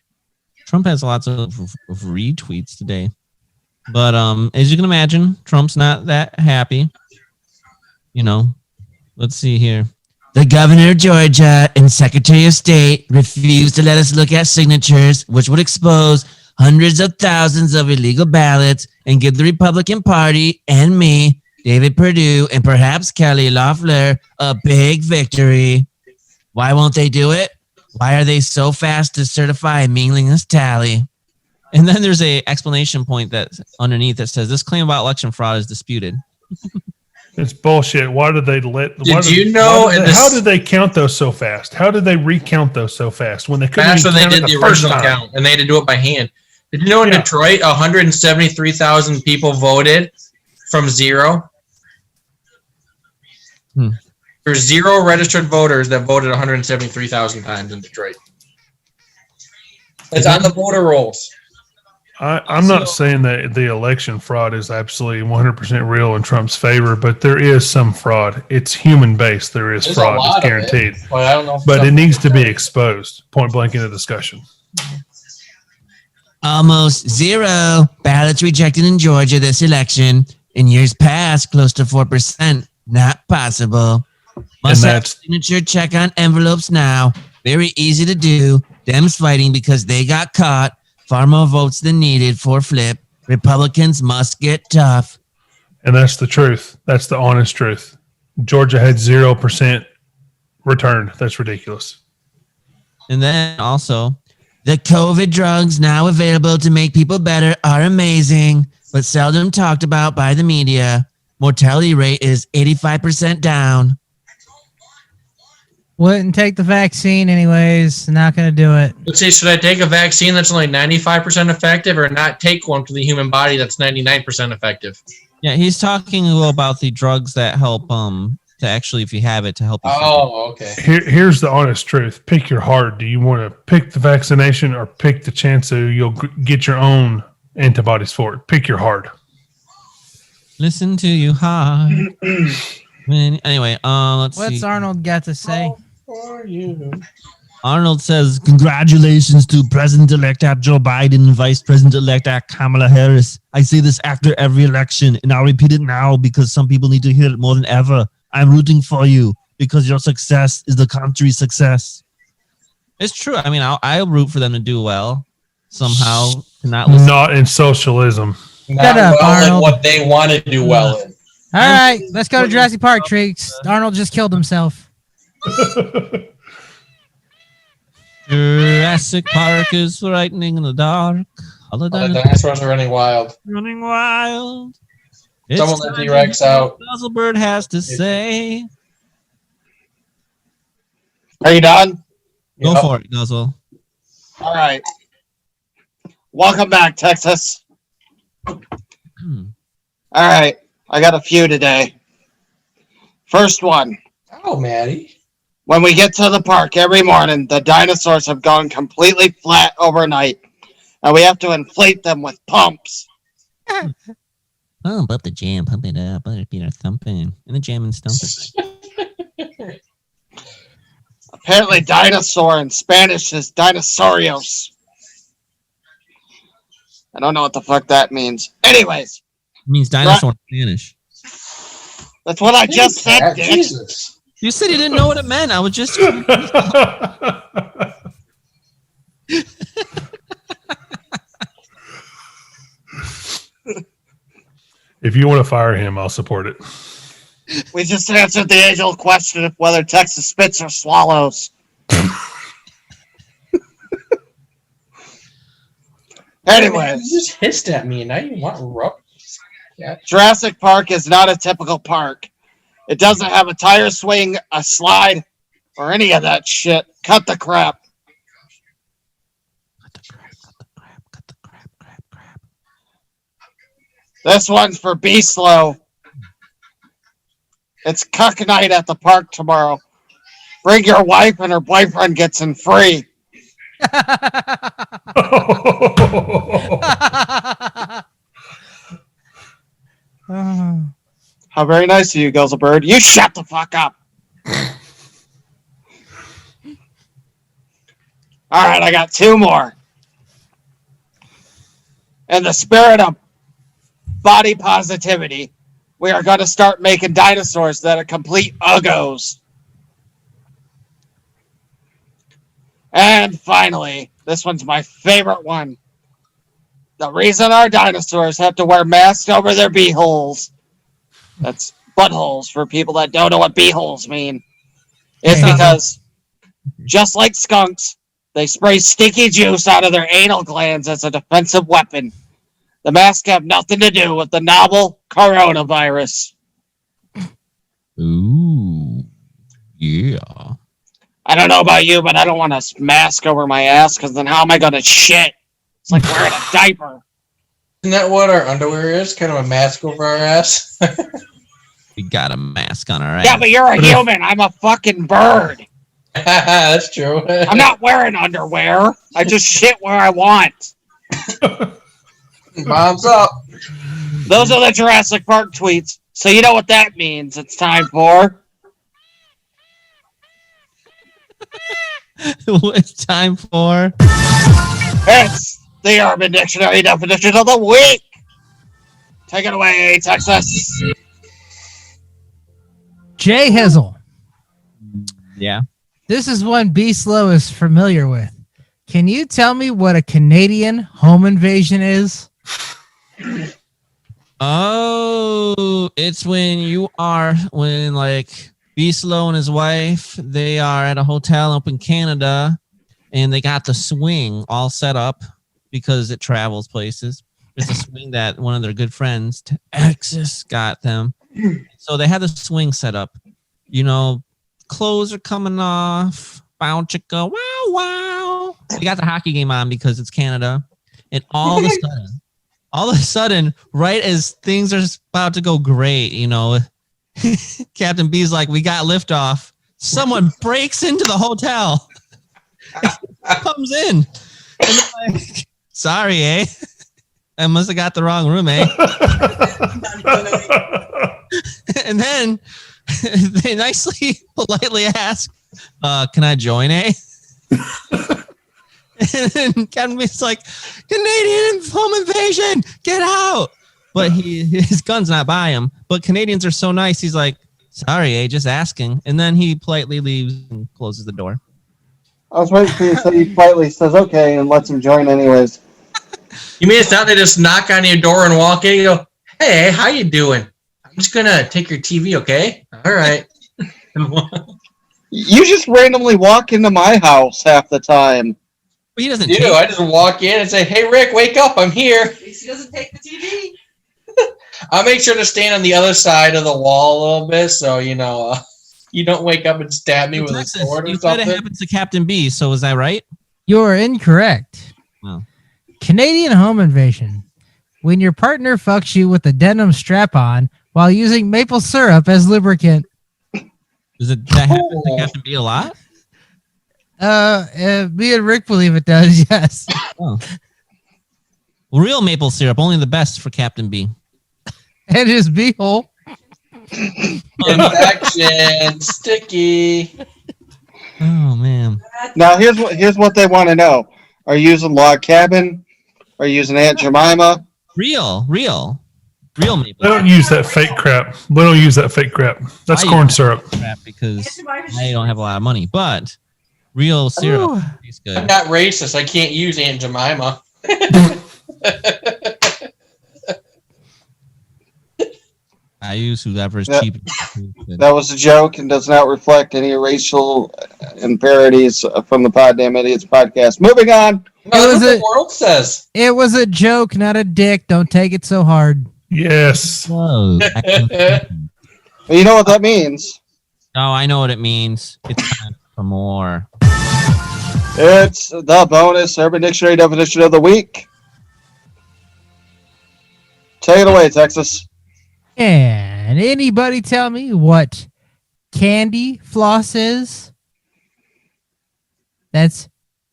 Trump has lots of retweets today. But as you can imagine, Trump's not that happy. You know, let's see here. The governor of Georgia and Secretary of State refused to let us look at signatures, which would expose hundreds of thousands of illegal ballots and give the Republican Party and me, David Perdue, and perhaps Kelly Loeffler a big victory. Why won't they do it? Why are they so fast to certify a meaningless tally? And then there's a explanation point that's underneath that says this claim about election fraud is disputed. It's bullshit. Why did they let? How did they count those so fast? How did they recount those so fast when they couldn't? Faster even than they count did it the first original time? count, and they had to do it by hand. Did you know in Detroit, 173,000 people voted from zero? There's 0 registered voters that voted 173,000 times in Detroit. It's on the voter rolls. I'm not saying that the election fraud is absolutely 100% real in Trump's favor, but there is some fraud. It's human based. There is There's fraud. a lot It's of guaranteed. it, but I don't know if But it's it needs to be exposed. Point blank in the discussion. Almost 0 ballots rejected in Georgia this election. In years past, close to 4%. Not possible. Must have signature check on envelopes now. Very easy to do. Dems fighting because they got caught. Far more votes than needed for flip. Republicans must get tough. And that's the truth. That's the honest truth. Georgia had 0% returned. That's ridiculous. And then also, the COVID drugs now available to make people better are amazing, but seldom talked about by the media. Mortality rate is 85% down. Wouldn't take the vaccine anyways. Not going to do it. Let's see, should I take a vaccine that's only 95% effective or not take one for the human body that's 99% effective? Yeah, he's talking about the drugs that help to actually, if you have it, to help you. Oh, okay. Here's the honest truth. Pick your heart. Do you want to pick the vaccination or pick the chance that you'll get your own antibodies for it? Pick your heart. Listen to you heart. Anyway, let's see. What's Arnold got to say? For you. Arnold says, congratulations to President-elect Joe Biden and Vice President-elect Kamala Harris. I say this after every election, and I'll repeat it now because some people need to hear it more than ever. I'm rooting for you because your success is the country's success. It's true. I mean, I'll root for them to do well somehow. Not in socialism. Not up, well Arnold. in what they want to do well in. All right, let's go to Jurassic Park, Treeks. Arnold just killed himself. Jurassic Park is frightening in the dark. All the The dinosaurs are running wild. running wild. Someone let T-Rex out. Guzzlebird has to say. Are you done? Go Yep. for it, Guzzle. All right. Welcome back, Texas. All right. I got a few today. First one. Oh, Maddie. When we get to the park every morning, the dinosaurs have gone completely flat overnight, and we have to inflate them with pumps. Oh, bump the jam, pump it up, let it be our thumping. And the jam and stumping. Apparently, dinosaur in Spanish is dinosaurios. I don't know what the fuck that means. Anyways, It means dinosaur in Spanish. that's what I just said, Dick. Jesus. You said you didn't know what it meant. I was just. If you want to fire him, I'll support it. We just answered the age-old question of whether Texas spits or swallows. Anyways, You just hissed at me and now you want rub. Yeah. Jurassic Park is not a typical park. It doesn't have a tire swing, a slide, or any of that shit. Cut the crap. Cut the crap. This one's for Be Slow. It's cuck night at the park tomorrow. Bring your wife and her boyfriend gets in free. How very nice of you, Guzzlebird. You shut the fuck up. All right, I got two more. In the spirit of body positivity, we are going to start making dinosaurs that are complete uggos. And finally, this one's my favorite one. The reason our dinosaurs have to wear masks over their beeholes, that's buttholes for people that don't know what beeholes mean, is because just like skunks, they spray sticky juice out of their anal glands as a defensive weapon. The masks have nothing to do with the novel coronavirus. Ooh. Yeah. I don't know about you, but I don't want a mask over my ass because then how am I going to shit? It's like wearing a diaper. Isn't that what our underwear is? Kind of a mask over our ass? We got a mask on our ass. Yeah, but you're a human. I'm a fucking bird. That's true. I'm not wearing underwear. I just shit where I want. Bombs up. Those are the Jurassic Park tweets. So you know what that means. It's time for... It's time for... It's the Urban Dictionary definition of the week. Take it away, Texas. Jay Hizzle. Yeah. This is one Be Slow is familiar with. Can you tell me what a Canadian home invasion is? Oh, It's when like B Slow and his wife, they are at a hotel up in Canada, and they got the swing all set up because it travels places. It's a swing that one of their good friends, Texas, got them. So they had the swing set up. You know, clothes are coming off. Bow chicka, wow, wow. We got the hockey game on because it's Canada. And all of a sudden, right as things are about to go great, you know, Captain B's like, we got liftoff. Someone breaks into the hotel. Comes in. And they're like, sorry, eh? I must have got the wrong room, eh? And then they nicely, politely ask, can I join, eh? And then Captain B's like, Canadian home invasion, get out. But his gun's not by him. But Canadians are so nice, he's like, sorry, eh, just asking. And then he politely leaves and closes the door. I was waiting for you, so he politely says okay and lets him join anyways. You mean it's not they just knock on your door and walk in and go, hey, how you doing? I'm just going to take your TV, okay? All right. You just randomly walk into my house half the time. But he doesn't I just walk in and say, hey, Rick, wake up. I'm here. At least he doesn't take the TV. I'll make sure to stand on the other side of the wall a little bit so, you know, you don't wake up and stab me with a sword or you said something. it happens to Captain B, so is that right? You're incorrect. Wow. Canadian home invasion. When your partner fucks you with a denim strap-on while using maple syrup as lubricant. Does it that happen to Captain B a lot? Me and Rick believe it does, yes. Oh. Real maple syrup, only the best for Captain B. And his beehole. Infection, sticky. Oh man. Now here's what they want to know: are you using Log Cabin? Are you using Aunt Jemima? Real maple. They don't use that fake crap. They don't use that fake crap. That's I corn use syrup. Crap because I don't have a lot of money, but real syrup tastes I'm good. not racist. I can't use Aunt Jemima. I use whoever's Yeah. cheap. That was a joke and does not reflect any racial impurities from the Poddamn Idiotz Podcast. Moving on. No, that's what the world says. It was a joke, not a dick. Don't take it so hard. Yes. Whoa. Well, you know what that means. Oh, I know what it means. It's time for more. It's the bonus Urban Dictionary definition of the week. Take it away, Texas. And anybody tell me what candy floss is? That's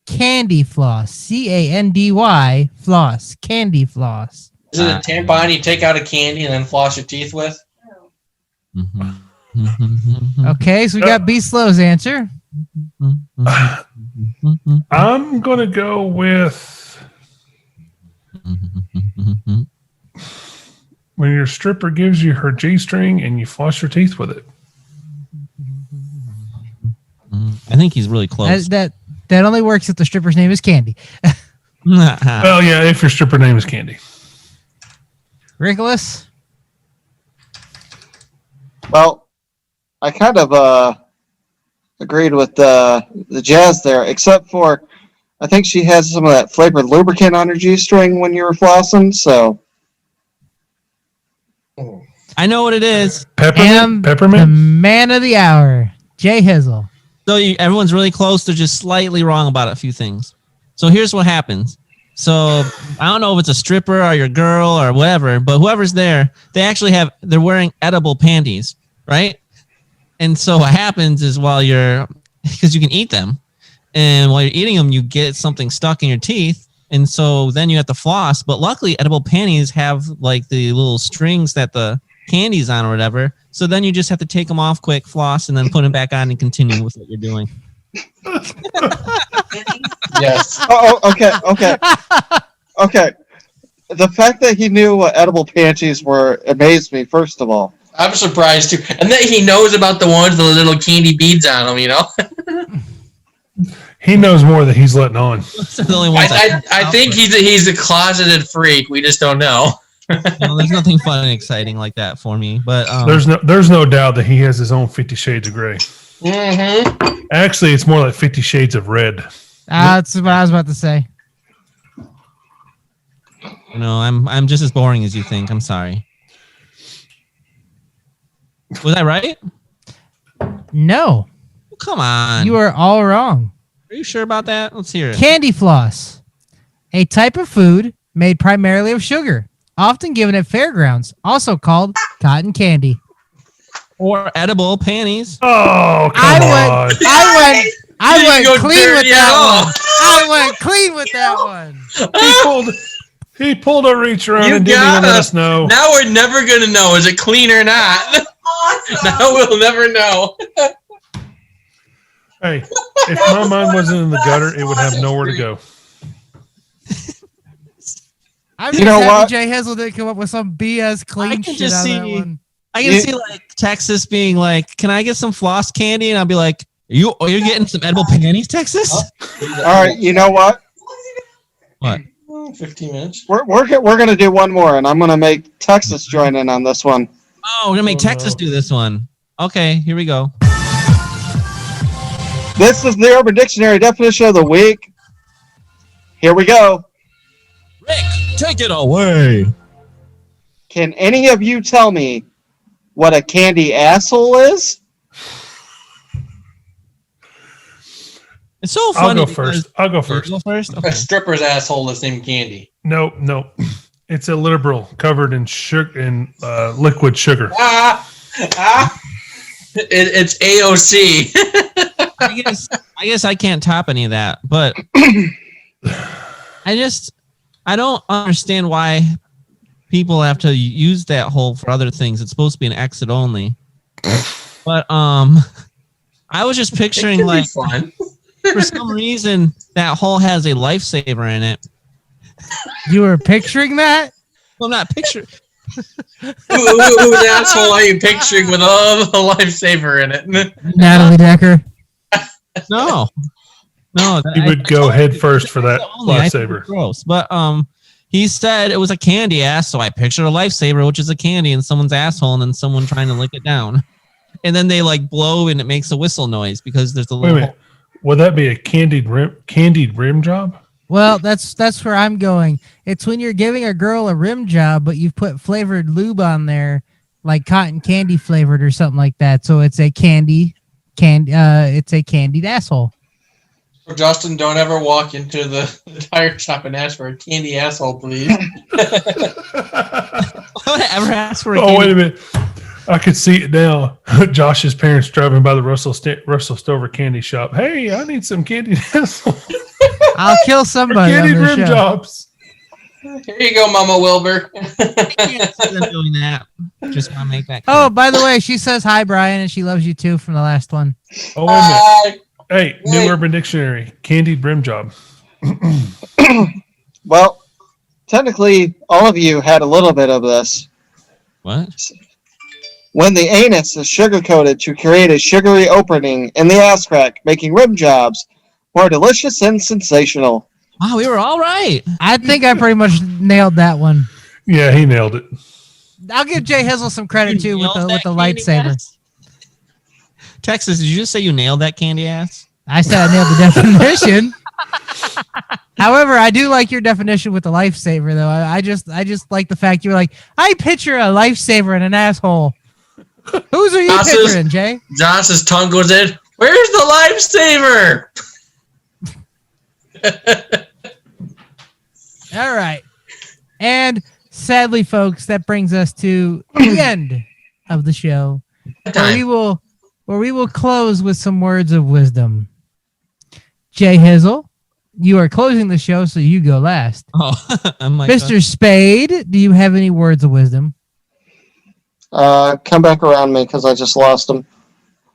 candy floss. CANDY floss. Candy floss. Is it a tampon you take out a candy and then floss your teeth with? Okay, so we got B Slow's answer. I'm going to go with when your stripper gives you her G-string and you floss your teeth with it. I think he's really close. That only works if the stripper's name is Candy. Well, yeah, if your stripper name is Candy. Nicholas? Well, I kind of agreed with the jazz there, except for I think she has some of that flavored lubricant on her G-string when you were flossing, so. I know what it is. And the Peppermint? man of the hour, Jay Hizzle. So everyone's really close. They're just slightly wrong about a few things. So here's what happens. So I don't know if it's a stripper or your girl or whatever, but whoever's there, they're wearing edible panties, right? And so what happens is because you can eat them, and while you're eating them, you get something stuck in your teeth, and so then you have to floss. But luckily, edible panties have like the little strings that the candy's on or whatever. So then you just have to take them off quick, floss, and then put them back on and continue with what you're doing. Yes. Oh, okay. Okay. The fact that he knew what edible panties were amazed me, first of all. I'm surprised too. And that he knows about the ones with the little candy beads on them, you know? He knows more than he's letting on. Those are the only ones I think he's a closeted freak. We just don't know. There's nothing fun and exciting like that for me. But there's no doubt that he has his own 50 Shades of Grey. Mm-hmm. Actually, it's more like 50 Shades of Red. That's what I was about to say. I'm just as boring as you think. I'm sorry. Was I right? No. Come on. You are all wrong. Are you sure about that? Let's hear it. Candy floss, a type of food made primarily of sugar, often given at fairgrounds, also called cotton candy. Or edible panties. Oh, come on. I went clean with that one. I went clean with that one. He pulled a reach around and didn't even let us know. Now we're never going to know. Is it clean or not? Awesome. Now we'll never know. Hey, if my mind wasn't in the gutter, it would have nowhere to go. I'm just happy Jay Hazel didn't come up with some BS clean shit out of that one. I can see like Texas being like, "Can I get some floss candy?" And I'll be like, "You're getting some edible panties, Texas?" All right, you know what? What? 15 minutes. We're gonna do one more, and I'm gonna make Texas join in on this one. Oh, we're gonna make Texas do this one. Okay, here we go. This is the Urban Dictionary definition of the week. Here we go. Rick, take it away. Can any of you tell me what a candy asshole is? It's so funny. I'll go first. You go first? Okay. A stripper's asshole that's named Candy. Nope. It's a liberal covered in sugar in liquid sugar. It's AOC. I guess I can't top any of that, but I don't understand why people have to use that hole for other things. It's supposed to be an exit only. But I was just picturing like for some reason that hole has a lifesaver in it. You were picturing that? Well, I'm not picturing. Whose asshole are you picturing with all the lifesaver in it? Natalie Decker. No. He would go head first for that lifesaver. Gross. But he said it was a candy ass, so I pictured a lifesaver, which is a candy in someone's asshole, and then someone trying to lick it down. And then they like blow and it makes a whistle noise because there's a little. Wait. Would that be a candied rim job? Well, that's where I'm going. It's when you're giving a girl a rim job, but you've put flavored lube on there, like cotton candy flavored or something like that. So it's a candied asshole. Justin, don't ever walk into the tire shop and ask for a candy asshole, please. I would ever ask for a candy. Wait a minute. I could see it now. Josh's parents driving by the Russell Stover candy shop. Hey, I need some candy asshole. I'll kill somebody. Candied rim jobs. Here you go, Mama Wilbur. I can't see them doing that. Just want to make that. Oh, by the way, she says hi, Brian, and she loves you too from the last one. Oh, wait a minute. Hey, New Urban Dictionary, candied rim job. Well, technically, all of you had a little bit of this. What? When the anus is sugar-coated to create a sugary opening in the ass crack, making rim jobs more delicious and sensational. Wow, we were all right. I think I pretty much nailed that one. Yeah, he nailed it. I'll give Jay Hizzle some credit too with the lightsaber. Ass? Texas, did you just say you nailed that candy ass? I said I nailed the definition. However, I do like your definition with the lifesaver, though. I just like the fact you were like, I picture a lifesaver in an asshole. Whose are you picturing, Jay? Josh's tongue goes in. Where's the lifesaver? All right. And sadly, folks, that brings us to the end of the show. Where we will close with some words of wisdom. Jay Hizzle, you are closing the show, so you go last. Oh, I'm like Mr. Spade, do you have any words of wisdom? Come back around me because I just lost them.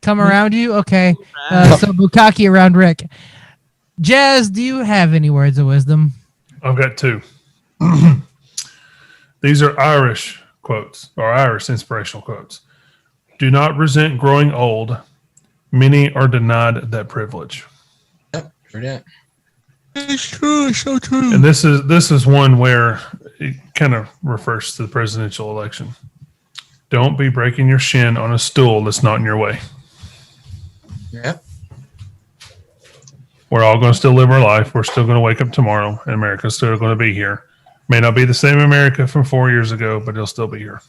Come around you? Okay. So Bukaki around Rick. Jazz, do you have any words of wisdom? I've got two. These are Irish quotes, or Irish inspirational quotes. Do not resent growing old. Many are denied that privilege. Yep, for that. It's true. It's so true. And this is one where it kind of refers to the presidential election. Don't be breaking your shin on a stool that's not in your way. Yeah. We're all going to still live our life. We're still going to wake up tomorrow, and America's still going to be here. May not be the same America from 4 years ago, but it'll still be here.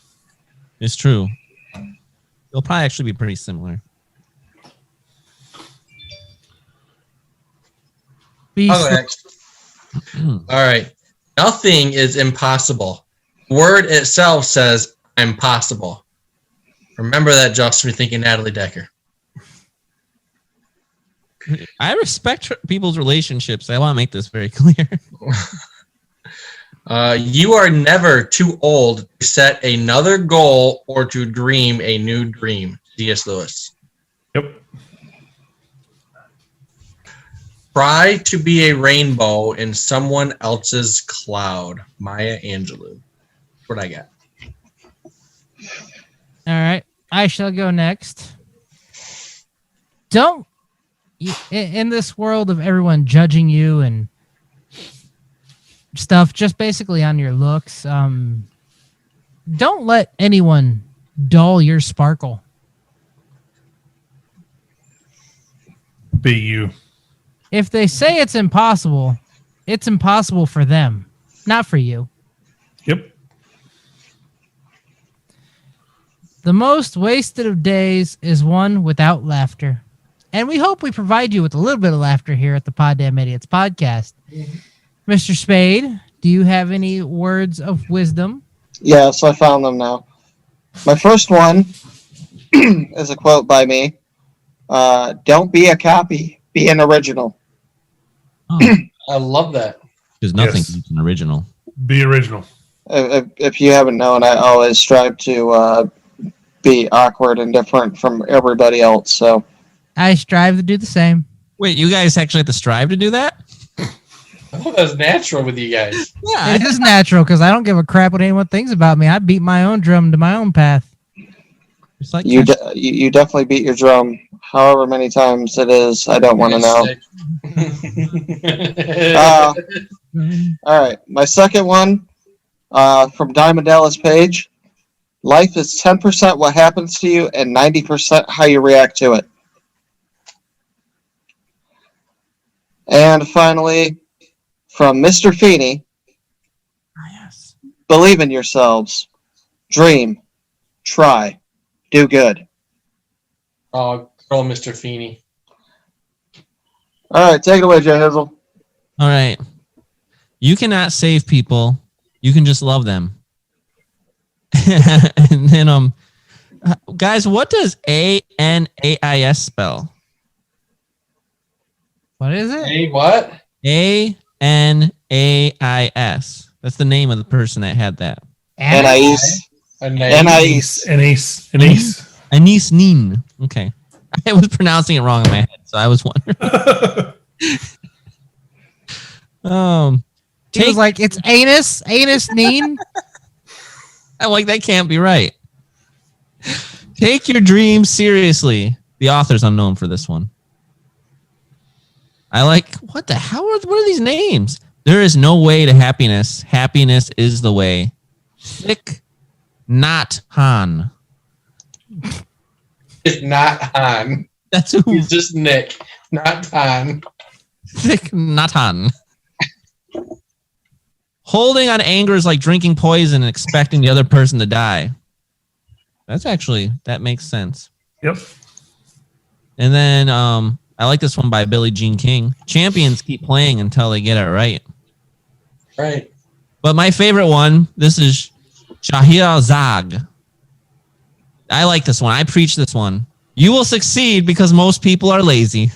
It's true. It'll probably actually be pretty similar. Okay. All right. Nothing is impossible. Word itself says I'm possible. Remember that, Justin. You're thinking Natalie Decker. I respect people's relationships. I want to make this very clear. You are never too old to set another goal or to dream a new dream. C.S. Lewis. Yep. Try to be a rainbow in someone else's cloud. Maya Angelou. What I got? All right. I shall go next. Don't, in this world of everyone judging you and stuff, just basically on your looks, don't let anyone dull your sparkle. Be you. If they say it's impossible for them, not for you. Yep. The most wasted of days is one without laughter. And we hope we provide you with a little bit of laughter here at the Poddamn Idiotz Podcast. Mr. Spade, do you have any words of wisdom? Yes, I found them now. My first one is a quote by me. Don't be a copy, be an original. Oh, I love that. there's nothing Yes. beats an original. Be original. If you haven't known, I always strive to be awkward and different from everybody else. So I strive to do the same. Wait, you guys actually have to strive to do that? I thought that was natural with you guys. Yeah. It is natural because I don't give a crap what anyone thinks about me. I beat my own drum to my own path. It's like you definitely beat your drum, however many times it is. I don't want to know. All right, my second one from Diamond Dallas Page. Life is 10% what happens to you and 90% how you react to it. And finally, from Mr. Feeney, yes. believe in yourselves, dream, try, do good. Oh, girl, Mr. Feeney. All right, take it away, Jay Hizzle. All right. You cannot save people. You can just love them. And then, guys, what does ANAIS spell? What is it? Hey, what? ANAIS. That's the name of the person that had that. Anais. Anais. Anais Nin. Okay. I was pronouncing it wrong in my head, so I was wondering. He was like, it's anus neen. I'm like, that can't be right. Take your dreams seriously. The author's unknown for this one. I like, what the hell? What are these names? There is no way to happiness. Happiness is the way. Thick, not Han. It's not Han. That's who. He's just Nick, not Han. Thick, not Han. Holding on anger is like drinking poison and expecting the other person to die. That makes sense. Yep. And then I like this one by Billie Jean King. Champions keep playing until they get it right. Right. But my favorite one, this is Shahir Zag. I like this one. I preach this one. You will succeed because most people are lazy.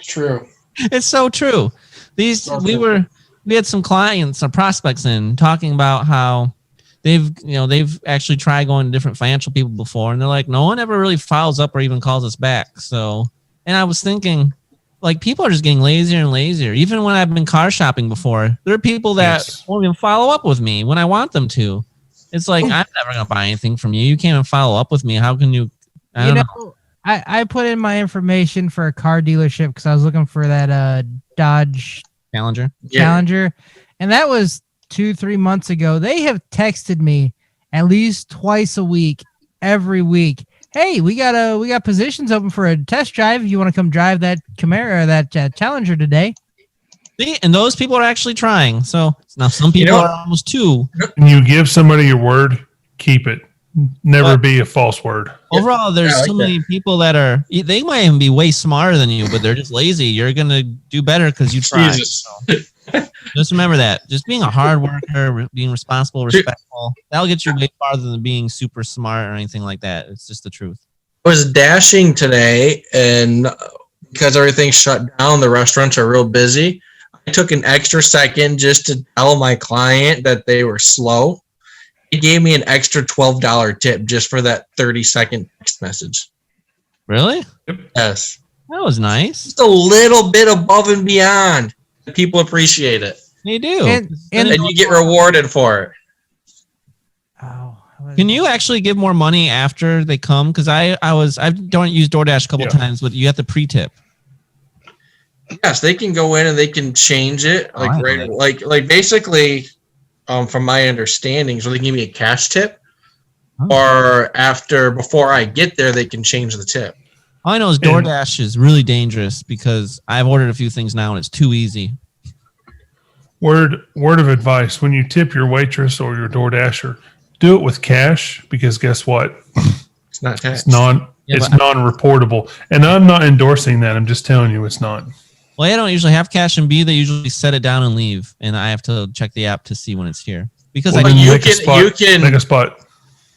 True. It's so true. We had some clients or prospects in talking about how they've actually tried going to different financial people before, and they're like, no one ever really follows up or even calls us back. So, and I was thinking, like, people are just getting lazier and lazier. Even when I've been car shopping before, there are people that won't even follow up with me when I want them to. It's like, I'm never gonna buy anything from you. You can't even follow up with me. How can you? I don't know. I put in my information for a car dealership because I was looking for that Dodge Challenger. Challenger, and that was 2-3 months ago, they have texted me at least twice a week, every week. Hey, we got positions open for a test drive. You want to come drive that Camaro, that Challenger today? See, and those people are actually trying. So now some people are almost too. And you give somebody your word, keep it. Never be a false word. Overall, there's so many people that are, they might even be way smarter than you, but they're just lazy. You're going to do better because you tried. So just remember that. Just being a hard worker, being responsible, respectful, that'll get you way farther than being super smart or anything like that. It's just the truth. I was dashing today, and because everything's shut down, the restaurants are real busy. I took an extra second just to tell my client that they were slow. He gave me an extra $12 tip just for that 30-second text message. Really? Yes. That was nice. Just a little bit above and beyond. People appreciate it. They do. And you get rewarded for it. Can you actually give more money after they come? Because I don't use DoorDash a couple times, but you have to pre-tip. Yes, they can go in and they can change it. Like basically, from my understanding, so they can give me a cash tip, or before I get there, they can change the tip. All I know is DoorDash is really dangerous because I've ordered a few things now and it's too easy. Word of advice: when you tip your waitress or your DoorDasher, do it with cash, because guess what? It's not tax. It's non-reportable, and I'm not endorsing that. I'm just telling you, it's not. Well, I don't usually have cash, and B, they usually set it down and leave, and I have to check the app to see when it's here. Because you can make a spot.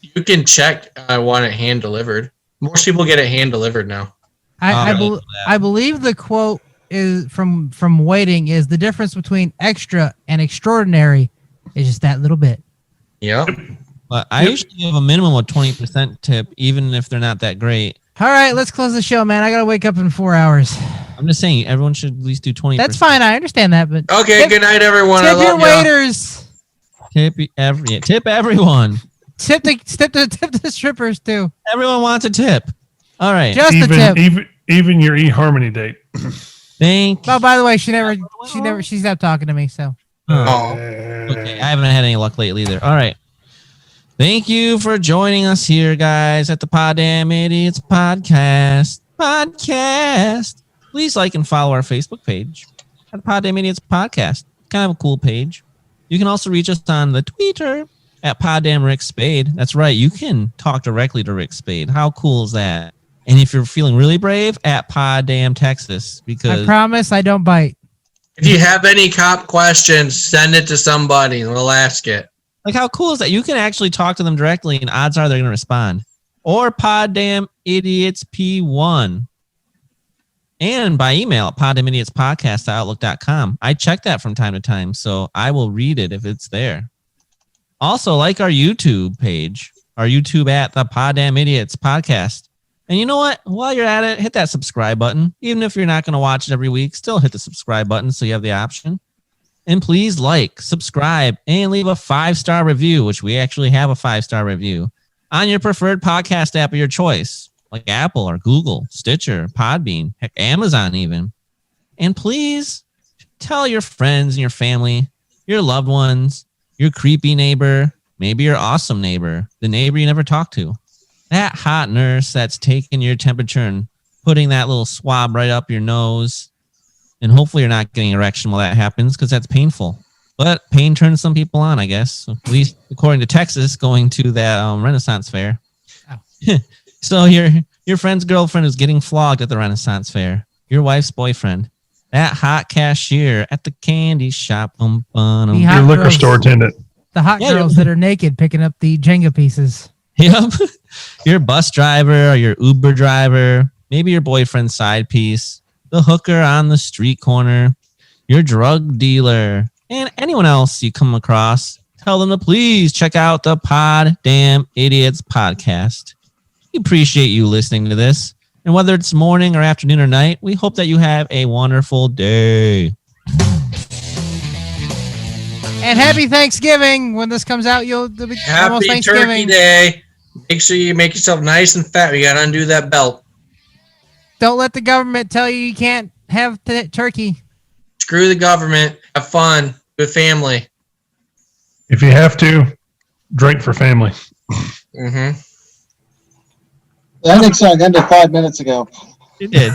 You can check. I want it hand delivered. Most people get it hand delivered now. I believe the quote is from waiting is the difference between extra and extraordinary is just that little bit. Yep. But I usually give a minimum of 20% tip, even if they're not that great. All right, let's close the show, man. I got to wake up in 4 hours. I'm just saying, everyone should at least do 20%. That's fine. I understand that, but okay. Good night, everyone. Tip your waiters. Tip everyone. Tip the strippers too. Everyone wants a tip. All right. Just a tip. Even your eHarmony date. Thank you. Oh, by the way, she stopped talking to me. So. Okay, I haven't had any luck lately either. All right. Thank you for joining us here, guys, at the Poddamn Idiotz Podcast. Please like and follow our Facebook page at the Poddamn Idiotz Podcast. Kind of a cool page. You can also reach us on the Twitter at Poddamn Rick Spade. That's right. You can talk directly to Rick Spade. How cool is that? And if you're feeling really brave, at Poddamn Texas. Because I promise I don't bite. If you have any cop questions, send it to somebody and we'll ask it. Like, how cool is that? You can actually talk to them directly, and odds are they're going to respond. Or Poddamn Idiots P1. And by email at poddamnidiotspodcast@outlook.com. I check that from time to time, so I will read it if it's there. Also, like our YouTube page, our YouTube at the Poddamn Idiotz Podcast. And you know what? While you're at it, hit that subscribe button. Even if you're not going to watch it every week, still hit the subscribe button so you have the option. And please like, subscribe, and leave a 5-star review, which we actually have a 5-star review, on your preferred podcast app of your choice, like Apple or Google, Stitcher, Podbean, heck, Amazon even. And please tell your friends and your family, your loved ones, your creepy neighbor, maybe your awesome neighbor, the neighbor you never talked to, that hot nurse that's taking your temperature and putting that little swab right up your nose. And hopefully you're not getting erection while that happens, because that's painful. But pain turns some people on, I guess. At least according to Texas, going to that Renaissance fair. Oh. So your friend's girlfriend is getting flogged at the Renaissance fair. Your wife's boyfriend. That hot cashier at the candy shop. Your liquor store attendant. The hot girls that are naked picking up the Jenga pieces. Yep. Your bus driver or your Uber driver. Maybe your boyfriend's side piece. The hooker on the street corner, your drug dealer, and anyone else you come across, tell them to please check out the Poddamn Idiotz Podcast. We appreciate you listening to this. And whether it's morning or afternoon or night, we hope that you have a wonderful day. And happy Thanksgiving. When this comes out, you'll be almost Happy Thanksgiving. Turkey Day. Make sure you make yourself nice and fat. You got to undo that belt. Don't let the government tell you can't have turkey. Screw the government. Have fun with family. If you have to, drink for family. Mm-hmm. The ending song ended 5 minutes ago. It did.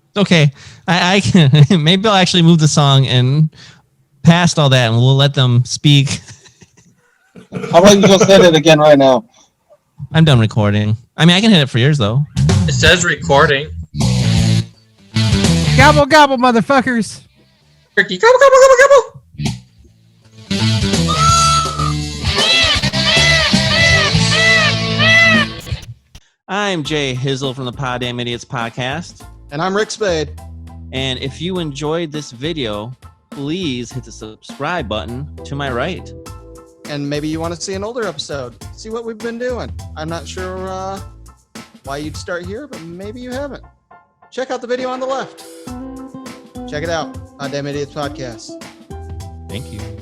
It's okay. I can, maybe I'll actually move the song and past all that, and we'll let them speak. How about you just hit it again right now? I'm done recording. I mean, I can hit it for yours though. It says recording. Gobble, gobble, motherfuckers. Ricky, gobble, gobble, gobble, gobble. I'm Jay Hizzle from the Poddamn Idiotz Podcast. And I'm Rick Spade. And if you enjoyed this video, please hit the subscribe button to my right. And maybe you want to see an older episode. See what we've been doing. I'm not sure why you'd start here, but maybe you haven't. Check out the video on the left. Check it out. Poddamn Idiotz Podcast. Thank you.